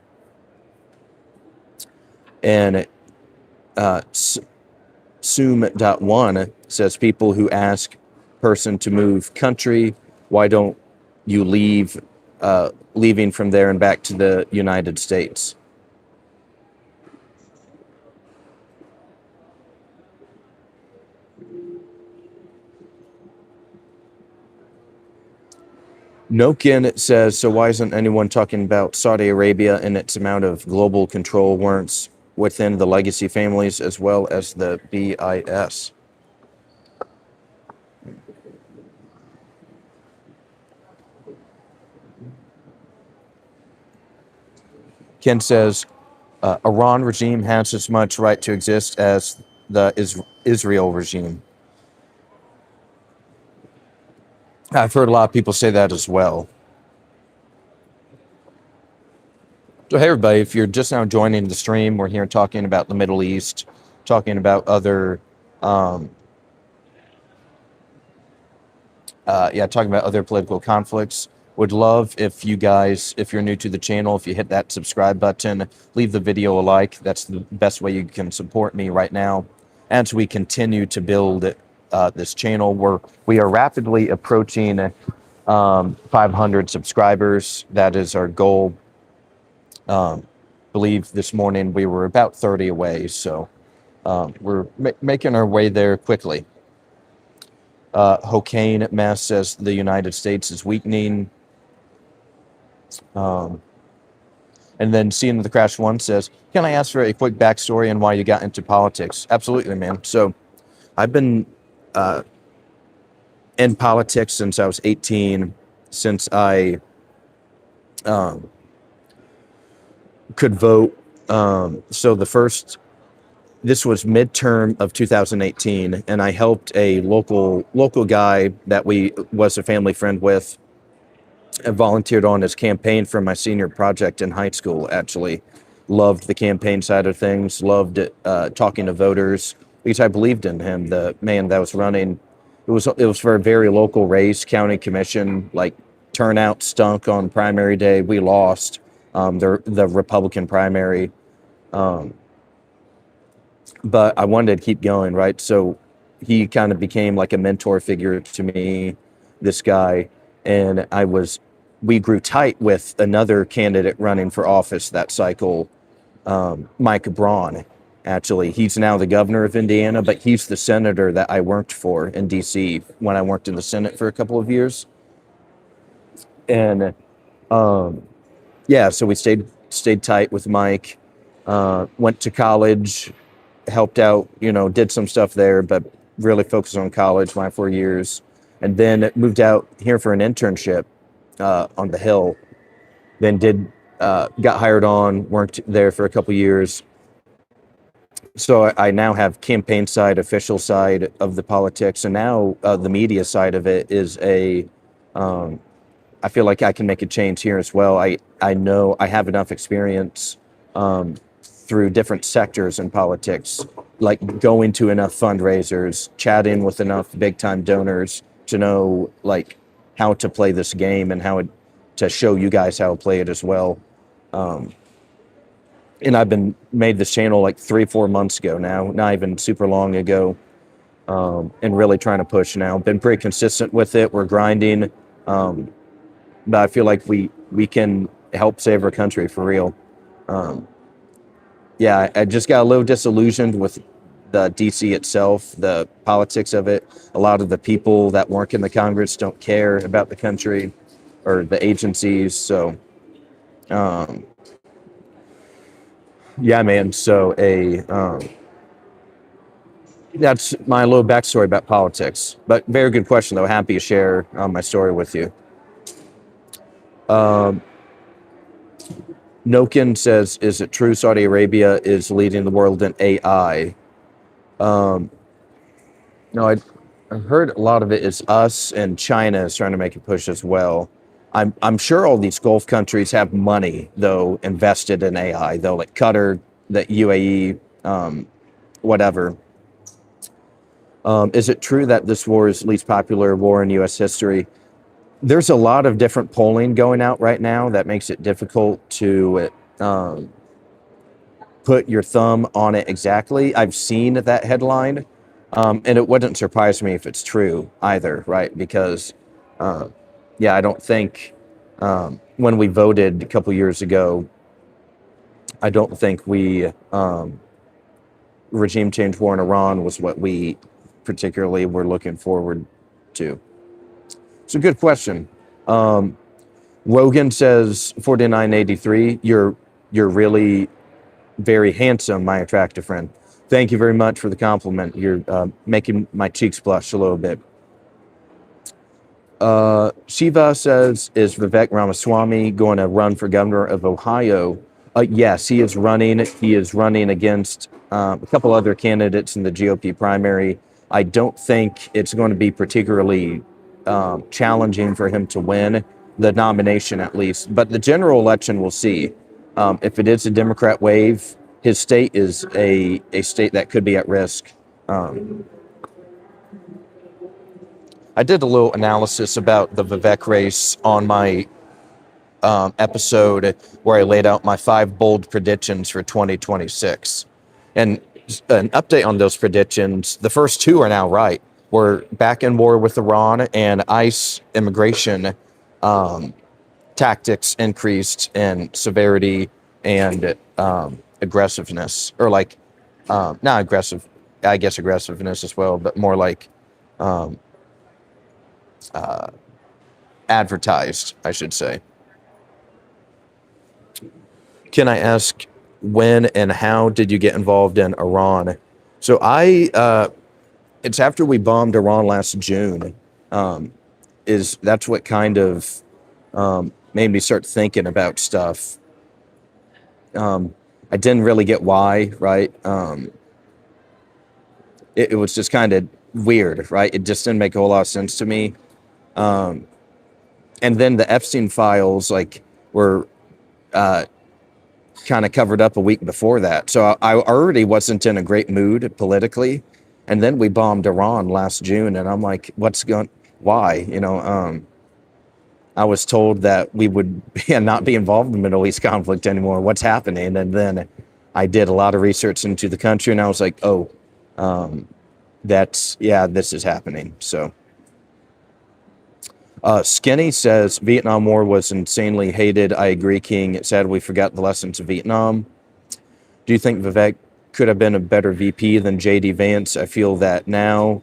And Soom.1 says, people who ask person to move country, why don't you leaving from there and back to the United States? Nokin says, so why isn't anyone talking about Saudi Arabia and its amount of global control warrants within the legacy families as well as the BIS? Ken says, Iran regime has as much right to exist as the Israel regime. I've heard a lot of people say that as well. So hey everybody, if you're just now joining the stream, we're here talking about the Middle East, talking about other talking about other political conflicts. Would love if you guys, if you're new to the channel, if you hit that subscribe button, leave the video a like. That's the best way you can support me right now as we continue to build this channel. We are rapidly approaching 500 subscribers. That is our goal. Believe this morning we were about 30 away, so we're making our way there quickly. Hokane Mass says the United States is weakening. And then Seeing the Crash One says, can I ask for a quick backstory on why you got into politics? Absolutely, man. So I've been in politics since I was 18, since I could vote. So this was midterm of 2018, and I helped a local guy that was a family friend with. I volunteered on his campaign for my senior project in high school, actually. Loved the campaign side of things, loved talking to voters, because I believed in him, the man that was running. It was for a very local race, county commission, like turnout stunk on primary day. We lost the Republican primary. Um, but I wanted to keep going, right? So he kind of became like a mentor figure to me, this guy. And we grew tight with another candidate running for office that cycle, Mike Braun. Actually, he's now the governor of Indiana, but he's the senator that I worked for in DC when I worked in the Senate for a couple of years. And yeah, so we stayed tight with Mike. Went to college, helped out, did some stuff there, but really focused on college my 4 years, and then moved out here for an internship on the Hill. Then got hired on, worked there for a couple years. So I now have campaign side, official side of the politics, and now the media side of it is I feel like I can make a change here as well. I know I have enough experience through different sectors in politics, like going to enough fundraisers, chatting with enough big time donors to know like how to play this game and to show you guys how to play it as well. And I've been made this channel like 3-4 months ago now, not even super long ago, and really trying to push now. Been pretty consistent with it. We're grinding, but I feel like we can help save our country for real. Yeah, I just got a little disillusioned with the DC itself, the politics of it. A lot of the people that work in the Congress don't care about the country or the agencies. So, yeah, man. So that's my little backstory about politics. But very good question, though. Happy to share my story with you. Noken says, "Is it true Saudi Arabia is leading the world in AI?" No, I've heard a lot of it is us, and China is trying to make a push as well. I'm sure all these Gulf countries have money though invested in AI though, like Qatar, the UAE, whatever. Is it true that this war is the least popular war in U.S. history? There's a lot of different polling going out right now that makes it difficult to put your thumb on it exactly. I've seen that headline, and it wouldn't surprise me if it's true either, right? Because, yeah, I don't think when we voted a couple years ago, I don't think regime change war in Iran was what we particularly were looking forward to. It's a good question. Wogan says 4983. You're really very handsome, my attractive friend. Thank you very much for the compliment. You're making my cheeks blush a little bit. Shiva says, is Vivek Ramaswamy going to run for governor of Ohio? Yes, he is running. He is running against a couple other candidates in the GOP primary. I don't think it's going to be particularly challenging for him to win the nomination, at least. But the general election, we'll see. If it is a Democrat wave, his state is a state that could be at risk. I did a little analysis about the Vivek race on my episode where I laid out my 5 bold predictions for 2026. And an update on those predictions, the first 2 are now right. We're back in war with Iran, and ICE immigration tactics increased in severity and aggressiveness, or like, not aggressive, I guess aggressiveness as well, but more like advertised, I should say. Can I ask, when and how did you get involved in Iran? So it's after we bombed Iran last June. That's what kind of made me start thinking about stuff. I didn't really get why, right? It was just kind of weird, right? It just didn't make a whole lot of sense to me. And then the Epstein files, like, were kind of covered up a week before that. So I already wasn't in a great mood politically. And then we bombed Iran last June, and I'm like, why? I was told that we would not be involved in the Middle East conflict anymore. What's happening? And then I did a lot of research into the country, and I was like, oh, this is happening. So Skinny says Vietnam War was insanely hated. I agree, King. It's sad we forgot the lessons of Vietnam. Do you think Vivek could have been a better VP than JD Vance? I feel that now.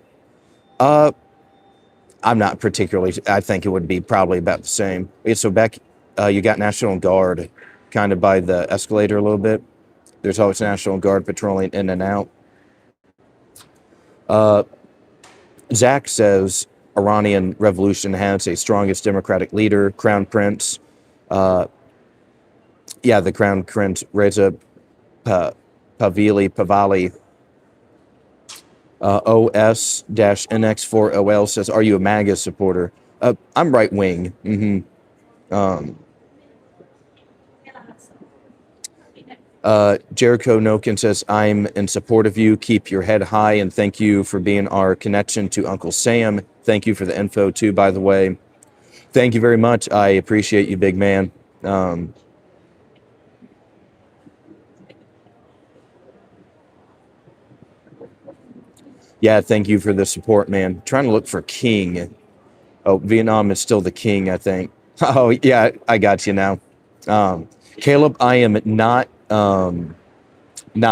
I'm not particularly. I think it would be probably about the same. Okay, so Beck, you got National Guard kind of by the escalator a little bit. There's always National Guard patrolling in and out. Zach says Iranian Revolution has a strongest democratic leader, Crown Prince. The Crown Prince Reza Pahlavi. OS-NX4OL says, are you a MAGA supporter? I'm right wing. Jericho Nokin says, I'm in support of you. Keep your head high, and thank you for being our connection to Uncle Sam. Thank you for the info, too, by the way. Thank you very much. I appreciate you, big man. Yeah, thank you for the support, man. Trying to look for King. Oh, Vietnam is still the king, I think. Oh, yeah, I got you now. Caleb, I am not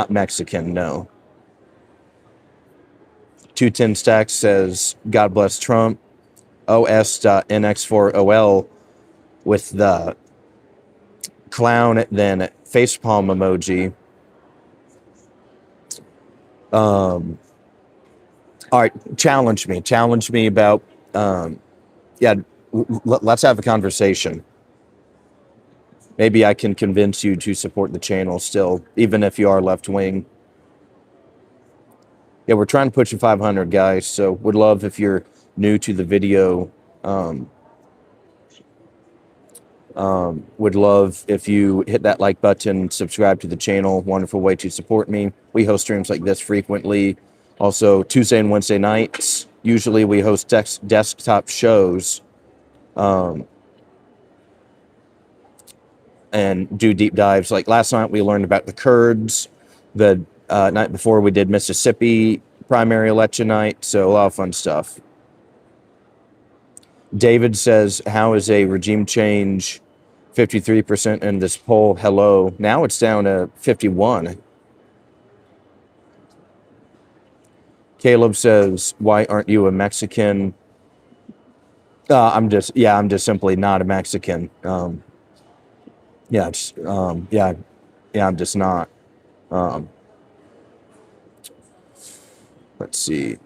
Mexican, no. 210 Stacks says, God bless Trump. OS.NX4OL with the clown, then facepalm emoji. All right, challenge me about, let's have a conversation. Maybe I can convince you to support the channel still, even if you are left wing. Yeah, we're trying to push 500, guys, so would love if you're new to the video. Would love if you hit that like button, subscribe to the channel. Wonderful way to support me. We host streams like this frequently. Also, Tuesday and Wednesday nights, usually we host desktop shows and do deep dives. Like last night, we learned about the Kurds. The night before, we did Mississippi primary election night. So a lot of fun stuff. David says, how is a regime change 53% in this poll? Hello. Now it's down to 51. Caleb says, why aren't you a Mexican? I'm just simply not a Mexican. I'm just not. Let's see.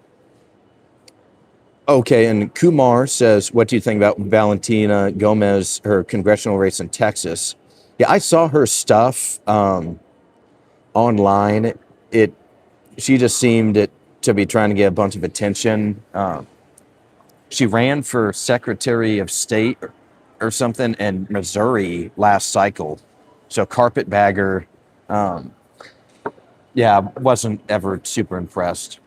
Okay, and Kumar says, what do you think about Valentina Gomez, her congressional race in Texas? Yeah, I saw her stuff online. She just seemed to be trying to get a bunch of attention. She ran for Secretary of State or something in Missouri last cycle. So carpetbagger. Wasn't ever super impressed.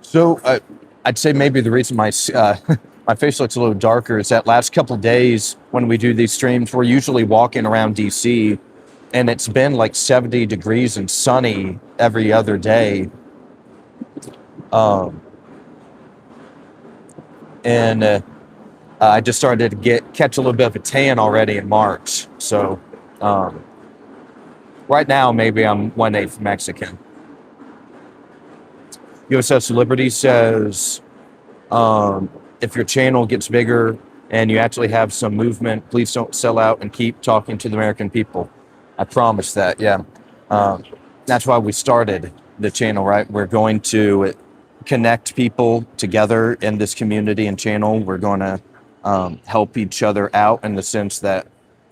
So I'd say maybe the reason my my face looks a little darker is that last couple of days when we do these streams, we're usually walking around DC, and it's been like 70 degrees and sunny every other day. I just started to catch a little bit of a tan already in March. So right now, maybe I'm 1/8 Mexican. USS Liberty says, if your channel gets bigger and you actually have some movement, please don't sell out and keep talking to the American people. I promise that, yeah. That's why we started the channel, right? We're going to connect people together in this community and channel. We're going to help each other out in the sense that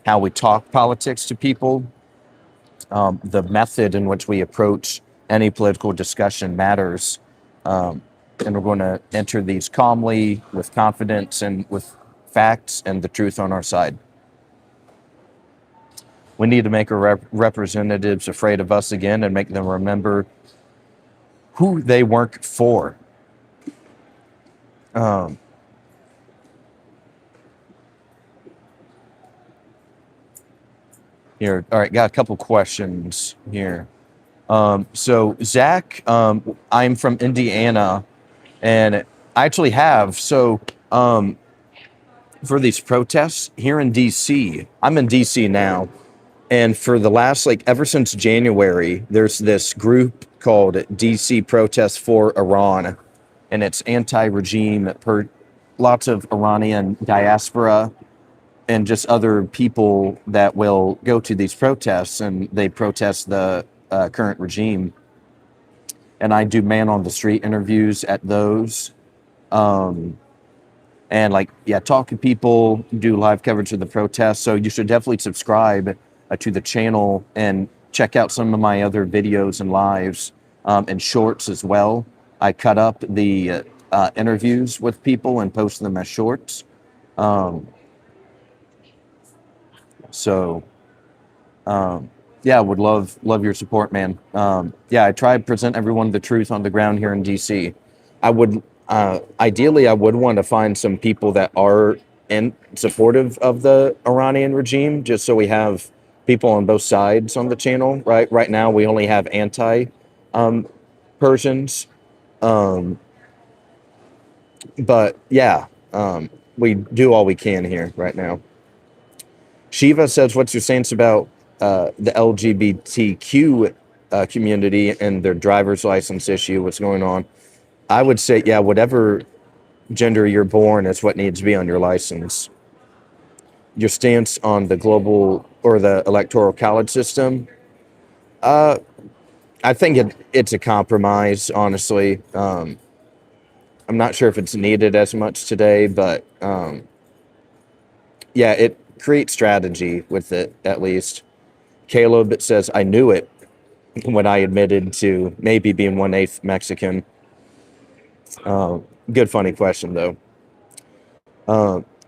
how we talk politics to people, the method in which we approach any political discussion matters. And we're going to enter these calmly, with confidence, and with facts and the truth on our side. We need to make our representatives afraid of us again and make them remember who they work for. Here, all right, got a couple questions here. So Zach, I'm from Indiana, and I actually have for these protests here in DC. I'm in DC now, and for the last ever since January, there's this group called DC Protests for Iran, and it's anti-regime per lots of Iranian diaspora and just other people that will go to these protests and they protest the current regime. And I do man on the street interviews at those. And talk to people, do live coverage of the protests. So you should definitely subscribe to the channel and check out some of my other videos and lives and shorts as well. I cut up the interviews with people and post them as shorts. Um, so yeah, would love your support, man. Yeah, I try to present everyone the truth on the ground here in DC. I would ideally I would want to find some people that are in supportive of the Iranian regime, just so we have people on both sides on the channel. Right now we only have anti Persians, but yeah, we do all we can here right now. Shiva says, what's your stance about the LGBTQ community and their driver's license issue? What's going on? I would say, yeah, whatever gender you're born is what needs to be on your license. Your stance on the global or the electoral college system? I think it's a compromise, honestly. I'm not sure if it's needed as much today, but yeah, it creates strategy with it, at least. Caleb says, I knew it when I admitted to maybe being 1/8 Mexican. Good, funny question, though.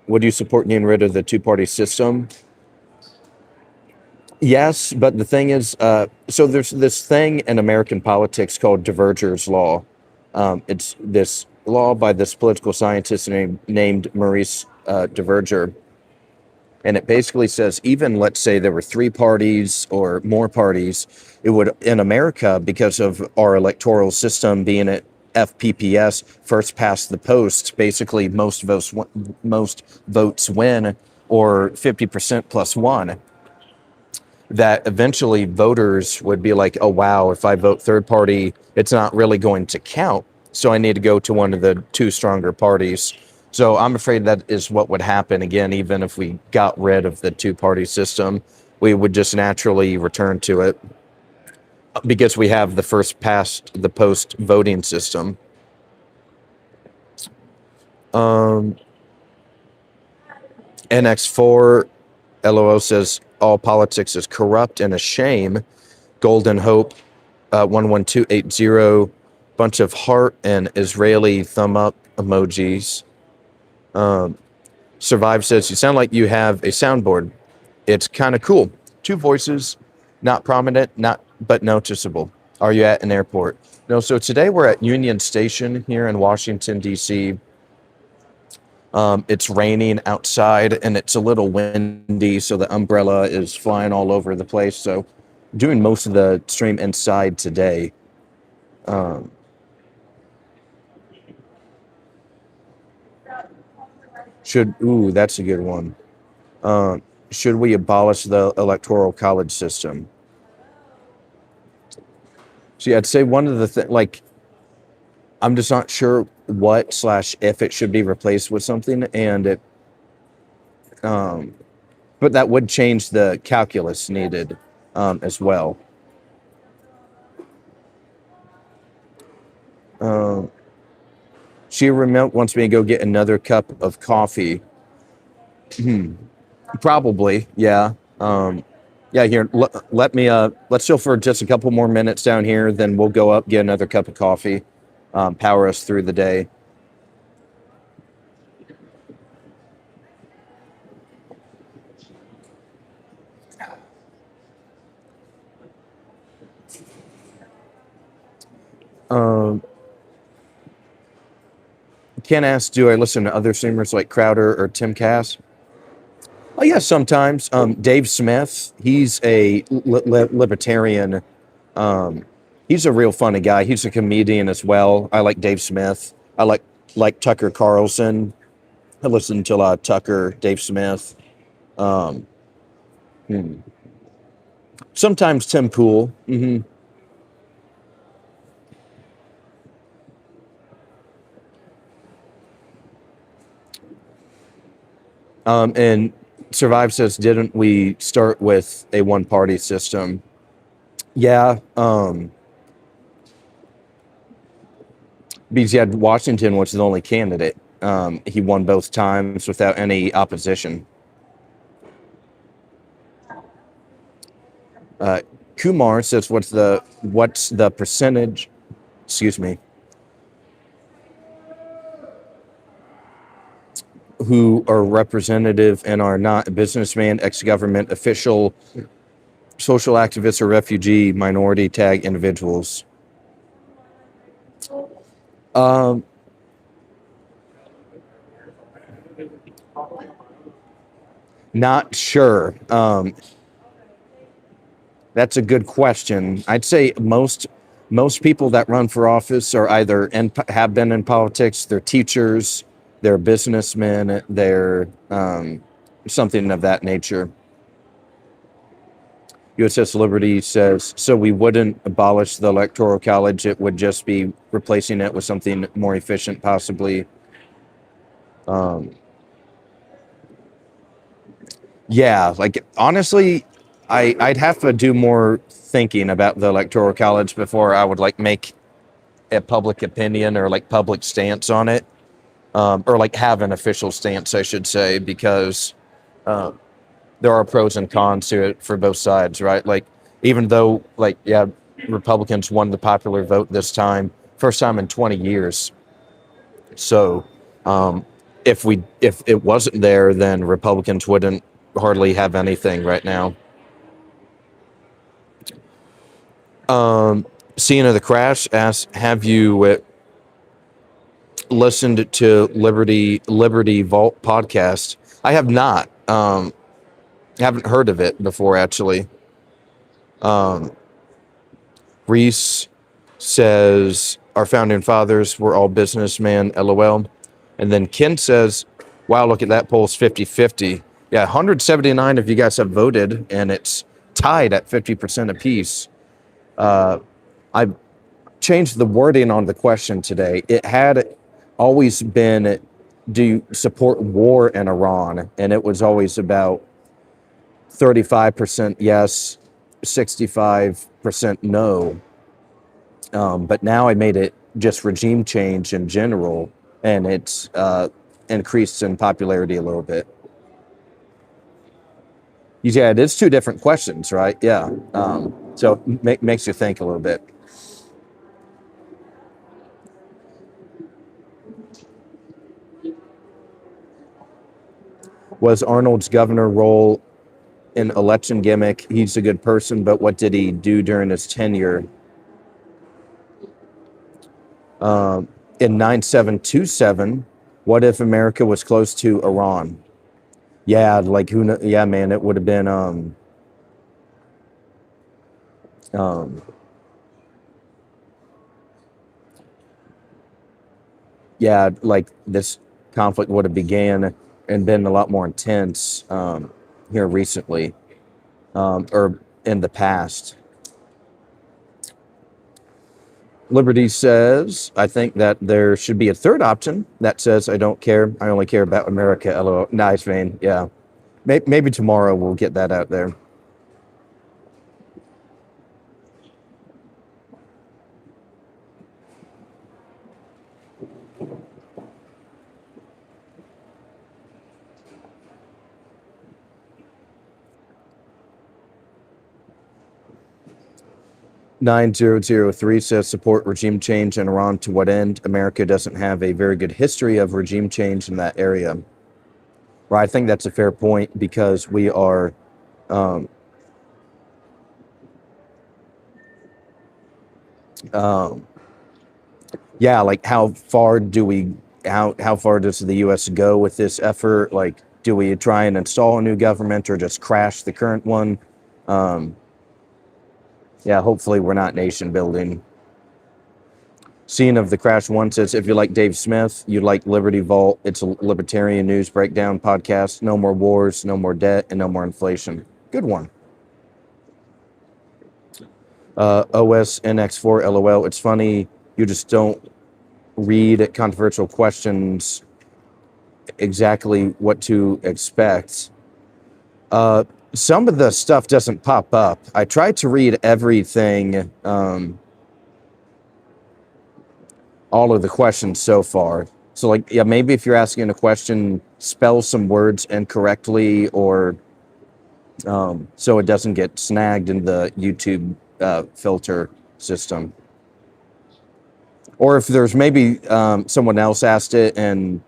Would you support getting rid of the two-party system? Yes, but the thing is, so there's this thing in American politics called Diverger's Law. It's this law by this political scientist named Maurice Diverger. And it basically says, even let's say there were 3 parties or more parties, it would, in America, because of our electoral system being at FPPS, first past the post, basically most votes win, or 50% plus one, that eventually voters would be like, oh, wow, if I vote third party, it's not really going to count. So I need to go to one of the 2 stronger parties. So I'm afraid that is what would happen again, even if we got rid of the 2-party system, we would just naturally return to it because we have the first past the post voting system. NX4 LOO says all politics is corrupt and a shame. Golden Hope 11280, bunch of heart and Israeli thumb up emojis. Survive says, you sound like you have a soundboard. It's kind of cool. 2 voices, not prominent, but noticeable. Are you at an airport? No, so today we're at Union Station here in Washington, D.C. It's raining outside and it's a little windy, so the umbrella is flying all over the place. So doing most of the stream inside today. That's a good one. Should we abolish the electoral college system? See, I'd say one of the things, I'm just not sure what/if it should be replaced with something, and it, but that would change the calculus needed as well. She Remote wants me to go get another cup of coffee. Probably, yeah. Yeah, here, let me, let's chill for just a couple more minutes down here, then we'll go up, get another cup of coffee, power us through the day. Ken asks, do I listen to other streamers like Crowder or Tim Cass? Oh yeah, sometimes. Dave Smith, he's a libertarian. Um, he's a real funny guy. He's a comedian as well. I like Dave Smith. I like Tucker Carlson. I listen to a lot of Tucker, Dave Smith. Um, hmm. Sometimes Tim Pool. And Survive says, didn't we start with a one party system? Yeah. Because yeah, Washington was the only candidate. He won both times without any opposition. Uh, Kumar says, what's the percentage? Excuse me. Who are representative and are not a businessman, ex-government official, social activist, or refugee minority tag individuals. Um, Not sure. That's a good question. I'd say most people that run for office are either have been in politics, they're teachers, they're businessmen, they're something of that nature. USS Liberty says, so we wouldn't abolish the Electoral College, it would just be replacing it with something more efficient, possibly. Um, yeah, like honestly, I'd have to do more thinking about the Electoral College before I would like make a public opinion or like public stance on it, or like have an official stance, I should say, because uh, there are pros and cons to it for both sides, right? Like even though like yeah, Republicans won the popular vote this time, first time in 20 years. So if it wasn't there, then Republicans wouldn't hardly have anything right now. Scene of the Crash asks, have you listened to Liberty Vault podcast? I have not. Haven't heard of it before, actually. Reese says, our founding fathers were all businessmen, LOL. And then Ken says, wow, look at that poll's 50-50. Yeah, 179 of you guys have voted, and it's tied at 50% apiece. I changed the wording on the question today. It had always been, do you support war in Iran? And it was always about 35% yes, 65% no. But now I made it just regime change in general, and it's increased in popularity a little bit. Yeah, it is two different questions, right? Yeah. So it makes you think a little bit. Was Arnold's governor role an election gimmick? He's a good person, but what did he do during his tenure? In 9727, what if America was close to Iran? Yeah, like who? Yeah, man, it would have been. Yeah, like this conflict would have began and been a lot more intense here recently, or in the past. Liberty says, I think that there should be a third option that says, I don't care. I only care about America. LOL. Nice, Vane. Yeah. Maybe tomorrow we'll get that out there. $9003 says, support regime change in Iran to what end? America doesn't have a very good history of regime change in that area. Right, I think that's a fair point because we are yeah, like how far does the US go with this effort? Like Do we try and install a new government or just crash the current one? Um, yeah, hopefully we're not nation building. Scene of the Crash One says, if you like Dave Smith, you like Liberty Vault. It's a libertarian news breakdown podcast. No more wars, no more debt, and no more inflation. Good one. OSNX4 LOL. It's funny, you just don't read controversial questions exactly what to expect. Some of the stuff doesn't pop up. I tried to read everything, all of the questions so far. So, like, yeah, maybe if you're asking a question, spell some words incorrectly, or so it doesn't get snagged in the YouTube filter system. Or if there's maybe someone else asked it and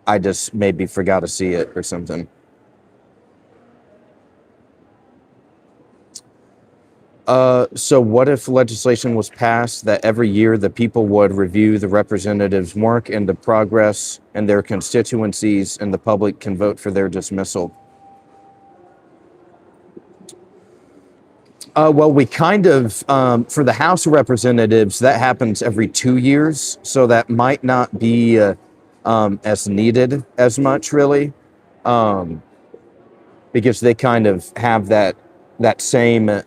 I just maybe forgot to see it or something. So what if legislation was passed that every year the people would review the representatives' work and the progress in their constituencies, and the public can vote for their dismissal? Well, we kind of, for the House of Representatives, that happens every 2 years, so that might not be as needed as much, really, because they kind of have that same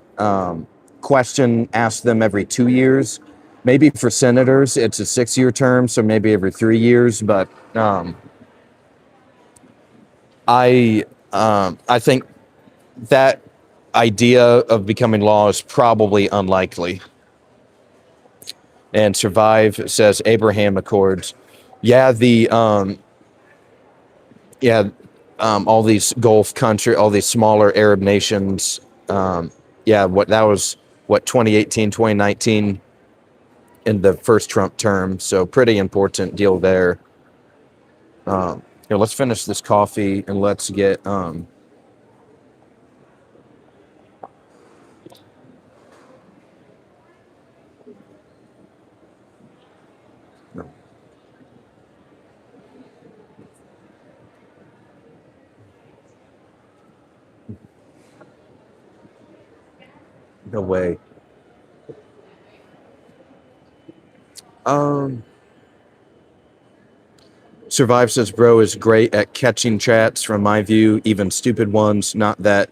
question asked them every 2 years. Maybe for senators, it's a 6-year term, so maybe every 3 years. But I think that idea of becoming law is probably unlikely. And Survive says Abraham Accords. Yeah, all these Gulf country, all these smaller Arab nations. What that was, 2018, 2019 in the first Trump term. So pretty important deal there. Let's finish this coffee and let's get away. Survive says bro is great at catching chats from my view, even stupid ones. Not that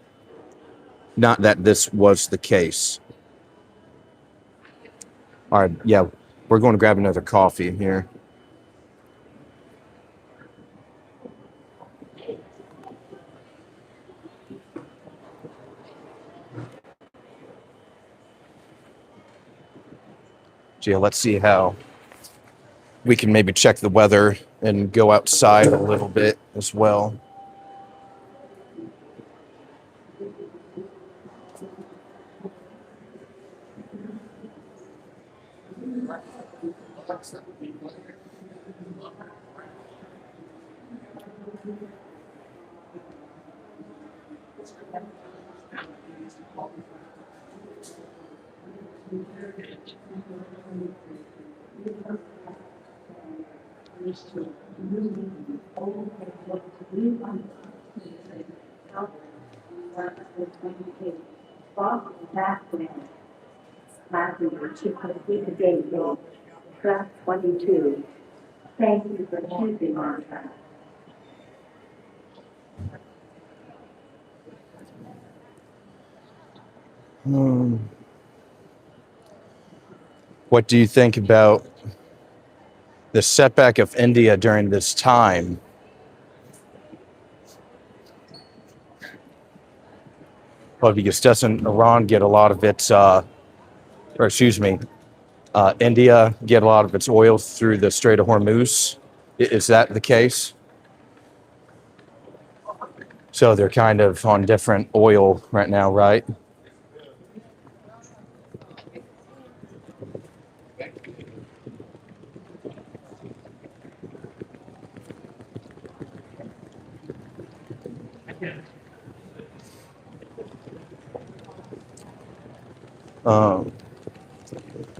this was the case. All right, yeah, we're going to grab another coffee here. So yeah, let's see how we can maybe check the weather and go outside a little bit as well. Class 22. Thank you for choosing our class. What do you think about the setback of India during this time? Well, because doesn't Iran get a lot of its, India get a lot of its oil through the Strait of Hormuz? Is that the case? So they're kind of on different oil right now, right?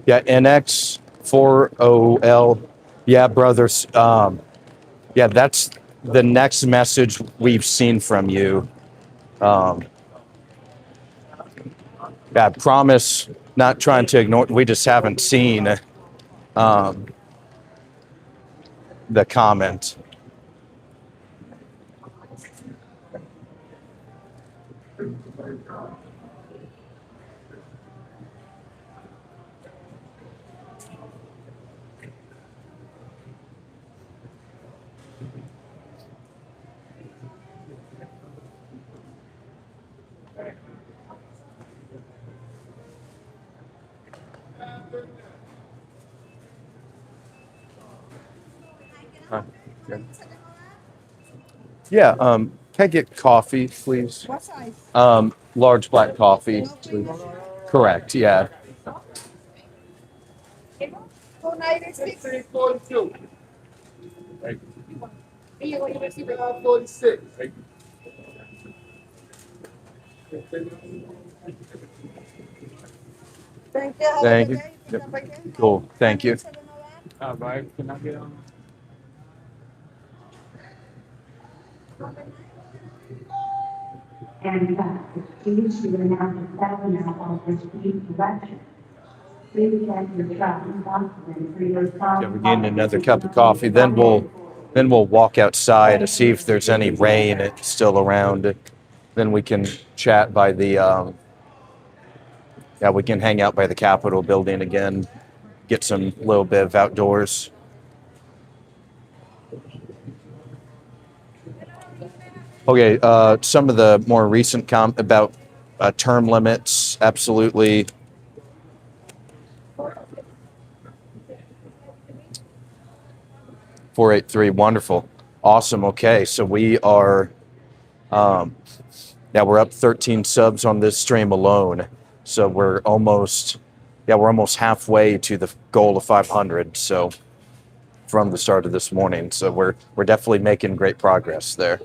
Yeah, NX4OL Yeah, brothers. Yeah, that's the next message we've seen from you. Um, I promise, not trying to ignore. We just haven't seen um, the comment. Yeah. Can I get coffee, please? What size? Large black coffee. Please. Correct. Yeah. 496. 342. 546. Thank you. Have a Thank good you. day. Pick Yep. up again. Cool. Thank you. All right, can I get on? And in fact, the speech you announced that now on this week's election. Please check your tracking document for your Yeah, we're getting another cup of coffee. Then we'll walk outside to see if there's any rain still around. Then we can chat by the yeah, we can hang out by the Capitol building again, get some little bit of outdoors. Okay, some of the more recent about term limits, absolutely. 483, wonderful, awesome. Okay, so we are now we're up 13 subs on this stream alone, so we're almost halfway to the goal of 500. So from the start of this morning, so we're definitely making great progress there.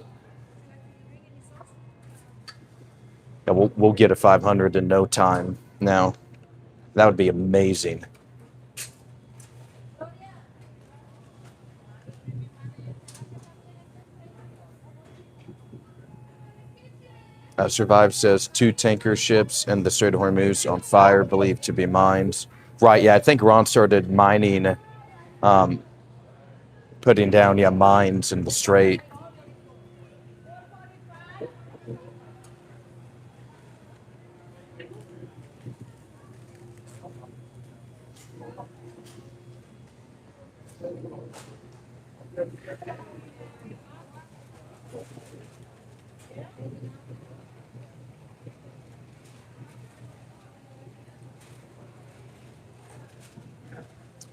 Yeah, we'll get a 500 in no time now. That would be amazing. Survive says 2 tanker ships and the Strait of Hormuz on fire, believed to be mines. Right, yeah, I think Ron started mining, putting down, yeah, mines in the strait.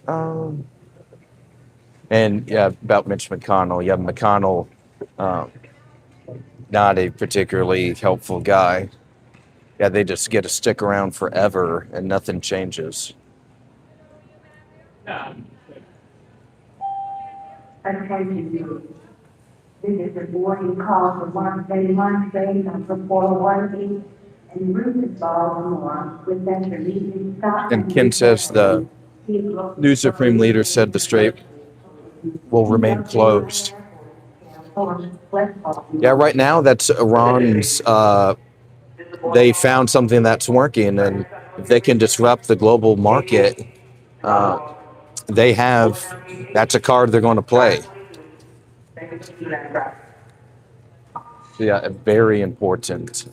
Um, and yeah, about Mitch McConnell. Yeah, McConnell, um, not a particularly helpful guy. Yeah, they just get to stick around forever and nothing changes. Attention please. This is a boarding call for Wednesday, number 418, and route is Baltimore with Central Eastern Scotland. And Ken says the new Supreme Leader said the strait will remain closed. Yeah, right now that's Iran's. They found something that's working, and if they can disrupt the global market, they have. That's a card they're going to play. Yeah, a very important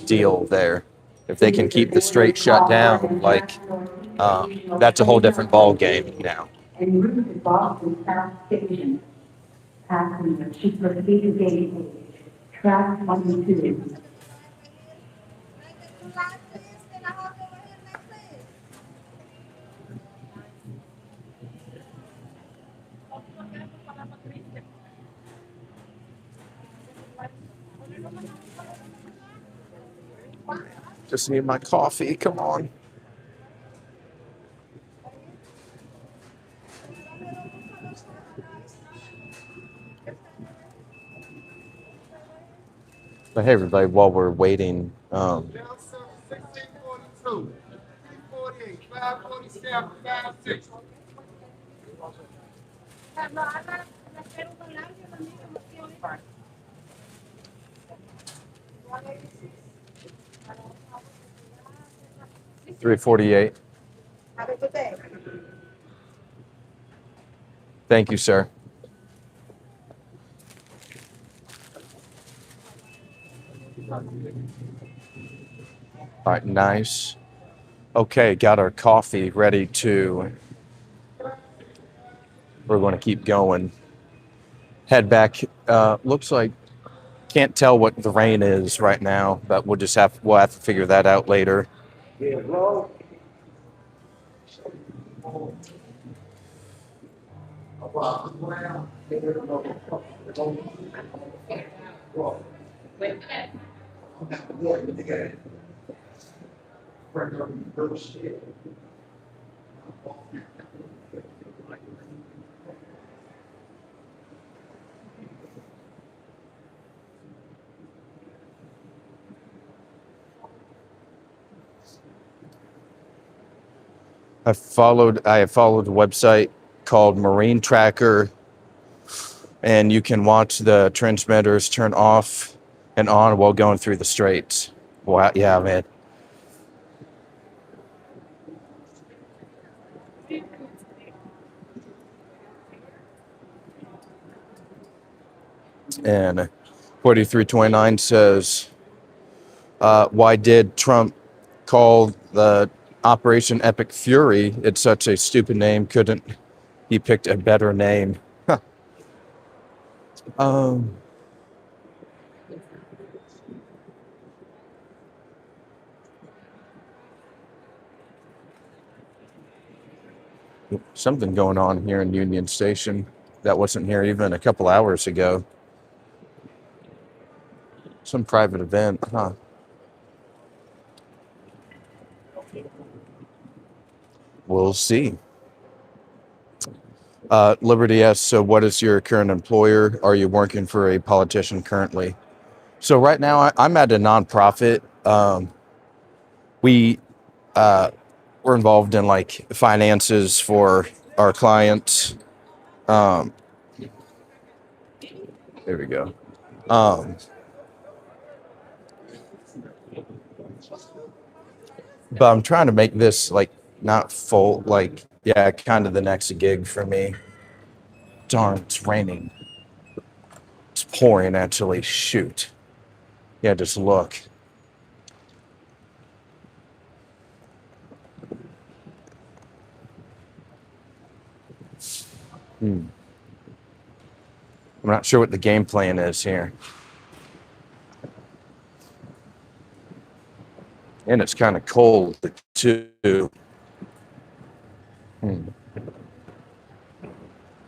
deal there. If they can keep the strait shut down, like that's a whole different ball game now. En route to Boston South Station, passenger, she proceeded gate, track 22. Just need my coffee. Come on. But hey, everybody, while we're waiting, Down 1642. 348. 547. 56. $3.48. Have a good day. Thank you, sir. All right, nice. Okay, got our coffee ready to. We're going to keep going. Head back. Looks like can't tell what the rain is right now, but we'll have to figure that out later. I have followed a website called Marine Tracker, and you can watch the transmitters turn off and on while going through the straits. Wow, yeah, man. And 4329 says, why did Trump call the Operation Epic Fury? It's such a stupid name. Couldn't he picked a better name? Huh. Um, Something going on here in Union Station that wasn't here even a couple hours ago. Some private event, huh? We'll see. Liberty asks, so what is your current employer? Are you working for a politician currently? So right now I'm at a nonprofit. We we're involved in like finances for our clients. Um, there we go. Um, but I'm trying to make this like not full, like yeah, kind of the next gig for me. Darn, it's raining. It's pouring actually. Shoot. Yeah, just look. I'm not sure what the game plan is here. And it's kind of cold too. All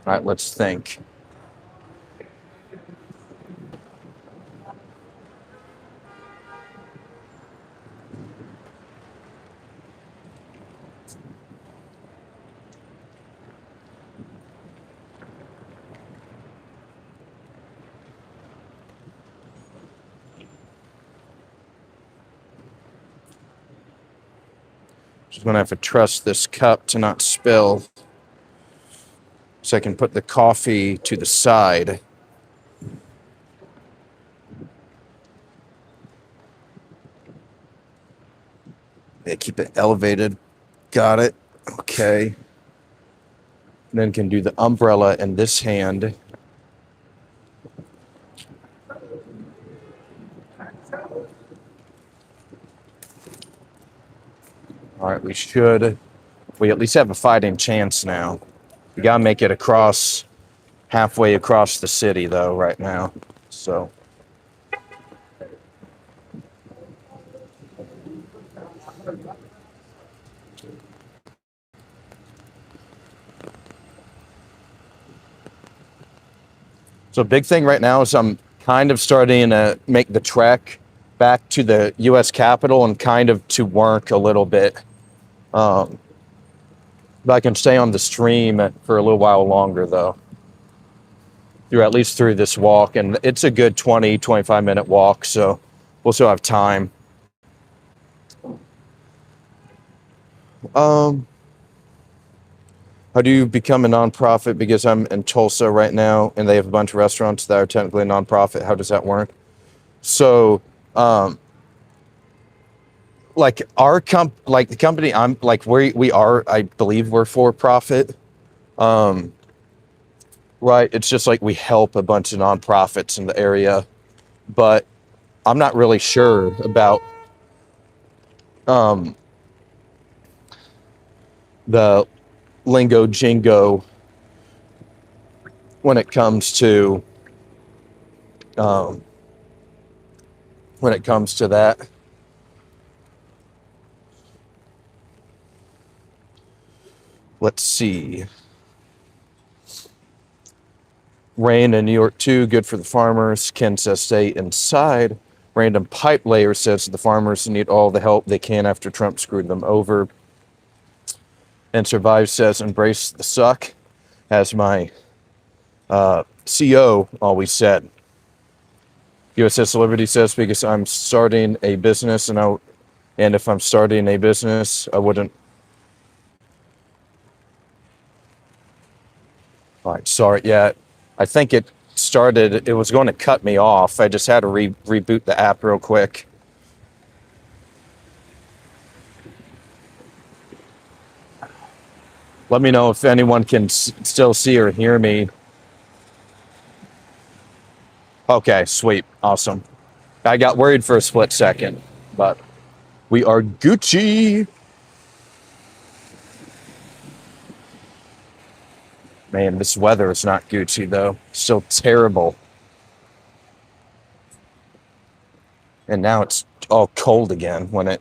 right, let's think. Just gonna have to trust this cup to not spill, so I can put the coffee to the side. Yeah, keep it elevated. Got it. Okay. Then can do the umbrella in this hand. All right, we at least have a fighting chance now. We gotta make it across, halfway across the city though, right now. So. So big thing right now is I'm kind of starting to make the trek back to the U.S. Capitol and kind of to work a little bit. But I can stay on the stream for a little while longer though. At least through this walk, and it's a good 20-25 minute walk, so we'll still have time. How do you become a nonprofit? Because I'm in Tulsa right now, and they have a bunch of restaurants that are technically a nonprofit. How does that work? So, like like the company I'm like we are, I believe we're for profit. Um, right. It's just like we help a bunch of nonprofits in the area, but I'm not really sure about um the lingo jingo when it comes to um that. Let's see. Rain in New York too, good for the farmers. Ken says stay inside. Random pipe layer says the farmers need all the help they can after Trump screwed them over. And Survive says embrace the suck, as my CO always said. USS Liberty says because I'm starting a business and if I'm starting a business, I wouldn't. All right, sorry. Yeah, I think it started. It was going to cut me off. I just had to reboot the app real quick. Let me know if anyone can still see or hear me. Okay, sweet, awesome. I got worried for a split second, but we are Gucci. Man, this weather is not Gucci though. Still terrible. And now it's all cold again when it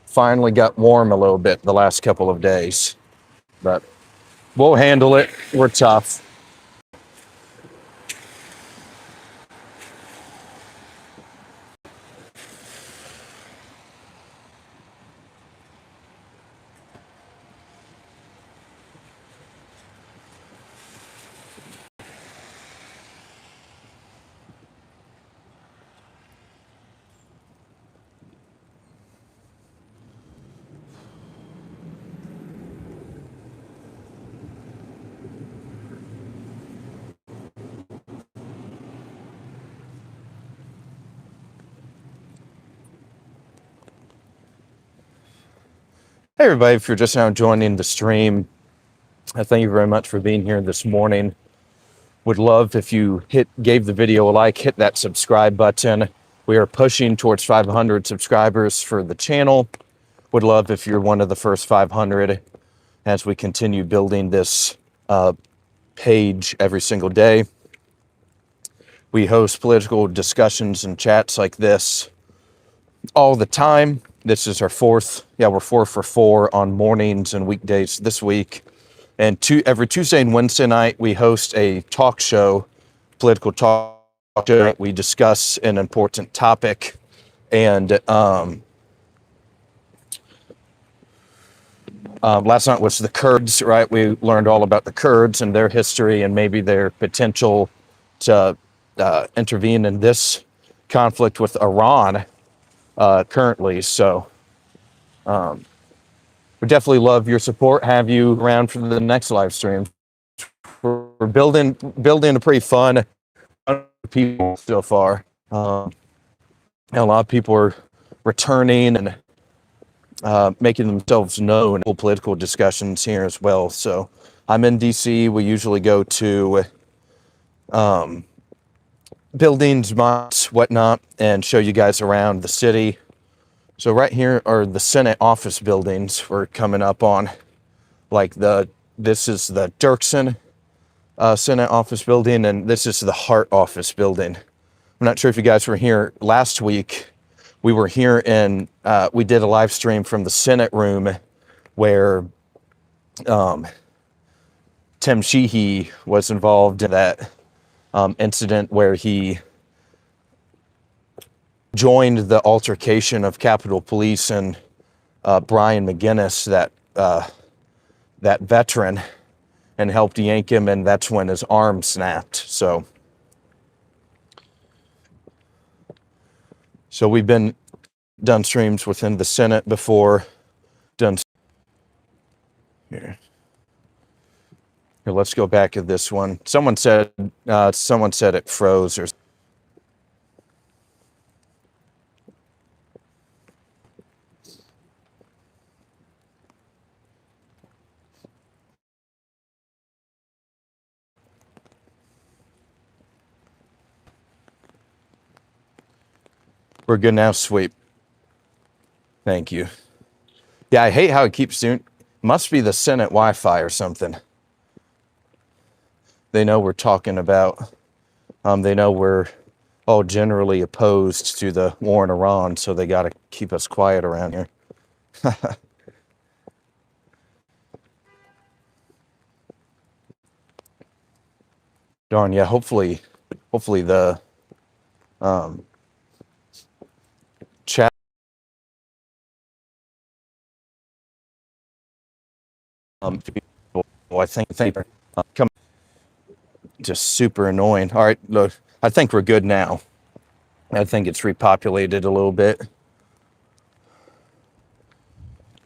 finally got warm a little bit the last couple of days. But we'll handle it. We're tough. Hey everybody, if you're just now joining the stream, I thank you very much for being here this morning. Would love if you gave the video a like, hit that subscribe button. We are pushing towards 500 subscribers for the channel. Would love if you're one of the first 500 as we continue building this page every single day. We host political discussions and chats like this all the time. This is our we're 4 for 4 on mornings and weekdays this week. And every Tuesday and Wednesday night, we host a talk show, political talk show. We discuss an important topic. And last night was the Kurds, right? We learned all about the Kurds and their history and maybe their potential to intervene in this conflict with Iran currently. So we definitely love your support. Have you around for the next live stream. We're building a pretty fun people so far. A lot of people are returning and making themselves known in political discussions here as well. So I'm in DC. We usually go to buildings, mosques, whatnot, and show you guys around the city. So right here are the Senate office buildings we're coming up on. This is the Dirksen Senate office building, and this is the Hart office building. I'm not sure if you guys were here last week. We were here and we did a live stream from the Senate room where Tim Sheehy was involved in that incident where he joined the altercation of Capitol Police and Brian McGinnis, that veteran, and helped yank him, and that's when his arm snapped. So we've done streams within the Senate before. Done here. Here, let's go back to this one. Someone said it froze or. We're good now, sweep. Thank you. Yeah, I hate how it keeps doing. Must be the Senate Wi-Fi or something. They know we're talking about. They know we're all generally opposed to the war in Iran, so they got to keep us quiet around here. Darn, yeah. Hopefully the chat. People, I think come just super annoying. All right, look, I think we're good now. I think it's repopulated a little bit.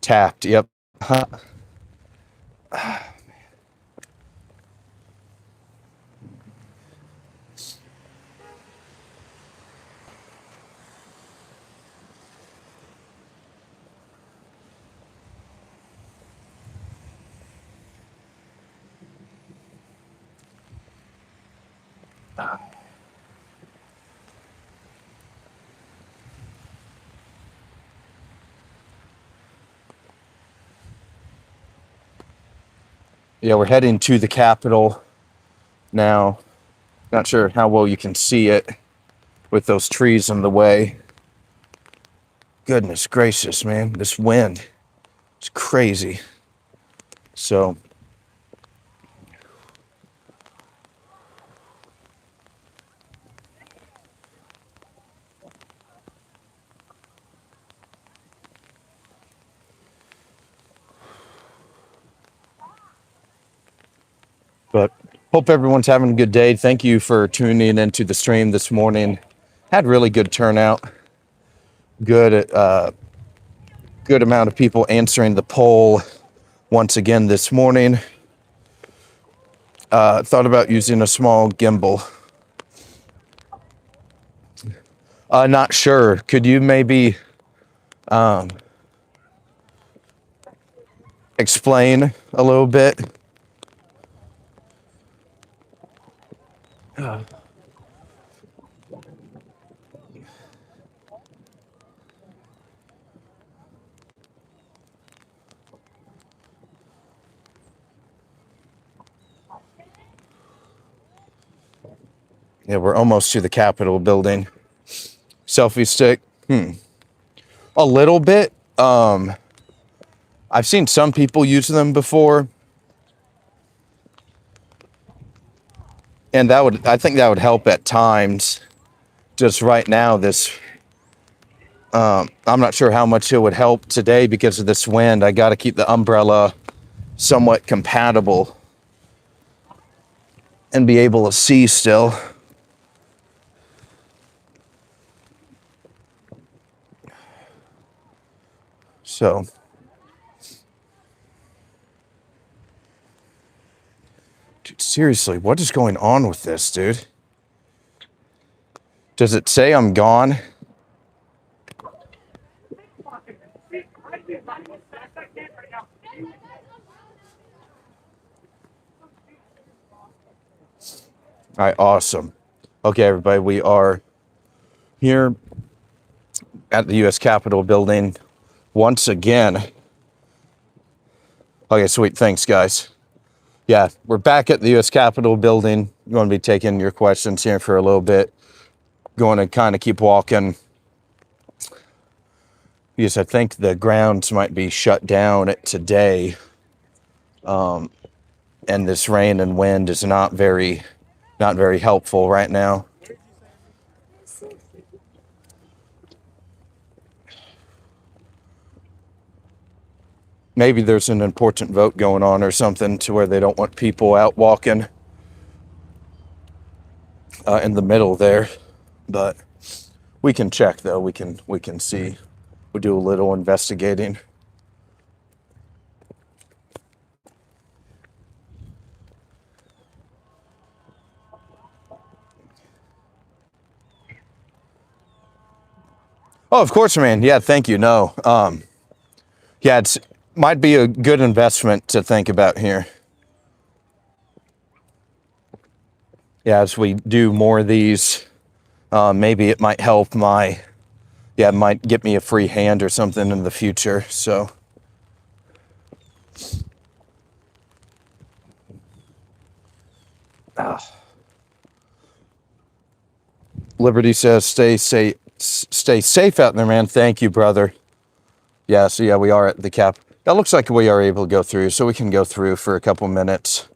Tapped. Yep. Yeah, we're heading to the Capitol now. Not sure how well you can see it with those trees in the way. Goodness gracious, man. This wind is crazy. So, but hope everyone's having a good day. Thank you for tuning into the stream this morning. Had really good turnout. Good amount of people answering the poll once again this morning. Thought about using a small gimbal. Not sure. Could you maybe explain a little bit? Yeah, we're almost to the Capitol building. Selfie stick. A little bit. I've seen some people use them before. And I think that would help at times. Just right now, I'm not sure how much it would help today because of this wind. I got to keep the umbrella somewhat compatible and be able to see still. So, dude, seriously, what is going on with this, dude? Does it say I'm gone? All right, awesome. Okay, everybody, we are here at the U.S. Capitol building once again. Okay, sweet. Thanks, guys. Yeah, we're back at the U.S. Capitol building. I'm going to be taking your questions here for a little bit. Going to kind of keep walking because I think the grounds might be shut down today. And this rain and wind is not very helpful right now. Maybe there's an important vote going on or something to where they don't want people out walking in the middle there. But we can check though. We can see. We'll do a little investigating. Oh, of course, man. Yeah, thank you. No, yeah, it's might be a good investment to think about here. Yeah, as we do more of these, maybe it might help my, yeah, it might get me a free hand or something in the future. So, Liberty says, stay safe out there, man. Thank you, brother. Yeah, so yeah, we are at the cap. That looks like we are able to go through, so we can go through for a couple minutes,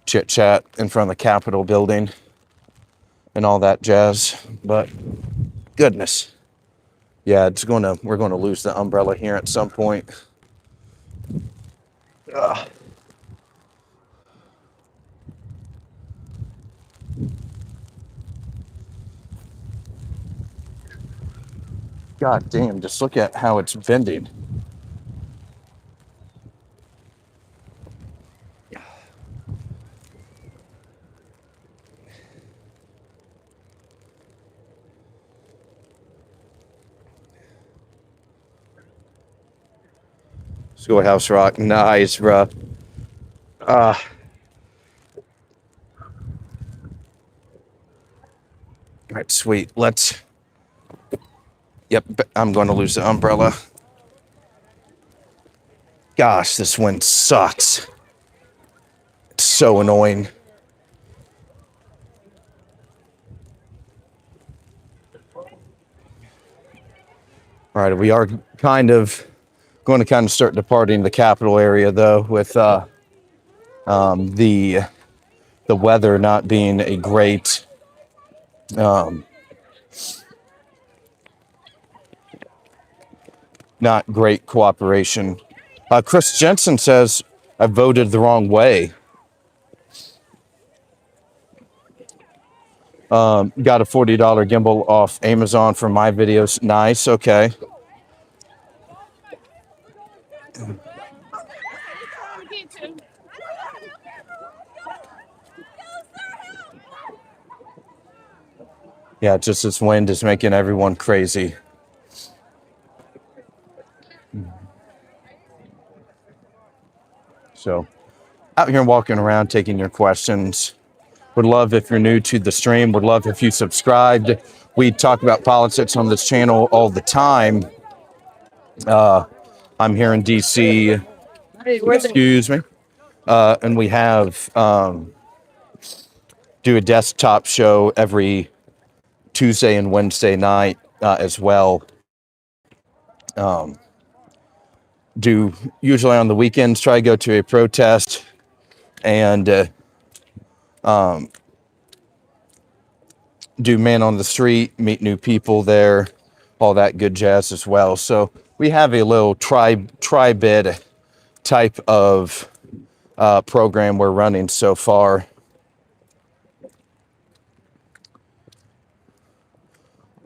chit chat in front of the Capitol building and all that jazz. But goodness, yeah, we're gonna lose the umbrella here at some point. Ugh. God damn, just look at how it's bending. Schoolhouse Rock, nice, bro. All right, sweet. Yep, I'm going to lose the umbrella. Gosh, this wind sucks. It's so annoying. All right, we are going to start departing the capital area, though, with the weather not being a great not great cooperation. Chris Jensen says I voted the wrong way. Got a $40 gimbal off Amazon for my videos. Nice. Okay. Yeah, just this wind is making everyone crazy. So, out here walking around taking your questions. Would love if you're new to the stream. Would love if you subscribed. We talk about politics on this channel all the time. I'm here in DC. Excuse me. And we have do a desktop show every Tuesday and Wednesday night as well. Do usually on the weekends try to go to a protest and do man on the street, meet new people there, all that good jazz as well. So we have a little tri-bid type of program we're running so far.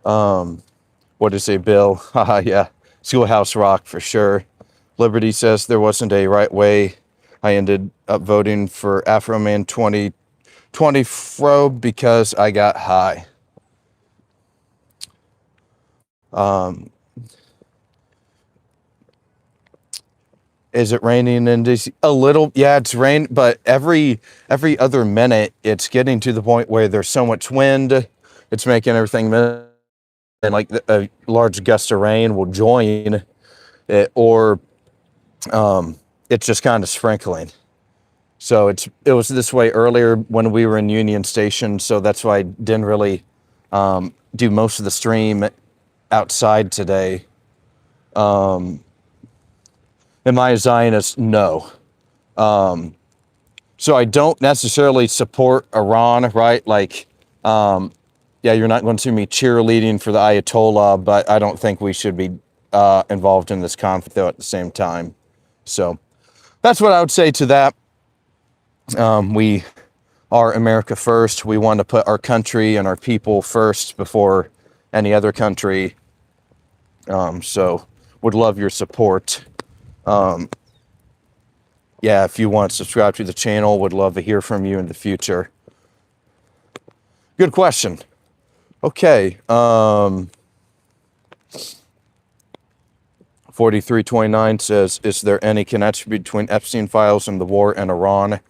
What is a bill? Haha, yeah. Schoolhouse Rock for sure. Liberty says there wasn't a right way. I ended up voting for Afro Man 2020 Fro because I got high. Is it raining in DC? A little, yeah, it's rain, but every other minute it's getting to the point where there's so much wind, it's making everything, and like a large gust of rain will join it, or it's just kind of sprinkling. So it was this way earlier when we were in Union Station, so that's why I didn't really do most of the stream outside today. Am I a Zionist? No. So I don't necessarily support Iran, right? Like, yeah, you're not going to see me cheerleading for the Ayatollah, but I don't think we should be involved in this conflict, though, at the same time. So that's what I would say to that. We are America first. We want to put our country and our people first before any other country. So would love your support. Yeah, if you want to subscribe to the channel, would love to hear from you in the future. Good question. Okay. 4329 says, is there any connection between Epstein files and the war in Iran?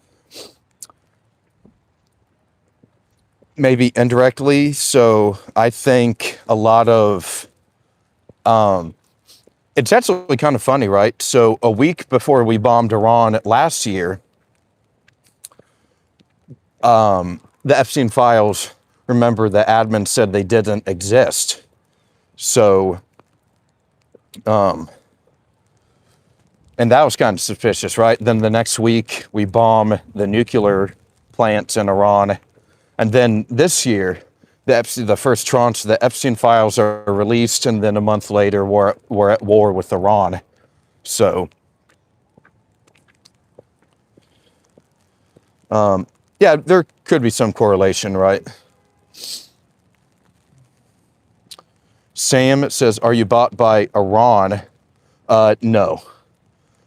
Maybe indirectly. So I think a lot of, it's actually kind of funny, right? So a week before we bombed Iran last year, the Epstein files, remember the admin said they didn't exist. So, and that was kind of suspicious, right? Then the next week we bomb the nuclear plants in Iran. And then this year, the first tranche, the Epstein files are released, and then a month later, we're at war with Iran. So, yeah, there could be some correlation, right? Sam says, are you bought by Iran? No.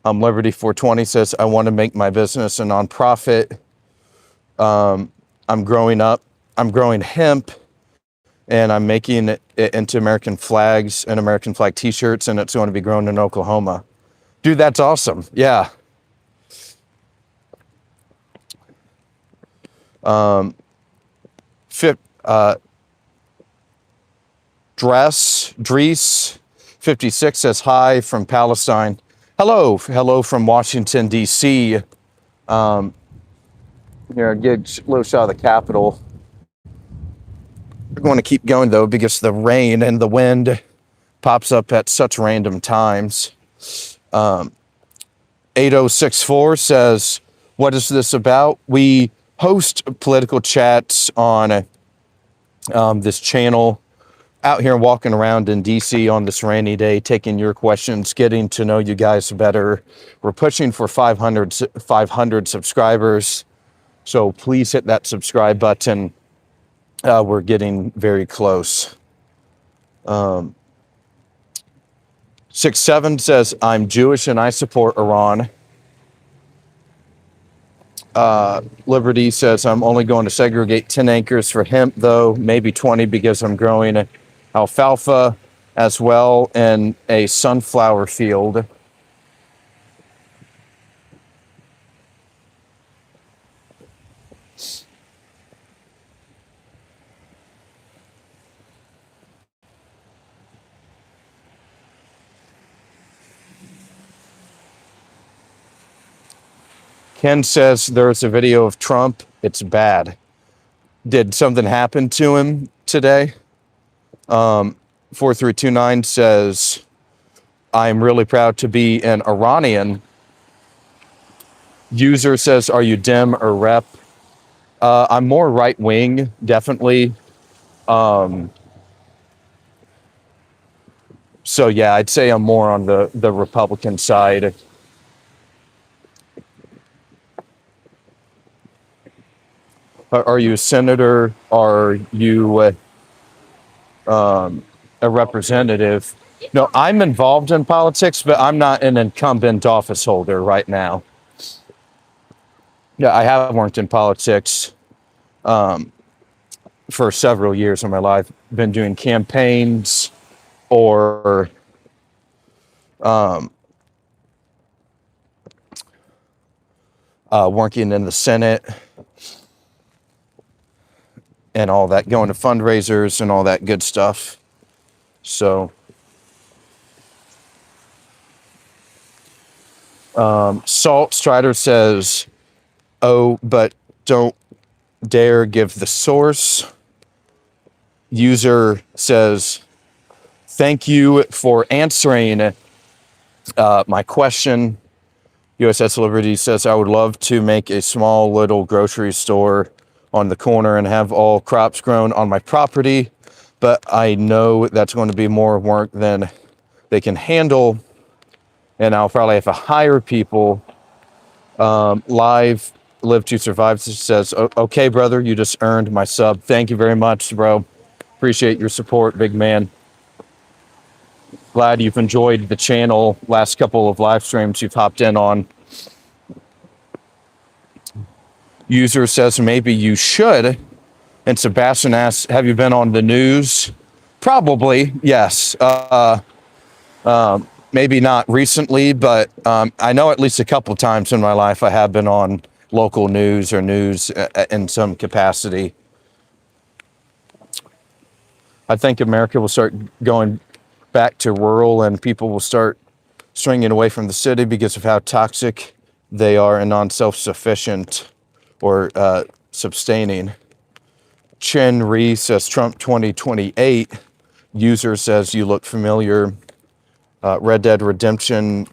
Liberty 420 says, I want to make my business a nonprofit. I'm growing hemp, and I'm making it into American flags and American flag t-shirts, and it's going to be grown in Oklahoma. Dude, that's awesome. Yeah. Dries 56 says hi from Palestine. Hello from Washington, D.C. Here, get a little shot of the Capitol. We're going to keep going, though, because the rain and the wind pops up at such random times. 8064 says, what is this about? We host political chats on this channel out here walking around in DC on this rainy day, taking your questions, getting to know you guys better. We're pushing for 500 subscribers. So please hit that subscribe button. We're getting very close. 67 says, I'm Jewish and I support Iran. Liberty says, I'm only going to segregate 10 acres for hemp, though, maybe 20 because I'm growing alfalfa as well in a sunflower field. Ken says there's a video of Trump. It's bad. Did something happen to him today? 4329 says, I'm really proud to be an Iranian. User says, are you Dem or Rep? I'm more right wing, definitely. So yeah, I'd say I'm more on the Republican side. Are you a senator? Are you a representative? No, I'm involved in politics, but I'm not an incumbent office holder right now. Yeah, I have worked in politics for several years of my life. Been doing campaigns or working in the Senate and all that, going to fundraisers and all that good stuff. So, Salt Strider says, oh, but don't dare give the source. User says, thank you for answering my question. USS Liberty says, I would love to make a small little grocery store on the corner and have all crops grown on my property, but I know that's going to be more work than they can handle, and I'll probably have to hire people. Live to Survive says, okay, brother, you just earned my sub. Thank you very much, bro. Appreciate your support, big man. Glad you've enjoyed the channel. Last couple of live streams you've hopped in on. User says maybe you should. And Sebastian asks, have you been on the news Probably, yes. Maybe not recently, but I know at least a couple times in my life I have been on local news or news in some capacity. I think America will start going back to rural and people will start stringing away from the city because of how toxic they are and non-self-sufficient or sustaining. Chen Ree says Trump 2028. User says you look familiar. Red Dead Redemption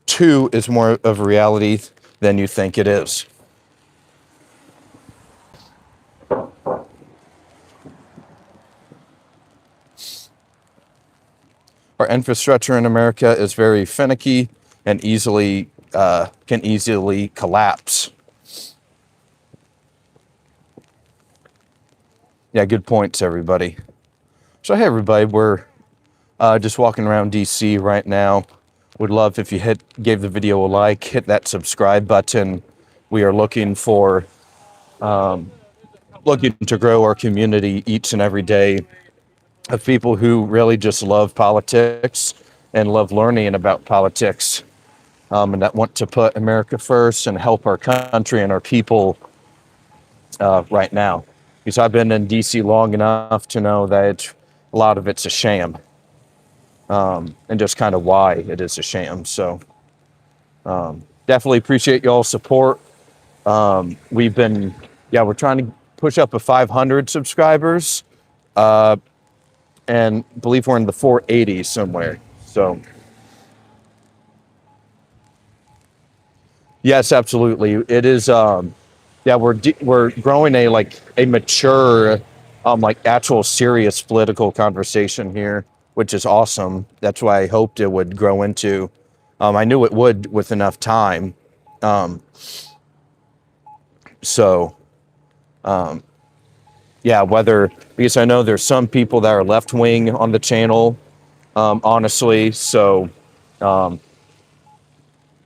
2 is more of a reality than you think it is. Our infrastructure in America is very finicky and can easily collapse. Yeah, good points, everybody. So, hey, everybody, we're just walking around DC right now. Would love if you gave the video a like, hit that subscribe button. We are looking to grow our community each and every day of people who really just love politics and love learning about politics, and that want to put America first and help our country and our people right now. Because I've been in DC long enough to know that a lot of it's a sham, and just kind of why it is a sham. So definitely appreciate y'all's support. We're trying to push up to 500 subscribers, and believe we're in the 480s somewhere. So yes, absolutely. It is. We're growing a mature, actual serious political conversation here, which is awesome. That's why I hoped it would grow into. I knew it would with enough time. Because I know there's some people that are left wing on the channel, honestly. So,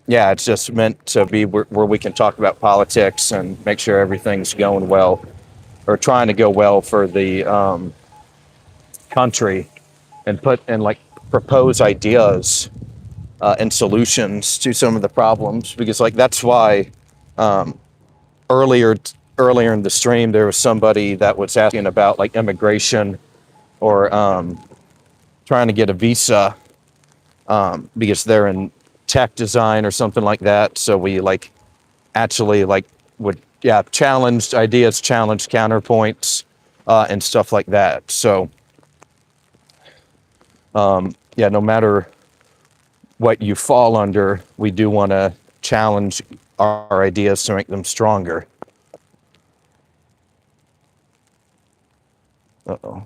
it's just meant to be where we can talk about politics and make sure everything's going well or trying to go well for the country and propose ideas and solutions to some of the problems. Because that's why earlier in the stream there was somebody that was asking about immigration or trying to get a visa because they're in tech design or something like that. So we challenged ideas, challenged counterpoints, and stuff like that. So no matter what you fall under, we do want to challenge our ideas to make them stronger. Uh-oh.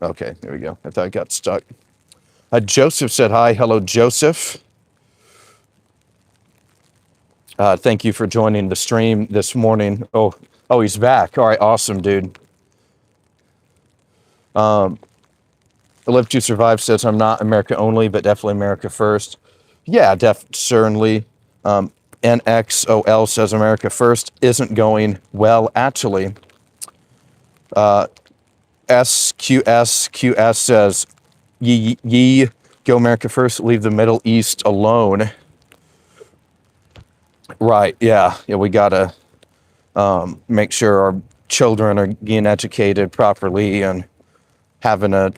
Okay, there we go. I thought I got stuck. Joseph said hi. Hello, Joseph. Thank you for joining the stream this morning. Oh, he's back. All right, awesome, dude. Live to Survive says, I'm not America only, but definitely America first. Yeah, certainly. NXOL says America first isn't going well, actually. SQS says, ye, go America first, leave the Middle East alone. Right, yeah, we gotta make sure our children are being educated properly and having that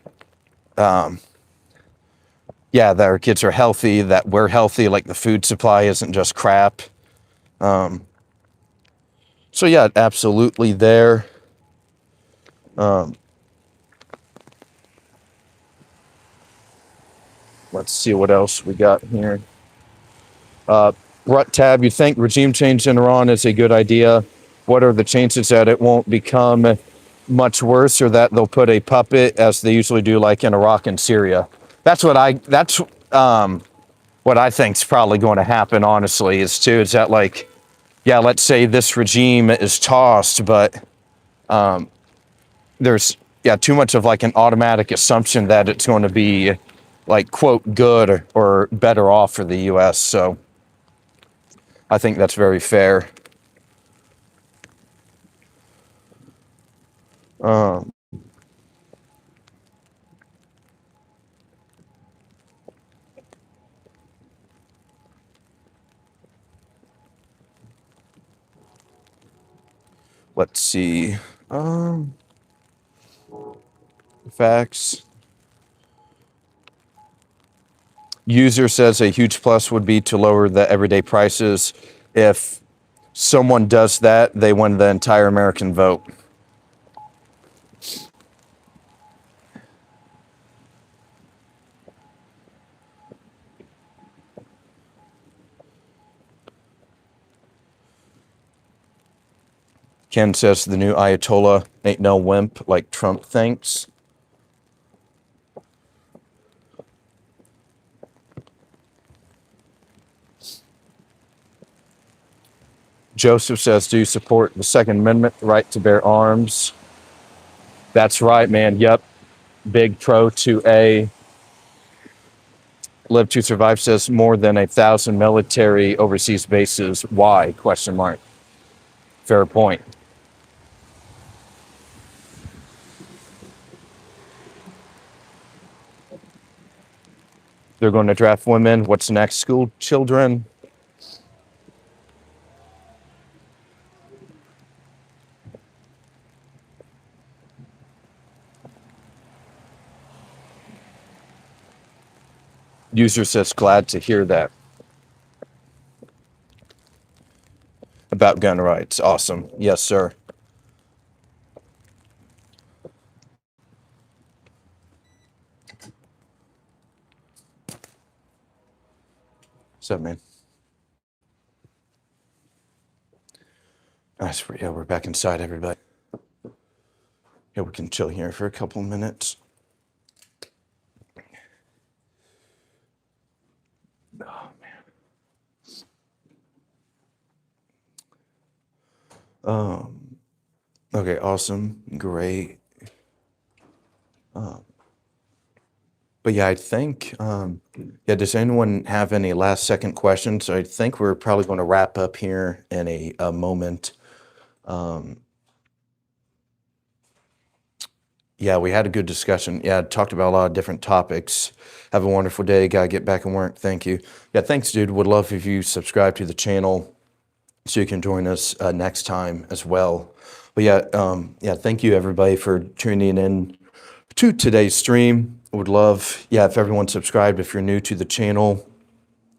our kids are healthy, that we're healthy, the food supply isn't just crap. Absolutely there. Let's see what else we got here. Rut Tab, you think regime change in Iran is a good idea? What are the chances that it won't become much worse, or that they'll put a puppet, as they usually do, like in Iraq and Syria? That's what I think's probably going to happen, honestly, is that let's say this regime is tossed, but there's too much of an automatic assumption that it's going to be quote good or better off for the US. So I think that's very fair. Let's see. Facts. User says a huge plus would be to lower the everyday prices. If someone does that, they win the entire American vote. Ken says the new Ayatollah ain't no wimp like Trump thinks. Joseph says, do you support the Second Amendment, right to bear arms? That's right, man. Yep. Big pro to a Live to Survive says more than 1,000 military overseas bases. Why? Question mark. Fair point. They're going to draft women. What's next? School children. User says, glad to hear that. About gun rights. Awesome. Yes, sir. What's up, man? Nice. Yeah, we're back inside, everybody. Yeah, we can chill here for a couple minutes. Oh, man. Okay, awesome. Great. But yeah, I think, yeah, does anyone have any last second questions? I think we're probably going to wrap up here in a moment. Yeah, we had a good discussion. Yeah, talked about a lot of different topics. Have a wonderful day. Gotta get back and work. Thank you. Yeah, thanks, dude. Would love if you subscribe to the channel so you can join us next time as well. But yeah, thank you everybody for tuning in to today's stream. Would love, yeah, if everyone subscribed, if you're new to the channel,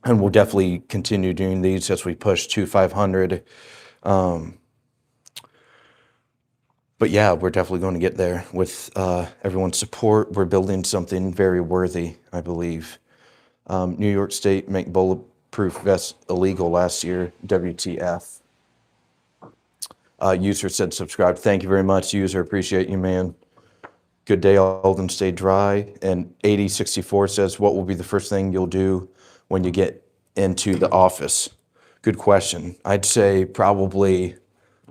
and we'll definitely continue doing these as we push to 500. But yeah, we're definitely going to get there with everyone's support. We're building something very worthy, I believe. New York State make bulletproof vests illegal last year. WTF. User said subscribe. Thank you very much, user. Appreciate you, man. Good day, Aulden. Stay dry. And 8064 says, what will be the first thing you'll do when you get into the office? Good question. I'd say probably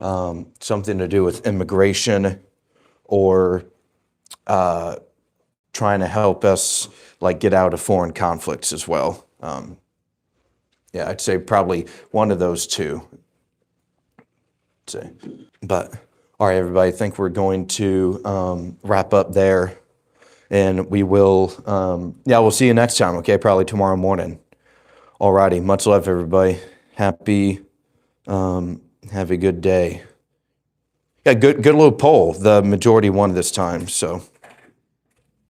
something to do with immigration or trying to help us like get out of foreign conflicts as well. Yeah, I'd say probably one of those two. But all right, everybody, I think we're going to wrap up there, and we will, yeah, we'll see you next time, okay? Probably tomorrow morning. All righty, much love, everybody. Happy, have a good day. Yeah, good little poll. The majority won this time, so.